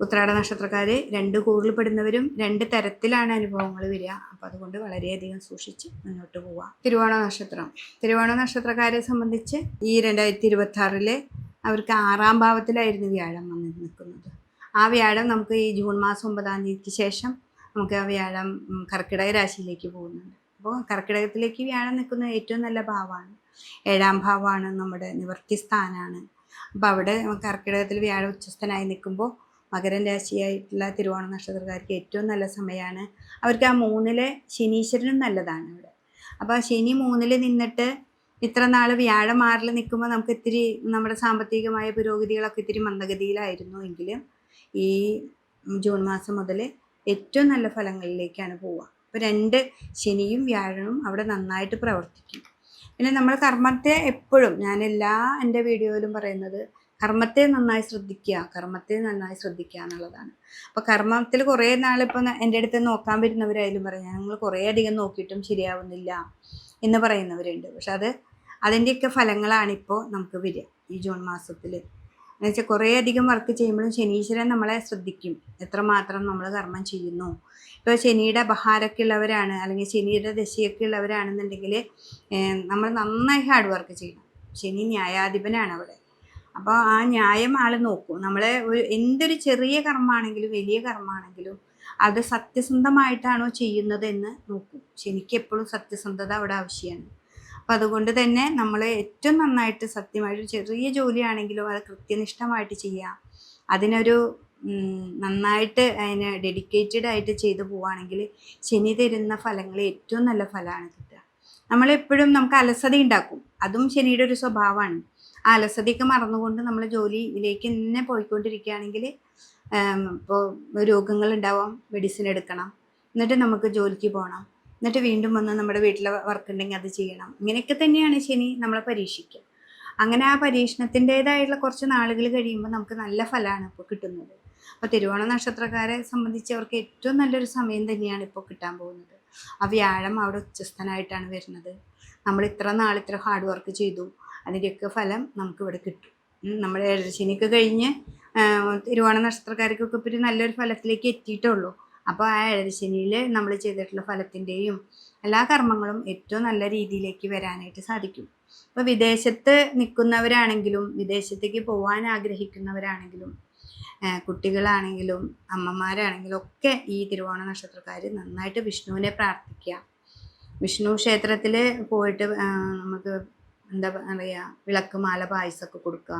ഉത്രാട നക്ഷത്രക്കാർ 2 കൂറിൽ പെടുന്നവരും 2 തരത്തിലാണ് അനുഭവങ്ങൾ വരിക. അപ്പം അതുകൊണ്ട് വളരെയധികം സൂക്ഷിച്ച് മുന്നോട്ട് പോവുക. തിരുവോണ നക്ഷത്രക്കാരെ സംബന്ധിച്ച് ഈ 2026 അവർക്ക് 6ാം ഭാവത്തിലായിരുന്നു വ്യാഴം വന്ന് നിൽക്കുന്നത്. ആ വ്യാഴം നമുക്ക് ഈ ജൂൺ മാസം 9ാം തീയതിക്ക് ശേഷം നമുക്ക് ആ വ്യാഴം കർക്കിടക രാശിയിലേക്ക് പോകുന്നുണ്ട്. അപ്പോൾ കർക്കിടകത്തിലേക്ക് വ്യാഴം നിൽക്കുന്നത് ഏറ്റവും നല്ല ഭാവമാണ്. 7ാം ഭാവമാണ്, നമ്മുടെ നിവർത്തി സ്ഥാനമാണ്. അപ്പോൾ അവിടെ കർക്കിടകത്തിൽ വ്യാഴം ഉച്ചസ്ഥനായി നിൽക്കുമ്പോൾ മകരം രാശിയായിട്ടുള്ള തിരുവോണ നക്ഷത്രക്കാർക്ക് ഏറ്റവും നല്ല സമയമാണ്. അവർക്ക് ആ 3ലെ ശനീശ്വരനും നല്ലതാണ് അവിടെ. അപ്പോൾ ശനി 3ൽ നിന്നിട്ട് ഇത്ര നാൾ വ്യാഴം 6ൽ നിൽക്കുമ്പോൾ നമുക്ക് ഇത്തിരി നമ്മുടെ സാമ്പത്തികമായ പുരോഗതികളൊക്കെ ഇത്തിരി മന്ദഗതിയിലായിരുന്നു. എങ്കിലും ഈ ജൂൺ മാസം മുതൽ ഏറ്റവും നല്ല ഫലങ്ങളിലേക്കാണ് പോവുക. അപ്പോൾ 2 ശനിയും വ്യാഴവും അവിടെ നന്നായിട്ട് പ്രവർത്തിക്കും. പിന്നെ നമ്മൾ കർമ്മത്തെ എപ്പോഴും, ഞാൻ എൻ്റെ വീഡിയോയിലും പറയുന്നത് കർമ്മത്തെ നന്നായി ശ്രദ്ധിക്കുക എന്നുള്ളതാണ്. അപ്പോൾ കർമ്മത്തിൽ കുറേ നാളിപ്പോൾ എൻ്റെ അടുത്ത് നോക്കാൻ വരുന്നവരായാലും പറയാം, ഞങ്ങൾ കുറേ അധികം നോക്കിയിട്ടും ശരിയാവുന്നില്ല എന്ന് പറയുന്നവരുണ്ട്. പക്ഷെ അതിൻ്റെയൊക്കെ ഫലങ്ങളാണിപ്പോൾ നമുക്ക് വരിക ഈ ജൂൺ മാസത്തിൽ. എന്നുവെച്ചാൽ കുറേ അധികം വർക്ക് ചെയ്യുമ്പോഴും ശനീശ്വരൻ നമ്മളെ ശ്രദ്ധിക്കും, എത്രമാത്രം നമ്മൾ കർമ്മം ചെയ്യുന്നു. ഇപ്പോൾ ശനിയുടെ ബഹാരൊക്കെ ഉള്ളവരാണ്, അല്ലെങ്കിൽ ശനിയുടെ ദശയൊക്കെ ഉള്ളവരാണെന്നുണ്ടെങ്കിൽ നമ്മൾ നന്നായി ഹാർഡ് വർക്ക് ചെയ്യണം. ശനി ന്യായാധിപനാണ് അവിടെ. അപ്പോൾ ആ ന്യായം ആൾ നോക്കും. നമ്മളെ എന്തൊരു ചെറിയ കർമ്മമാണെങ്കിലും വലിയ കർമ്മമാണെങ്കിലും അത് സത്യസന്ധമായിട്ടാണോ ചെയ്യുന്നത് എന്ന് നോക്കും. ശനിക്ക് എപ്പോഴും സത്യസന്ധത അവിടെ ആവശ്യമാണ്. അപ്പം അതുകൊണ്ട് തന്നെ നമ്മൾ ഏറ്റവും നന്നായിട്ട് സത്യമായിട്ട് ചെറിയ ജോലിയാണെങ്കിലും അത് കൃത്യനിഷ്ഠമായിട്ട് ചെയ്യുക. അതിനൊരു നന്നായിട്ട് അതിനെ ഡെഡിക്കേറ്റഡ് ആയിട്ട് ചെയ്തു പോവുകയാണെങ്കിൽ ശനി തരുന്ന ഫലങ്ങൾ ഏറ്റവും നല്ല ഫലമാണ് കിട്ടുക. നമ്മളെപ്പോഴും നമുക്ക് അലസത ഉണ്ടാക്കും, അതും ശനിയുടെ ഒരു സ്വഭാവമാണ്. ആ അലസതയൊക്കെ മറന്നുകൊണ്ട് നമ്മൾ ജോലിയിലേക്ക് തന്നെ പോയിക്കൊണ്ടിരിക്കുകയാണെങ്കിൽ ഇപ്പോൾ രോഗങ്ങൾ ഉണ്ടാവാം, മെഡിസിൻ എടുക്കണം, എന്നിട്ട് നമുക്ക് ജോലിക്ക് പോകണം, എന്നിട്ട് വീണ്ടും വന്ന് നമ്മുടെ വീട്ടിലെ വർക്ക് ഉണ്ടെങ്കിൽ അത് ചെയ്യണം. ഇങ്ങനെയൊക്കെ തന്നെയാണ് ശനി നമ്മളെ പരീക്ഷിക്കുക. അങ്ങനെ ആ പരീക്ഷണത്തിൻ്റേതായിട്ടുള്ള കുറച്ച് നാളുകൾ കഴിയുമ്പോൾ നമുക്ക് നല്ല ഫലമാണ് ഇപ്പോൾ കിട്ടുന്നത്. അപ്പോൾ തിരുവോണ നക്ഷത്രക്കാരെ സംബന്ധിച്ച് അവർക്ക് ഏറ്റവും നല്ലൊരു സമയം തന്നെയാണ് ഇപ്പോൾ കിട്ടാൻ പോകുന്നത്. ആ വ്യാഴം അവിടെ ഉച്ചസ്ഥനായിട്ടാണ് വരുന്നത്. നമ്മൾ ഇത്ര ഹാർഡ് വർക്ക് ചെയ്തു, അതിൻ്റെയൊക്കെ ഫലം നമുക്കിവിടെ കിട്ടും. നമ്മുടെ ശനിക്ക് കഴിഞ്ഞ് തിരുവോണ നക്ഷത്രക്കാർക്കൊക്കെ ഇപ്പോൾ ഒരു നല്ലൊരു ഫലത്തിലേക്ക് എത്തിയിട്ടുള്ളൂ. അപ്പോൾ ആ ശനിയിൽ നമ്മൾ ചെയ്തിട്ടുള്ള ഫലത്തിൻ്റെയും എല്ലാ കർമ്മങ്ങളും ഏറ്റവും നല്ല രീതിയിലേക്ക് വരാനായിട്ട് സാധിക്കും. അപ്പോൾ വിദേശത്ത് നിൽക്കുന്നവരാണെങ്കിലും വിദേശത്തേക്ക് പോകാൻ ആഗ്രഹിക്കുന്നവരാണെങ്കിലും കുട്ടികളാണെങ്കിലും അമ്മമാരാണെങ്കിലും ഒക്കെ ഈ തിരുവോണ നക്ഷത്രക്കാർ നന്നായിട്ട് വിഷ്ണുവിനെ പ്രാർത്ഥിക്കുക. വിഷ്ണു ക്ഷേത്രത്തിൽ പോയിട്ട് നമുക്ക് എന്താ പറയുക, വിളക്ക് മാല പായസമൊക്കെ കൊടുക്കുക,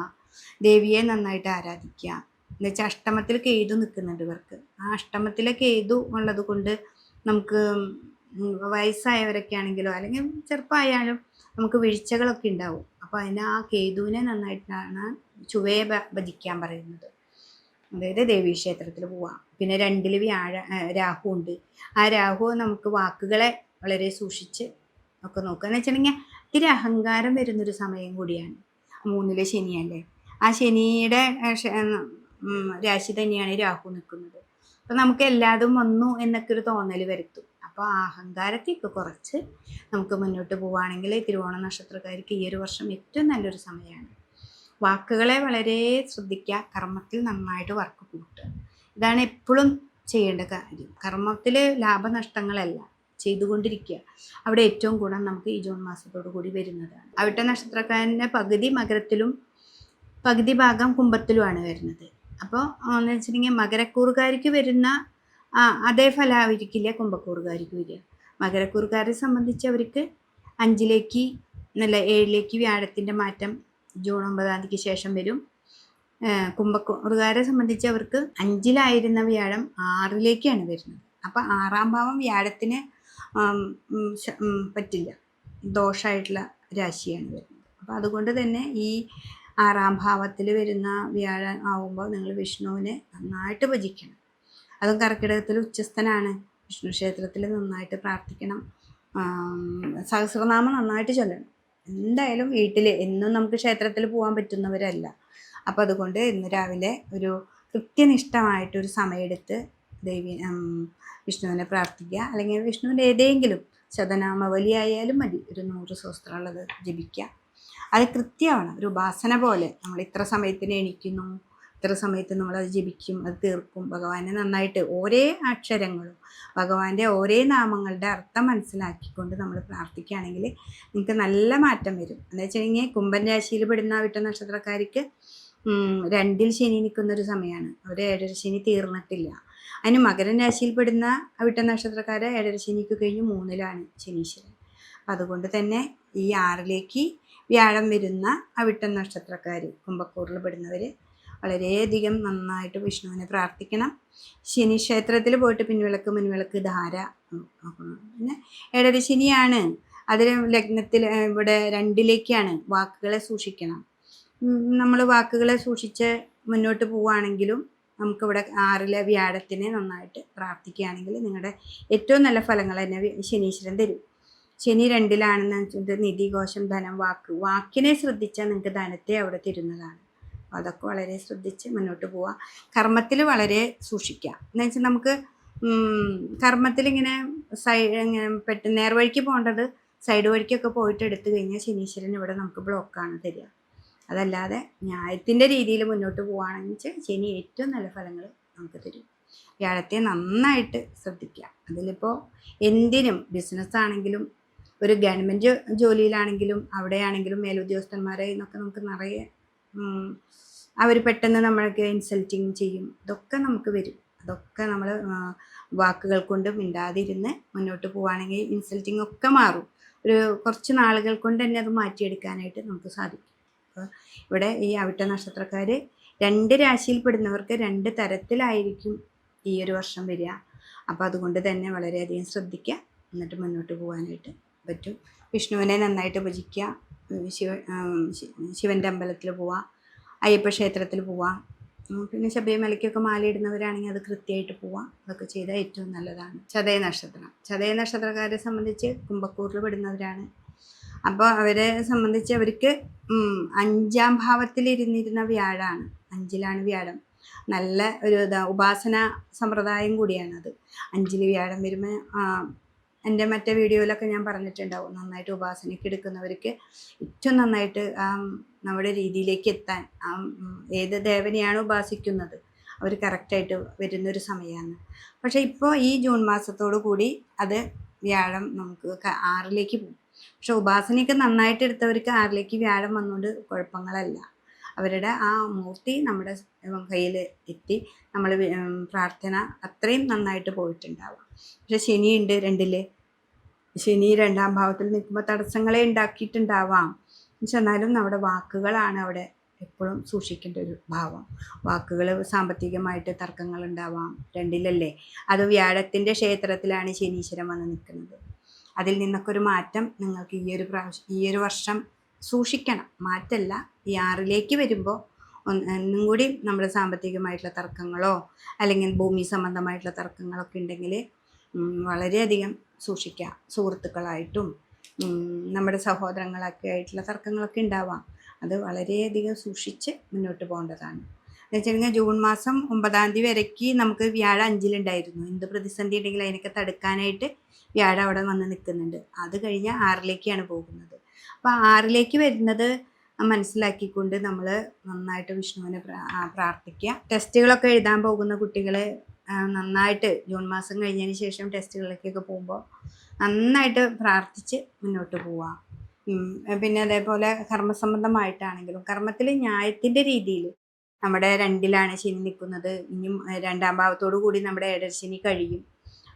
ദേവിയെ നന്നായിട്ട് ആരാധിക്കുക. എന്നുവെച്ചാൽ അഷ്ടമത്തിൽ കേതു നിൽക്കുന്നുണ്ട് ഇവർക്ക്. ആ അഷ്ടമത്തിലെ കേതു ഉള്ളത് കൊണ്ട് നമുക്ക് വയസ്സായവരൊക്കെ ആണെങ്കിലോ അല്ലെങ്കിൽ ചെറുപ്പമായാലും നമുക്ക് വീഴ്ചകളൊക്കെ ഉണ്ടാവും. അപ്പോൾ അതിന് ആ കേതുവിനെ നന്നായിട്ടാണ് ചുവയെ ഭജിക്കാൻ പറയുന്നത്. അതായത് ദേവീക്ഷേത്രത്തിൽ പോവാം. പിന്നെ 2ൽ രാഹു ഉണ്ട്. ആ രാഹു നമുക്ക് വാക്കുകളെ വളരെ സൂക്ഷിച്ച് ഒക്കെ നോക്കുക. എന്ന് വെച്ചിട്ടുണ്ടെങ്കിൽ ഇത്തിരി അഹങ്കാരം വരുന്നൊരു സമയം കൂടിയാണ്. 3ലെ ശനിയല്ലേ, ആ ശനിയുടെ രാശി തന്നെയാണ് രാഹു നിൽക്കുന്നത്. അപ്പോൾ നമുക്ക് എല്ലാതും വന്നു എന്നൊക്കെ ഒരു തോന്നൽ വരുത്തും. അപ്പോൾ ആ അഹങ്കാരത്തെയൊക്കെ കുറച്ച് നമുക്ക് മുന്നോട്ട് പോവുകയാണെങ്കിൽ തിരുവോണ നക്ഷത്രക്കാർക്ക് ഈ ഒരു വർഷം ഏറ്റവും നല്ലൊരു സമയമാണ്. വാക്കുകളെ വളരെ ശ്രദ്ധിക്കുക, കർമ്മത്തിൽ നന്നായിട്ട് വർക്ക് കൂട്ടുക. ഇതാണ് എപ്പോഴും ചെയ്യേണ്ട കാര്യം. കർമ്മത്തിൽ ലാഭനഷ്ടങ്ങളല്ല, ചെയ്തുകൊണ്ടിരിക്കുക. അവിടെ ഏറ്റവും ഗുണം നമുക്ക് ഈ ജൂൺ മാസത്തോടു കൂടി വരുന്നതാണ്. അവിട്ട നക്ഷത്രക്കാരൻ്റെ പകുതി മകരത്തിലും പകുതി ഭാഗം കുംഭത്തിലുമാണ് വരുന്നത്. അപ്പോൾ എന്ന് വെച്ചിട്ടുണ്ടെങ്കിൽ മകരക്കൂറുകാർക്ക് വരുന്ന അതേ ഫലമായിരിക്കില്ല കുംഭക്കൂറുകാർക്ക് വരിക. മകരക്കൂറുകാരെ സംബന്ധിച്ച് അവർക്ക് 5ലേക്ക് 7ലേക്ക് വ്യാഴത്തിൻ്റെ മാറ്റം ജൂൺ 9ാം തീയതിക്ക് ശേഷം വരും. കുംഭക്കൂറുകാരെ സംബന്ധിച്ച് അവർക്ക് 5ലായിരുന്ന വ്യാഴം 6ലേക്കാണ് വരുന്നത്. അപ്പോൾ 6ാം ഭാവം വ്യാഴത്തിന് പറ്റില്ല, ദോഷമായിട്ടുള്ള രാശിയാണ് വരുന്നത്. അപ്പോൾ അതുകൊണ്ട് തന്നെ ഈ 6ാം ഭാവത്തിൽ വരുന്ന വ്യാഴം ആവുമ്പോൾ നിങ്ങൾ വിഷ്ണുവിനെ നന്നായിട്ട് ഭജിക്കണം. അതും കർക്കിടകത്തിൽ ഉച്ചസ്ഥനാണ്. വിഷ്ണു ക്ഷേത്രത്തിൽ നന്നായിട്ട് പ്രാർത്ഥിക്കണം. സഹസ്രനാമം നന്നായിട്ട് ചൊല്ലണം. എന്തായാലും വീട്ടിൽ എന്നും നമുക്ക് ക്ഷേത്രത്തിൽ പോകാൻ പറ്റുന്നവരല്ല. അപ്പോൾ അതുകൊണ്ട് ഇന്ന് രാവിലെ ഒരു കൃത്യനിഷ്ഠമായിട്ടൊരു സമയമെടുത്ത് വിഷ്ണുവിനെ പ്രാർത്ഥിക്കുക. അല്ലെങ്കിൽ വിഷ്ണുവിൻ്റെ ഏതെങ്കിലും ശതനാമവലി ആയാലും മതി, ഒരു 100 സ്വസ്ത്രമുള്ളത് ജപിക്കുക. അത് കൃത്യമാണ്, ഒരു ഉപാസന പോലെ. നമ്മൾ ഇത്ര സമയത്തിന് എണീക്കുന്നു, ഇത്ര സമയത്ത് നമ്മളത് ജപിക്കും, അത് തീർക്കും. ഭഗവാനെ നന്നായിട്ട് ഓരോ അക്ഷരങ്ങളും ഭഗവാന്റെ ഓരോ നാമങ്ങളുടെ അർത്ഥം മനസ്സിലാക്കിക്കൊണ്ട് നമ്മൾ പ്രാർത്ഥിക്കുകയാണെങ്കിൽ നിങ്ങൾക്ക് നല്ല മാറ്റം വരും. എന്ന് വെച്ചിട്ടുണ്ടെങ്കിൽ കുംഭൻ രാശിയിൽ പെടുന്ന വിട്ട നക്ഷത്രക്കാർക്ക് 2-ൽ ശനി നിൽക്കുന്നൊരു സമയമാണ്. അവർ 7ര ശനി തീർന്നിട്ടില്ല. അതിന് മകരൻ രാശിയിൽപ്പെടുന്ന അവിട്ട നക്ഷത്രക്കാരെ 7ര ശനിക്ക് കഴിഞ്ഞ് 3-ലാണ് ശനീശ്വരൻ. അതുകൊണ്ട് തന്നെ ഈ 6-ലേക്ക് വ്യാഴം വരുന്ന അവിട്ട നക്ഷത്രക്കാർ, കുംഭക്കൂറിൽ പെടുന്നവർ വളരെയധികം നന്നായിട്ട് വിഷ്ണുവിനെ പ്രാർത്ഥിക്കണം. ശനി ക്ഷേത്രത്തിൽ പോയിട്ട് പിൻവിളക്ക് മുൻവിളക്ക് ധാര. പിന്നെ 7ര ശനിയാണ്, അതിൽ ലഗ്നത്തിൽ ഇവിടെ 2-ലേക്കാണ്. വാക്കുകളെ സൂക്ഷിക്കണം. നമ്മൾ വാക്കുകളെ സൂക്ഷിച്ച് മുന്നോട്ട് പോവുകയാണെങ്കിലും നമുക്കിവിടെ 6-ലെ വ്യാഴത്തിനെ നന്നായിട്ട് പ്രാർത്ഥിക്കുകയാണെങ്കിൽ നിങ്ങളുടെ ഏറ്റവും നല്ല ഫലങ്ങൾ തന്നെ ശനീശ്വരൻ തരും. ശനി 2-ലാണെന്ന് വെച്ചിട്ട് നിധി, കോശം, ധനം, വാക്കിനെ ശ്രദ്ധിച്ചാൽ നിങ്ങൾക്ക് ധനത്തെ അവിടെ തരുന്നതാണ്. അപ്പോൾ അതൊക്കെ വളരെ ശ്രദ്ധിച്ച് മുന്നോട്ട് പോവുക. കർമ്മത്തിൽ വളരെ സൂക്ഷിക്കുക. എന്ന് വെച്ചാൽ നമുക്ക് കർമ്മത്തിലിങ്ങനെ ഇങ്ങനെ പെട്ടെന്ന് നേർവഴിക്ക് പോകേണ്ടത് സൈഡ് വഴിക്കൊക്കെ പോയിട്ട് എടുത്തു കഴിഞ്ഞാൽ ശനീശ്വരൻ ഇവിടെ നമുക്ക് ബ്ലോക്കാണ് തരിക. അതല്ലാതെ ന്യായത്തിൻ്റെ രീതിയിൽ മുന്നോട്ട് പോവുകയാണെങ്കിൽ ശനി ഏറ്റവും നല്ല ഫലങ്ങൾ നമുക്ക് തരും. വ്യാഴത്തെ നന്നായിട്ട് ശ്രദ്ധിക്കുക. അതിലിപ്പോൾ എന്തിനും, ബിസിനസ്സാണെങ്കിലും ഒരു ഗവൺമെൻറ് ജോലിയിലാണെങ്കിലും അവിടെയാണെങ്കിലും മേലുദ്യോഗസ്ഥന്മാരെ എന്നൊക്കെ നമുക്ക് നിറയെ അവർ പെട്ടെന്ന് നമ്മൾക്ക് ഇൻസൾട്ടിങ് ചെയ്യും. ഇതൊക്കെ നമുക്ക് വരും. അതൊക്കെ നമ്മൾ വാക്കുകൾ കൊണ്ട് മിണ്ടാതിരുന്ന് മുന്നോട്ട് പോവുകയാണെങ്കിൽ ഇൻസൾട്ടിങ് ഒക്കെ മാറും. ഒരു കുറച്ച് നാളുകൾ കൊണ്ട് തന്നെ അത് മാറ്റിയെടുക്കാനായിട്ട് നമുക്ക് സാധിക്കും. അപ്പോൾ ഇവിടെ ഈ അവിട്ട നക്ഷത്രക്കാർ 2 രാശിയിൽപ്പെടുന്നവർക്ക് 2 തരത്തിലായിരിക്കും ഈ ഒരു വർഷം വരിക. അപ്പോൾ അതുകൊണ്ട് തന്നെ വളരെയധികം ശ്രദ്ധിക്കുക, എന്നിട്ട് മുന്നോട്ട് പോകാനായിട്ട് പറ്റും. വിഷ്ണുവിനെ നന്നായിട്ട് ഭജിക്കുക. ശിവൻ്റെ അമ്പലത്തിൽ പോവുക, അയ്യപ്പ ക്ഷേത്രത്തിൽ പോവുക. പിന്നെ ശബരിമലയ്ക്കൊക്കെ മാലയിടുന്നവരാണെങ്കിൽ അത് കൃത്യമായിട്ട് പോവാം. അതൊക്കെ ചെയ്താൽ ഏറ്റവും നല്ലതാണ്. ചതയ നക്ഷത്രക്കാരെ സംബന്ധിച്ച് കുംഭക്കൂറിൽ പെടുന്നവരാണ്. അപ്പോൾ അവരെ സംബന്ധിച്ച് അവർക്ക് 5-ാം ഭാവത്തിലിരുന്നിരുന്ന വ്യാഴാണ്. 5-ലാണ് വ്യാഴം. നല്ല ഒരു ഉപാസന സമ്പ്രദായം കൂടിയാണത്. 5-ൽ വ്യാഴം വരുമ്പോൾ എൻ്റെ മറ്റേ വീഡിയോയിലൊക്കെ ഞാൻ പറഞ്ഞിട്ടുണ്ടാവും, നന്നായിട്ട് ഉപാസനയ്ക്ക് എടുക്കുന്നവർക്ക് ഏറ്റവും നന്നായിട്ട് നമ്മുടെ രീതിയിലേക്ക് എത്താൻ ഏത് ദേവനെയാണ് ഉപാസിക്കുന്നത് അവർ കറക്റ്റായിട്ട് വരുന്നൊരു സമയമാണ്. പക്ഷേ ഇപ്പോൾ ഈ ജൂൺ മാസത്തോടു കൂടി അത് വ്യാഴം നമുക്ക് 6-ലേക്ക് പോകും. പക്ഷെ ഉപാസനയൊക്കെ നന്നായിട്ട് എടുത്തവർക്ക് 6-ലേക്ക് വ്യാഴം വന്നുകൊണ്ട് കുഴപ്പങ്ങളല്ല. അവരുടെ ആ മൂർത്തി നമ്മുടെ കയ്യിൽ എത്തി നമ്മൾ പ്രാർത്ഥന അത്രയും നന്നായിട്ട് പോയിട്ടുണ്ടാവാം. പക്ഷെ ശനിയുണ്ട് 2-ൽ. ശനി 2-ാം ഭാവത്തിൽ നിൽക്കുമ്പോൾ തടസ്സങ്ങളെ ഉണ്ടാക്കിയിട്ടുണ്ടാവാം. എന്നാലും നമ്മുടെ വാക്കുകളാണ് അവിടെ എപ്പോഴും സൂക്ഷിക്കേണ്ട ഒരു ഭാവം. വാക്കുകൾ, സാമ്പത്തികമായിട്ട് തർക്കങ്ങൾ ഉണ്ടാവാം. 2-ലല്ലേ, അത് വ്യാഴത്തിൻ്റെ ക്ഷേത്രത്തിലാണ് ശനീശ്വരൻ വന്ന് നിൽക്കുന്നത്. അതിൽ നിന്നൊക്കെ ഒരു മാറ്റം നിങ്ങൾക്ക് ഈ ഒരു വർഷം സൂക്ഷിക്കണം. മാറ്റമല്ല, ഈ 6-ലേക്ക് വരുമ്പോൾ ഒന്നും കൂടി നമ്മുടെ സാമ്പത്തികമായിട്ടുള്ള തർക്കങ്ങളോ അല്ലെങ്കിൽ ഭൂമി സംബന്ധമായിട്ടുള്ള തർക്കങ്ങളൊക്കെ ഉണ്ടെങ്കിൽ വളരെയധികം സൂക്ഷിക്കുക. സുഹൃത്തുക്കളായിട്ടും നമ്മുടെ സഹോദരങ്ങളൊക്കെ ആയിട്ടുള്ള തർക്കങ്ങളൊക്കെ ഉണ്ടാവാം. അത് വളരെയധികം സൂക്ഷിച്ച് മുന്നോട്ട് പോകേണ്ടതാണ്. എന്ന് വെച്ചിട്ടുണ്ടെങ്കിൽ ജൂൺ മാസം 9-ാം തീയതി വരയ്ക്ക് നമുക്ക് വ്യാഴം 5-ലുണ്ടായിരുന്നു. എന്ത് പ്രതിസന്ധി ഉണ്ടെങ്കിൽ അതിനൊക്കെ തടുക്കാനായിട്ട് വ്യാഴം അവിടെ വന്ന് നിൽക്കുന്നുണ്ട്. അത് കഴിഞ്ഞ് 6-ലേക്കാണ് പോകുന്നത്. അപ്പോൾ 6-ലേക്ക് വരുന്നത് മനസ്സിലാക്കിക്കൊണ്ട് നമ്മൾ നന്നായിട്ട് വിഷ്ണുവിനെ പ്രാർത്ഥിക്കുക. ടെസ്റ്റുകളൊക്കെ എഴുതാൻ പോകുന്ന കുട്ടികൾ നന്നായിട്ട് ജൂൺ മാസം കഴിഞ്ഞതിന് ശേഷം ടെസ്റ്റുകളിലേക്കൊക്കെ പോകുമ്പോൾ നന്നായിട്ട് പ്രാർത്ഥിച്ച് മുന്നോട്ട് പോവുക. പിന്നെ അതേപോലെ കർമ്മസംബന്ധമായിട്ടാണെങ്കിലും കർമ്മത്തിൽ ന്യായത്തിൻ്റെ രീതിയിൽ നമ്മുടെ 2-ലാണ് ശനി നിൽക്കുന്നത്. ഇനിയും 2-ാം ഭാവത്തോടു കൂടി നമ്മുടെ 7ര ശനി കഴിയും.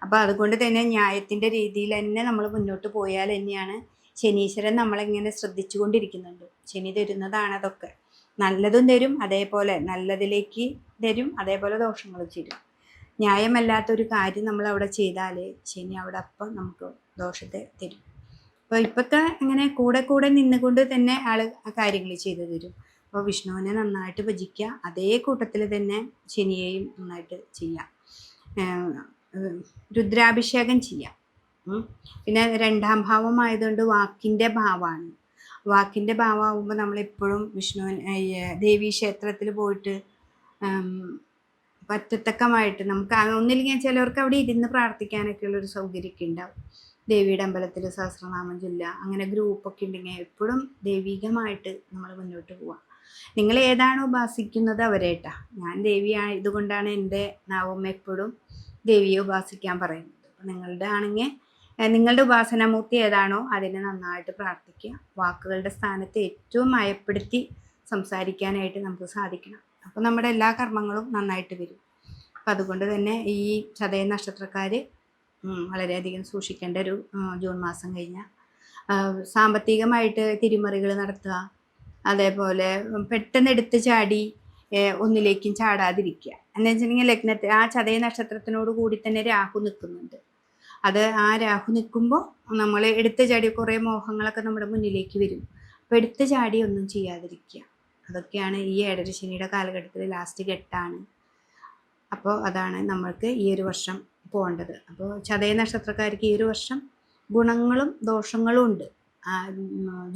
അപ്പോൾ അതുകൊണ്ട് തന്നെ ന്യായത്തിൻ്റെ രീതിയിൽ തന്നെ നമ്മൾ മുന്നോട്ട് പോയാൽ തന്നെയാണ് ശനീശ്വരൻ നമ്മളിങ്ങനെ ശ്രദ്ധിച്ചു കൊണ്ടിരിക്കുന്നുണ്ട്. ശനി തരുന്നതാണ് അതൊക്കെ. നല്ലതും തരും, അതേപോലെ നല്ലതിലേക്ക് തരും, അതേപോലെ ദോഷങ്ങളും തരും. ന്യായമല്ലാത്തൊരു കാര്യം നമ്മൾ അവിടെ ചെയ്താൽ ശനി അവിടെ അപ്പം നമുക്ക് ദോഷത്തെ തരും. അപ്പോൾ ഇപ്പോഴത്തെ അങ്ങനെ കൂടെ നിന്നുകൊണ്ട് തന്നെ ആൾ കാര്യങ്ങൾ ചെയ്തു തരും. അപ്പോൾ വിഷ്ണുവിനെ നന്നായിട്ട് ഭജിക്കുക. അതേ കൂട്ടത്തിൽ തന്നെ ശനിയെയും നന്നായിട്ട് ചെയ്യാം. രുദ്രാഭിഷേകം ചെയ്യാം. പിന്നെ 2ാം ഭാവമായതുകൊണ്ട് വാക്കിൻ്റെ ഭാവമാണ്. വാക്കിൻ്റെ ഭാവമാകുമ്പോൾ നമ്മളെപ്പോഴും ദേവീ ക്ഷേത്രത്തിൽ പോയിട്ട് പറ്റത്തക്കമായിട്ട് നമുക്ക് ഒന്നില്ലെങ്കിൽ ചിലവർക്ക് അവിടെ ഇരുന്ന് പ്രാർത്ഥിക്കാനൊക്കെ ഉള്ളൊരു സൗകര്യമൊക്കെ ഉണ്ടാവും. ദേവിയുടെ അമ്പലത്തിൽ സഹസ്രനാമം ചൊല്ലുക, അങ്ങനെ ഗ്രൂപ്പൊക്കെ ഉണ്ടെങ്കിൽ എപ്പോഴും ദൈവികമായിട്ട് നമ്മൾ മുന്നോട്ട് പോവാം. നിങ്ങൾ ഏതാണോ ഉപാസിക്കുന്നത് അവരേട്ടാ. ഞാൻ ദേവി ആയതുകൊണ്ടാണ് എൻ്റെ നാവമ്മ എപ്പോഴും ദേവിയെ ഉപാസിക്കാൻ പറയുന്നത്. അപ്പം നിങ്ങളുടെ ആണെങ്കിൽ നിങ്ങളുടെ ഉപാസനാമൂർത്തി ഏതാണോ അതിനെ നന്നായിട്ട് പ്രാർത്ഥിക്കുക. വാക്കുകളുടെ സ്ഥാനത്ത് ഏറ്റവും മയപ്പെടുത്തി സംസാരിക്കാനായിട്ട് നമുക്ക് സാധിക്കണം. അപ്പോൾ നമ്മുടെ എല്ലാ കർമ്മങ്ങളും നന്നായിട്ട് വരും. അപ്പം അതുകൊണ്ട് തന്നെ ഈ ചതയ നക്ഷത്രക്കാർ വളരെയധികം സൂക്ഷിക്കേണ്ട ഒരു ജൂൺ മാസം കഴിഞ്ഞാൽ സാമ്പത്തികമായിട്ട് തിരിമറികൾ നടത്തുക, അതേപോലെ പെട്ടെന്ന് എടുത്ത് ചാടി ഒന്നിലേക്കും ചാടാതിരിക്കുക. എന്ന് വെച്ചിട്ടുണ്ടെങ്കിൽ ലഗ്നത്തിൽ ആ ചതയ നക്ഷത്രത്തിനോട് കൂടി തന്നെ രാഹു നിൽക്കുന്നുണ്ട്. അത് ആ രാഹു നിൽക്കുമ്പോൾ നമ്മൾ എടുത്ത് ചാടി കുറേ മോഹങ്ങളൊക്കെ നമ്മുടെ മുന്നിലേക്ക് വരും. അപ്പോൾ എടുത്ത് ചാടി ഒന്നും ചെയ്യാതിരിക്കുക. അതൊക്കെയാണ് ഈ ഏഴര ശനിയുടെ കാലഘട്ടത്തിൽ ലാസ്റ്റ് ഘട്ടമാണ്. അപ്പോൾ അതാണ് നമ്മൾക്ക് ഈ ഒരു വർഷം പോകേണ്ടത്. അപ്പോൾ ചതയ നക്ഷത്രക്കാർക്ക് ഈ ഒരു വർഷം ഗുണങ്ങളും ദോഷങ്ങളും ഉണ്ട്.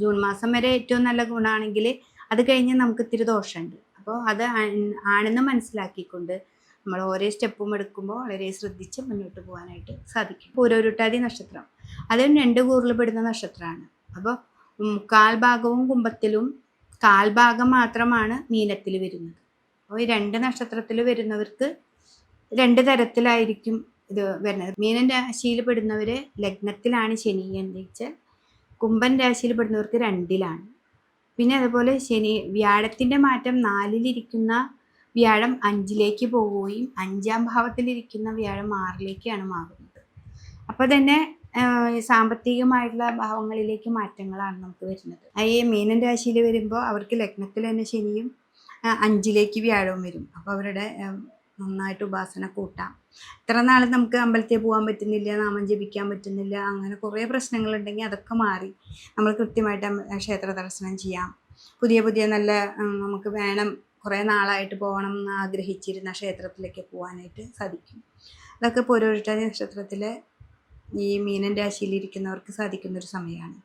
ജൂൺ മാസം വരെ ഏറ്റവും നല്ല ഗുണമാണെങ്കിൽ അത് കഴിഞ്ഞ് നമുക്ക് ഇത്തിരി ദോഷമുണ്ട്. അപ്പോൾ അത് ആണെന്ന് മനസ്സിലാക്കിക്കൊണ്ട് നമ്മൾ ഓരോ സ്റ്റെപ്പും എടുക്കുമ്പോൾ വളരെ ശ്രദ്ധിച്ച് മുന്നോട്ട് പോകാനായിട്ട് സാധിക്കും. പൂരോരുട്ടാതി നക്ഷത്രം അതും 2 കൂറിൽ പെടുന്ന നക്ഷത്രമാണ്. അപ്പോൾ കാൽഭാഗവും കുംഭത്തിലും കാൽഭാഗം മാത്രമാണ് മീനത്തിൽ വരുന്നത്. അപ്പോൾ ഈ 2 നക്ഷത്രത്തിൽ വരുന്നവർക്ക് 2 തരത്തിലായിരിക്കും ഇത് വരുന്നത്. മീനൻ രാശിയിൽ പെടുന്നവർ ലഗ്നത്തിലാണ് ശനി എന്ന് വെച്ചാൽ, കുംഭൻ രാശിയിൽ പെടുന്നവർക്ക് 2ലാണ്. പിന്നെ അതുപോലെ വ്യാഴത്തിൻ്റെ മാറ്റം 4ലിരിക്കുന്ന വ്യാഴം 5ലേക്ക് പോവുകയും 5ാം ഭാവത്തിലിരിക്കുന്ന വ്യാഴം 6ലേക്കാണ് മാറുന്നത്. അപ്പോൾ തന്നെ സാമ്പത്തികമായിട്ടുള്ള ഭാവങ്ങളിലേക്ക് മാറ്റങ്ങളാണ് നമുക്ക് വരുന്നത്. ഈ മീനൻ രാശിയിൽ വരുമ്പോൾ അവർക്ക് ലഗ്നത്തിൽ തന്നെ ശനിയും 5ലേക്ക് വ്യാഴവും വരും. അപ്പോൾ അവരുടെ നന്നായിട്ട് ഉപാസന കൂട്ടാം. ഇത്ര നാൾ നമുക്ക് അമ്പലത്തിൽ പോകാൻ പറ്റുന്നില്ല, നാമം ജപിക്കാൻ പറ്റുന്നില്ല, അങ്ങനെ കുറേ പ്രശ്നങ്ങളുണ്ടെങ്കിൽ അതൊക്കെ മാറി നമ്മൾ കൃത്യമായിട്ട് ക്ഷേത്ര ദർശനം ചെയ്യാം. പുതിയ നല്ല നമുക്ക് വേണം, കുറേ നാളായിട്ട് പോകണം എന്ന് ആഗ്രഹിച്ചിരുന്ന ക്ഷേത്രത്തിലേക്ക് പോകാനായിട്ട് സാധിക്കും. അതൊക്കെ പൂരോരുട്ടാതി നക്ഷത്രത്തിൽ ഈ മീനൻ രാശിയിലിരിക്കുന്നവർക്ക് സാധിക്കുന്നൊരു സമയമാണ്.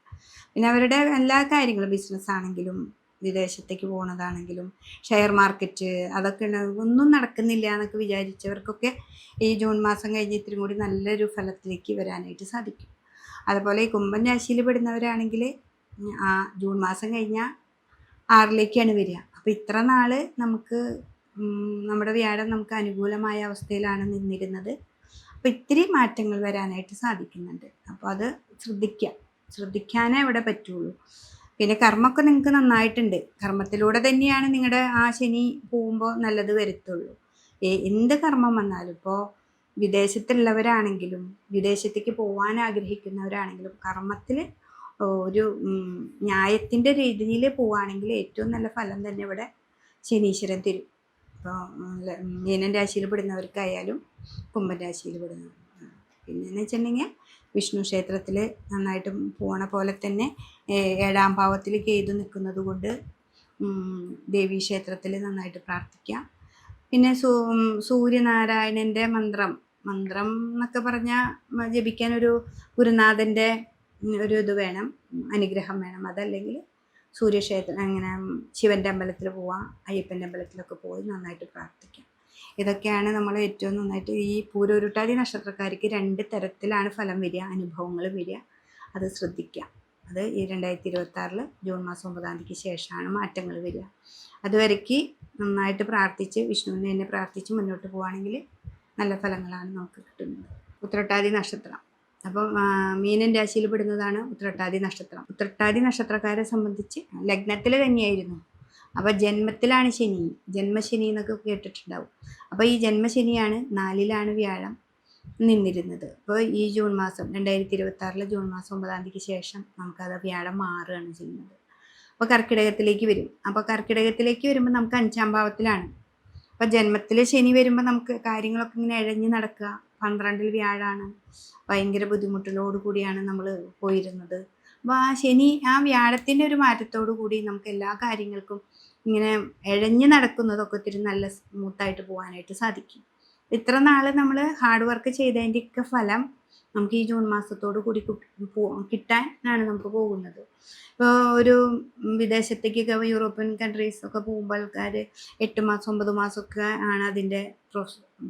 പിന്നെ അവരുടെ എല്ലാ കാര്യങ്ങളും ബിസിനസ് ആണെങ്കിലും വിദേശത്തേക്ക് പോകുന്നതാണെങ്കിലും ഷെയർ മാർക്കറ്റ് അതൊക്കെ ഒന്നും നടക്കുന്നില്ല എന്നൊക്കെ വിചാരിച്ചവർക്കൊക്കെ ഈ ജൂൺ മാസം കഴിഞ്ഞ് ഇത്തിരി കൂടി നല്ലൊരു ഫലത്തിലേക്ക് വരാനായിട്ട് സാധിക്കും. അതുപോലെ ഈ കുംഭൻ രാശിയിൽ പെടുന്നവരാണെങ്കിൽ ആ ജൂൺ മാസം കഴിഞ്ഞാൽ 6ലേക്കാണ് വരിക. അപ്പോൾ ഇത്ര നാൾ നമുക്ക് നമ്മുടെ വ്യാഴം നമുക്ക് അനുകൂലമായ അവസ്ഥയിലാണ് നിന്നിരുന്നത്. അപ്പോൾ ഇത്തിരി മാറ്റങ്ങൾ വരാനായിട്ട് സാധിക്കുന്നുണ്ട്. അപ്പോൾ അത് ശ്രദ്ധിക്കാനേ ഇവിടെ പറ്റുള്ളൂ. പിന്നെ കർമ്മമൊക്കെ നിങ്ങൾക്ക് നന്നായിട്ടുണ്ട്. കർമ്മത്തിലൂടെ തന്നെയാണ് നിങ്ങളുടെ ആ ശനി പോകുമ്പോൾ നല്ലത് വരുത്തുള്ളൂ. എന്ത് കർമ്മം വന്നാലും, ഇപ്പോൾ വിദേശത്തുള്ളവരാണെങ്കിലും വിദേശത്തേക്ക് പോകാൻ ആഗ്രഹിക്കുന്നവരാണെങ്കിലും കർമ്മത്തിൽ ഒരു ന്യായത്തിൻ്റെ രീതിയിൽ പോവുകയാണെങ്കിൽ ഏറ്റവും നല്ല ഫലം തന്നെ ഇവിടെ ശനീശ്വരൻ തരും. ഇപ്പോൾ മീനൻ രാശിയിൽ പെടുന്നവർക്കായാലും കുംഭൻ രാശിയിൽ പെടുന്നവർ. പിന്നെയെന്ന് വെച്ചിട്ടുണ്ടെങ്കിൽ വിഷ്ണു ക്ഷേത്രത്തിൽ നന്നായിട്ട് പോണ പോലെ തന്നെ 7ാം ഭാവത്തിൽ കേതു നിൽക്കുന്നത് കൊണ്ട് ദേവീ ക്ഷേത്രത്തിൽ നന്നായിട്ട് പ്രാർത്ഥിക്കാം. പിന്നെ സൂര്യനാരായണൻ്റെ മന്ത്രം എന്നൊക്കെ പറഞ്ഞാൽ ജപിക്കാനൊരു ഗുരുനാഥൻ്റെ ഒരു ഇത് വേണം, അനുഗ്രഹം വേണം. അതല്ലെങ്കിൽ സൂര്യക്ഷേത്രം അങ്ങനെ ശിവൻ്റെ അമ്പലത്തിൽ പോവാം, അയ്യപ്പൻ്റെ അമ്പലത്തിലൊക്കെ പോയി നന്നായിട്ട് പ്രാർത്ഥിക്കാം. ഇതൊക്കെയാണ് നമ്മൾ ഏറ്റവും നന്നായിട്ട് ഈ പൂരോരുട്ടാതി നക്ഷത്രക്കാർക്ക് 2 തരത്തിലാണ് ഫലം വരിക, അനുഭവങ്ങൾ വരിക. അത് ശ്രദ്ധിക്കുക. അത് ഈ 2026 ജൂൺ മാസം 9ാം തീയതിക്ക് ശേഷമാണ് മാറ്റങ്ങൾ വരിക. അതുവരയ്ക്ക് നന്നായിട്ട് പ്രാർത്ഥിച്ച് വിഷ്ണുവിനെ തന്നെ പ്രാർത്ഥിച്ച് മുന്നോട്ട് പോവുകയാണെങ്കിൽ നല്ല ഫലങ്ങളാണ് നമുക്ക് കിട്ടുന്നത്. ഉത്രട്ടാതി നക്ഷത്രം അപ്പം മീനൻ രാശിയിൽ പെടുന്നതാണ് ഉത്രട്ടാതി നക്ഷത്രം. ഉത്രട്ടാതി നക്ഷത്രക്കാരെ സംബന്ധിച്ച് ലഗ്നത്തിൽ തന്നെയായിരുന്നു. അപ്പോൾ ജന്മത്തിലാണ് ശനി, ജന്മശനി എന്നൊക്കെ കേട്ടിട്ടുണ്ടാവും. അപ്പോൾ ഈ ജന്മശനിയാണ് 4ലാണ് വ്യാഴം നിന്നിരുന്നത്. അപ്പോൾ ഈ ജൂൺ മാസം 2026 ജൂൺ മാസം 9ാം തീയതിക്ക് ശേഷം നമുക്കത് വ്യാഴം മാറുകയാണ് ചെയ്യുന്നത്. അപ്പോൾ കർക്കിടകത്തിലേക്ക് വരും. അപ്പോൾ കർക്കിടകത്തിലേക്ക് വരുമ്പോൾ നമുക്ക് 5ാം ഭാവത്തിലാണ്. അപ്പോൾ ജന്മത്തിൽ ശനി വരുമ്പോൾ നമുക്ക് കാര്യങ്ങളൊക്കെ ഇങ്ങനെ ഇഴഞ്ഞ് നടക്കുക. 12ൽ വ്യാഴമാണ്. ഭയങ്കര ബുദ്ധിമുട്ടിലോട് കൂടിയാണ് നമ്മൾ പോയിരുന്നത്. അപ്പോൾ ആ ശനി ആ വ്യാഴത്തിൻ്റെ ഒരു മാറ്റത്തോടു കൂടി നമുക്ക് എല്ലാ കാര്യങ്ങൾക്കും ഇങ്ങനെ ഇഴഞ്ഞ് നടക്കുന്നതൊക്കെ ഒത്തിരി നല്ല സ്മൂത്തായിട്ട് പോകാനായിട്ട് സാധിക്കും. ഇത്ര നാൾ നമ്മൾ ഹാർഡ് വർക്ക് ചെയ്തതിൻ്റെയൊക്കെ ഫലം നമുക്ക് ഈ ജൂൺ മാസത്തോട് കൂടി കിട്ടാനാണ് നമുക്ക് പോകുന്നത്. ഇപ്പോൾ ഒരു വിദേശത്തേക്കൊക്കെ യൂറോപ്യൻ കൺട്രീസൊക്കെ പോകുമ്പോൾ ആൾക്കാർ 8 മാസം 9 മാസമൊക്കെ ആണ് അതിൻ്റെ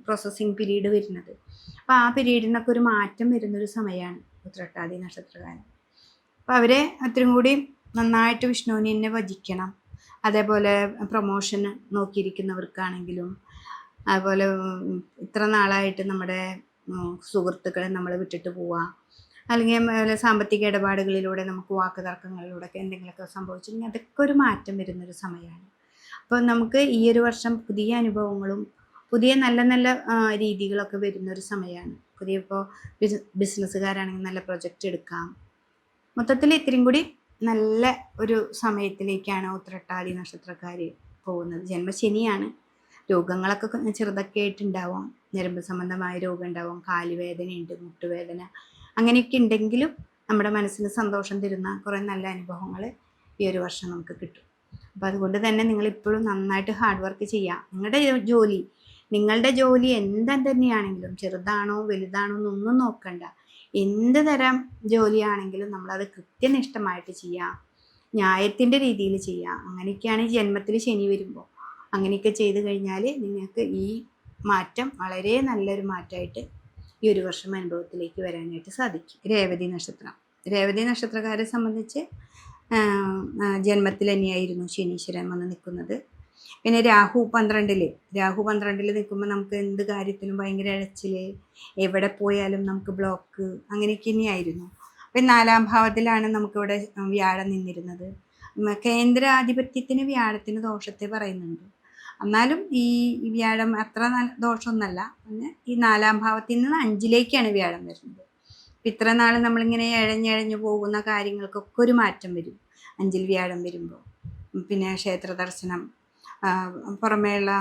പ്രോസസ്സിങ് പീരീഡ് വരുന്നത്. അപ്പോൾ ആ പീരീഡിനൊക്കെ ഒരു മാറ്റം വരുന്നൊരു സമയമാണ് ഉത്രട്ടാതി നക്ഷത്രകാലം. അപ്പോൾ അവരെ അത്രയും കൂടി നന്നായിട്ട് വിഷ്ണുവിനെ തന്നെ ഭജിക്കണം. അതേപോലെ പ്രൊമോഷൻ നോക്കിയിരിക്കുന്നവർക്കാണെങ്കിലും, അതുപോലെ ഇത്ര നാളായിട്ട് നമ്മുടെ സുഹൃത്തുക്കളെ നമ്മൾ വിട്ടിട്ട് പോവുക, അല്ലെങ്കിൽ സാമ്പത്തിക ഇടപാടുകളിലൂടെ നമുക്ക് വാക്ക് തർക്കങ്ങളിലൂടെയൊക്കെ എന്തെങ്കിലുമൊക്കെ സംഭവിച്ചിട്ടുണ്ടെങ്കിൽ അതൊക്കെ ഒരു മാറ്റം വരുന്നൊരു സമയമാണ്. അപ്പോൾ നമുക്ക് ഈ ഒരു വർഷം പുതിയ അനുഭവങ്ങളും പുതിയ നല്ല നല്ല രീതികളൊക്കെ വരുന്നൊരു സമയമാണ്. പുതിയ ഇപ്പോൾ ബിസിനസ്സുകാരാണെങ്കിൽ നല്ല പ്രൊജക്റ്റ് എടുക്കാം. മൊത്തത്തിൽ ഇത്രയും കൂടി നല്ല ഒരു സമയത്തിലേക്കാണ് ഉത്രട്ടാതി നക്ഷത്രക്കാർ പോകുന്നത്. ജന്മശനിയാണ്. രോഗങ്ങളൊക്കെ ചെറുതൊക്കെ ആയിട്ടുണ്ടാവാം. ഞരമ്പ് സംബന്ധമായ രോഗം ഉണ്ടാവാം, കാലുവേദനയുണ്ട്, മുട്ടുവേദന, അങ്ങനെയൊക്കെ ഉണ്ടെങ്കിലും നമ്മുടെ മനസ്സിന് സന്തോഷം തരുന്ന കുറേ നല്ല അനുഭവങ്ങൾ ഈ ഒരു വർഷം നമുക്ക് കിട്ടും. അപ്പോൾ അതുകൊണ്ട് തന്നെ നിങ്ങളിപ്പോഴും നന്നായിട്ട് ഹാർഡ് വർക്ക് ചെയ്യുക. നിങ്ങളുടെ ജോലി തന്നെയാണെങ്കിലും, ചെറുതാണോ വലുതാണോ എന്നൊന്നും നോക്കണ്ട. എന്ത് തരം ജോലിയാണെങ്കിലും നമ്മളത് കൃത്യനിഷ്ഠമായിട്ട് ചെയ്യുക, ന്യായത്തിൻ്റെ രീതിയിൽ ചെയ്യുക. അങ്ങനെയൊക്കെയാണ് ഈ ജന്മത്തിൽ ശനി വരുമ്പോൾ. അങ്ങനെയൊക്കെ ചെയ്ത് കഴിഞ്ഞാൽ നിങ്ങൾക്ക് ഈ മാറ്റം വളരെ നല്ലൊരു മാറ്റമായിട്ട് ഈ ഒരു വർഷം അനുഭവത്തിലേക്ക് വരാനായിട്ട് സാധിക്കും. രേവതി നക്ഷത്രക്കാരെ സംബന്ധിച്ച് ജന്മത്തിൽ തന്നെയായിരുന്നു ശനീശ്വരൻ വന്ന് നിൽക്കുന്നത്. പിന്നെ രാഹു 12 നിൽക്കുമ്പോൾ നമുക്ക് എന്ത് കാര്യത്തിലും ഭയങ്കര ഇഴച്ചിൽ, എവിടെ പോയാലും നമുക്ക് ബ്ലോക്ക്, അങ്ങനെയൊക്കെ തന്നെയായിരുന്നു. അപ്പം 4-ാം ഭാവത്തിലാണ് നമുക്കിവിടെ വ്യാഴം നിന്നിരുന്നത്. കേന്ദ്രാധിപത്യത്തിന് വ്യാഴത്തിന് ദോഷത്തെ പറയുന്നുണ്ട്. എന്നാലും ഈ വ്യാഴം അത്ര ദോഷമൊന്നുമല്ല. പിന്നെ ഈ 4-ാം ഭാവത്തിൽ നിന്ന് 5-ലേക്കാണ് വ്യാഴം വരുന്നത്. അപ്പം ഇത്ര നാൾ നമ്മളിങ്ങനെ ഇഴഞ്ഞിഴഞ്ഞു പോകുന്ന കാര്യങ്ങൾക്കൊക്കെ ഒരു മാറ്റം വരും 5-ൽ വ്യാഴം വരുമ്പോൾ. പിന്നെ ക്ഷേത്ര ദർശനം, പുറമേയുള്ള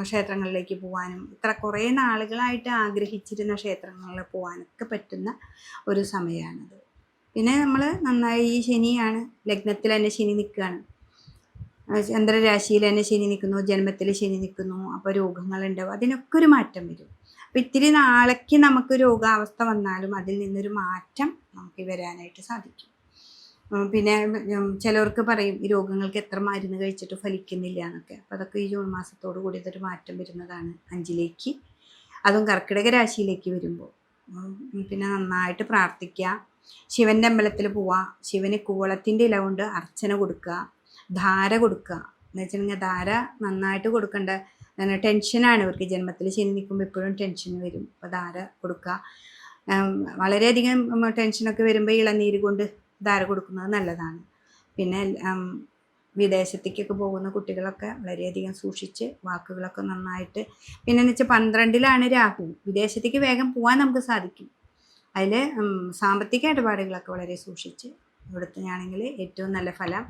ക്ഷേത്രങ്ങളിലേക്ക് പോകാനും, ഇത്ര കുറേ നാളുകളായിട്ട് ആഗ്രഹിച്ചിരുന്ന ക്ഷേത്രങ്ങളിൽ പോകാനൊക്കെ പറ്റുന്ന ഒരു സമയമാണത്. പിന്നെ നമ്മൾ നന്നായി ഈ ശനിയാണ്, ലഗ്നത്തിൽ തന്നെ ശനി നിൽക്കുകയാണ്, ചന്ദ്രരാശിയിൽ തന്നെ ശനി നിൽക്കുന്നു, ജന്മത്തിൽ ശനി നിൽക്കുന്നു. അപ്പോൾ രോഗങ്ങളുണ്ടാവും, അതിനൊക്കെ ഒരു മാറ്റം വരും. അപ്പോൾ ഇത്തിരി നാളേക്ക് നമുക്ക് രോഗാവസ്ഥ വന്നാലും അതിൽ നിന്നൊരു മാറ്റം നമുക്ക് വരാനായിട്ട് സാധിക്കും. പിന്നെ ചിലവർക്ക് പറയും ഈ രോഗങ്ങൾക്ക് എത്ര മരുന്ന് കഴിച്ചിട്ട് ഫലിക്കുന്നില്ല എന്നൊക്കെ. അപ്പോൾ അതൊക്കെ ഈ ജൂൺ മാസത്തോടു കൂടി ഇതൊരു മാറ്റം വരുന്നതാണ് 5-ലേക്ക്, അതും കർക്കിടക രാശിയിലേക്ക് വരുമ്പോൾ. പിന്നെ നന്നായിട്ട് പ്രാർത്ഥിക്കുക, ശിവൻ്റെ അമ്പലത്തിൽ പോവുക, ശിവന് കൂവളത്തിൻ്റെ ഇല കൊണ്ട് അർച്ചന കൊടുക്കുക, ധാര കൊടുക്കുക. എന്ന് വെച്ചിട്ടുണ്ടെങ്കിൽ ധാര നന്നായിട്ട് കൊടുക്കേണ്ട. ടെൻഷനാണ് ഇവർക്ക്, ജന്മത്തിൽ ശനി നിൽക്കുമ്പോൾ എപ്പോഴും ടെൻഷൻ വരും. അപ്പോൾ ധാര കൊടുക്കുക. വളരെയധികം ടെൻഷനൊക്കെ വരുമ്പോൾ ഇളനീര് കൊണ്ട് ധാര കൊടുക്കുന്നത് നല്ലതാണ്. പിന്നെ വിദേശത്തേക്കൊക്കെ പോകുന്ന കുട്ടികളൊക്കെ വളരെയധികം സൂക്ഷിച്ച് വാക്കുകളൊക്കെ നന്നായിട്ട്. പിന്നെ എന്ന് വെച്ചാൽ 12-ലാണ് രാഹു, വിദേശത്തേക്ക് വേഗം പോകാൻ നമുക്ക് സാധിക്കും. അതിൽ സാമ്പത്തിക ഇടപാടുകളൊക്കെ വളരെ സൂക്ഷിച്ച് ഇവിടുത്തെയാണെങ്കിൽ ഏറ്റവും നല്ല ഫലം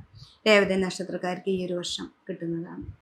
രേവതി നക്ഷത്രക്കാർക്ക് ഈ ഒരു വർഷം കിട്ടുന്നതാണ്.